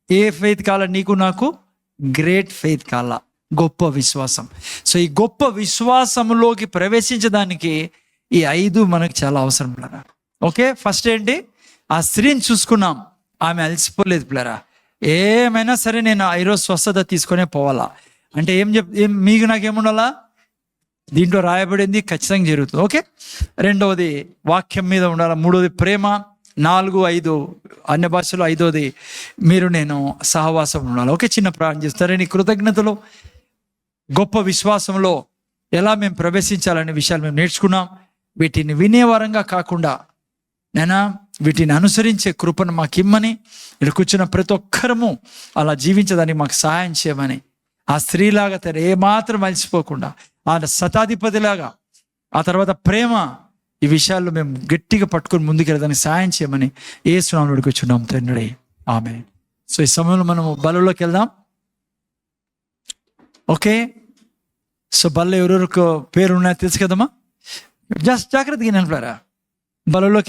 ఏ ఫెయిత్ కావాలా నీకు నాకు? గ్రేట్ ఫెయిత్ కావాలా, గొప్ప విశ్వాసం. సో ఈ గొప్ప విశ్వాసంలోకి ప్రవేశించడానికి ఈ 5 మనకు చాలా అవసరం పిల్లరా. ఓకే, ఫస్ట్ ఏంటి? ఆ స్త్రీని చూసుకున్నాం, ఆమె అలసిపోలేదు పిల్లరా. ఏమైనా సరే నేను ఈరోజు స్వస్థత తీసుకునే పోవాలా అంటే మీకు నాకేముండాలా? దీంట్లో రాయబడింది ఖచ్చితంగా జరుగుతుంది. ఓకే, రెండవది వాక్యం మీద ఉండాలా. మూడవది ప్రేమ. 4, 5 అన్య భాషలో 5వది మీరు నేను సహవాసం ఉండాలి. ఒకే చిన్న ప్రార్థన చేస్తారే. నీ కృతజ్ఞతలు గొప్ప విశ్వాసంలో ఎలా మేము ప్రవేశించాలనే విషయాలు మేము నేర్చుకున్నాం. వీటిని వినేవారంగా కాకుండా నేనా వీటిని అనుసరించే కృపను మాకు ఇమ్మని, ఇక్కడ కూర్చున్న ప్రతి ఒక్కరము అలా జీవించడానికి మాకు సహాయం చేయమని, ఆ స్త్రీలాగా తను ఏమాత్రం మలిసిపోకుండా ఆ శతాధిపతిలాగా, ఆ తర్వాత ప్రేమ, ఈ విషయాల్లో మేము గట్టిగా పట్టుకొని ముందుకెళ్ళడానికి సహాయం చేయమని యేసు నామములో కూర్చున్నాం తండ్రి, ఆమేన్. సో ఈ సమయంలో మనము బలులోకి వెళ్దాం. ఓకే, సో బల్ల ఎవరెవరికి పేరు ఉన్నాయో తెలుసు కదమ్మా. జాగ్రత్తగా నేను బలులోకి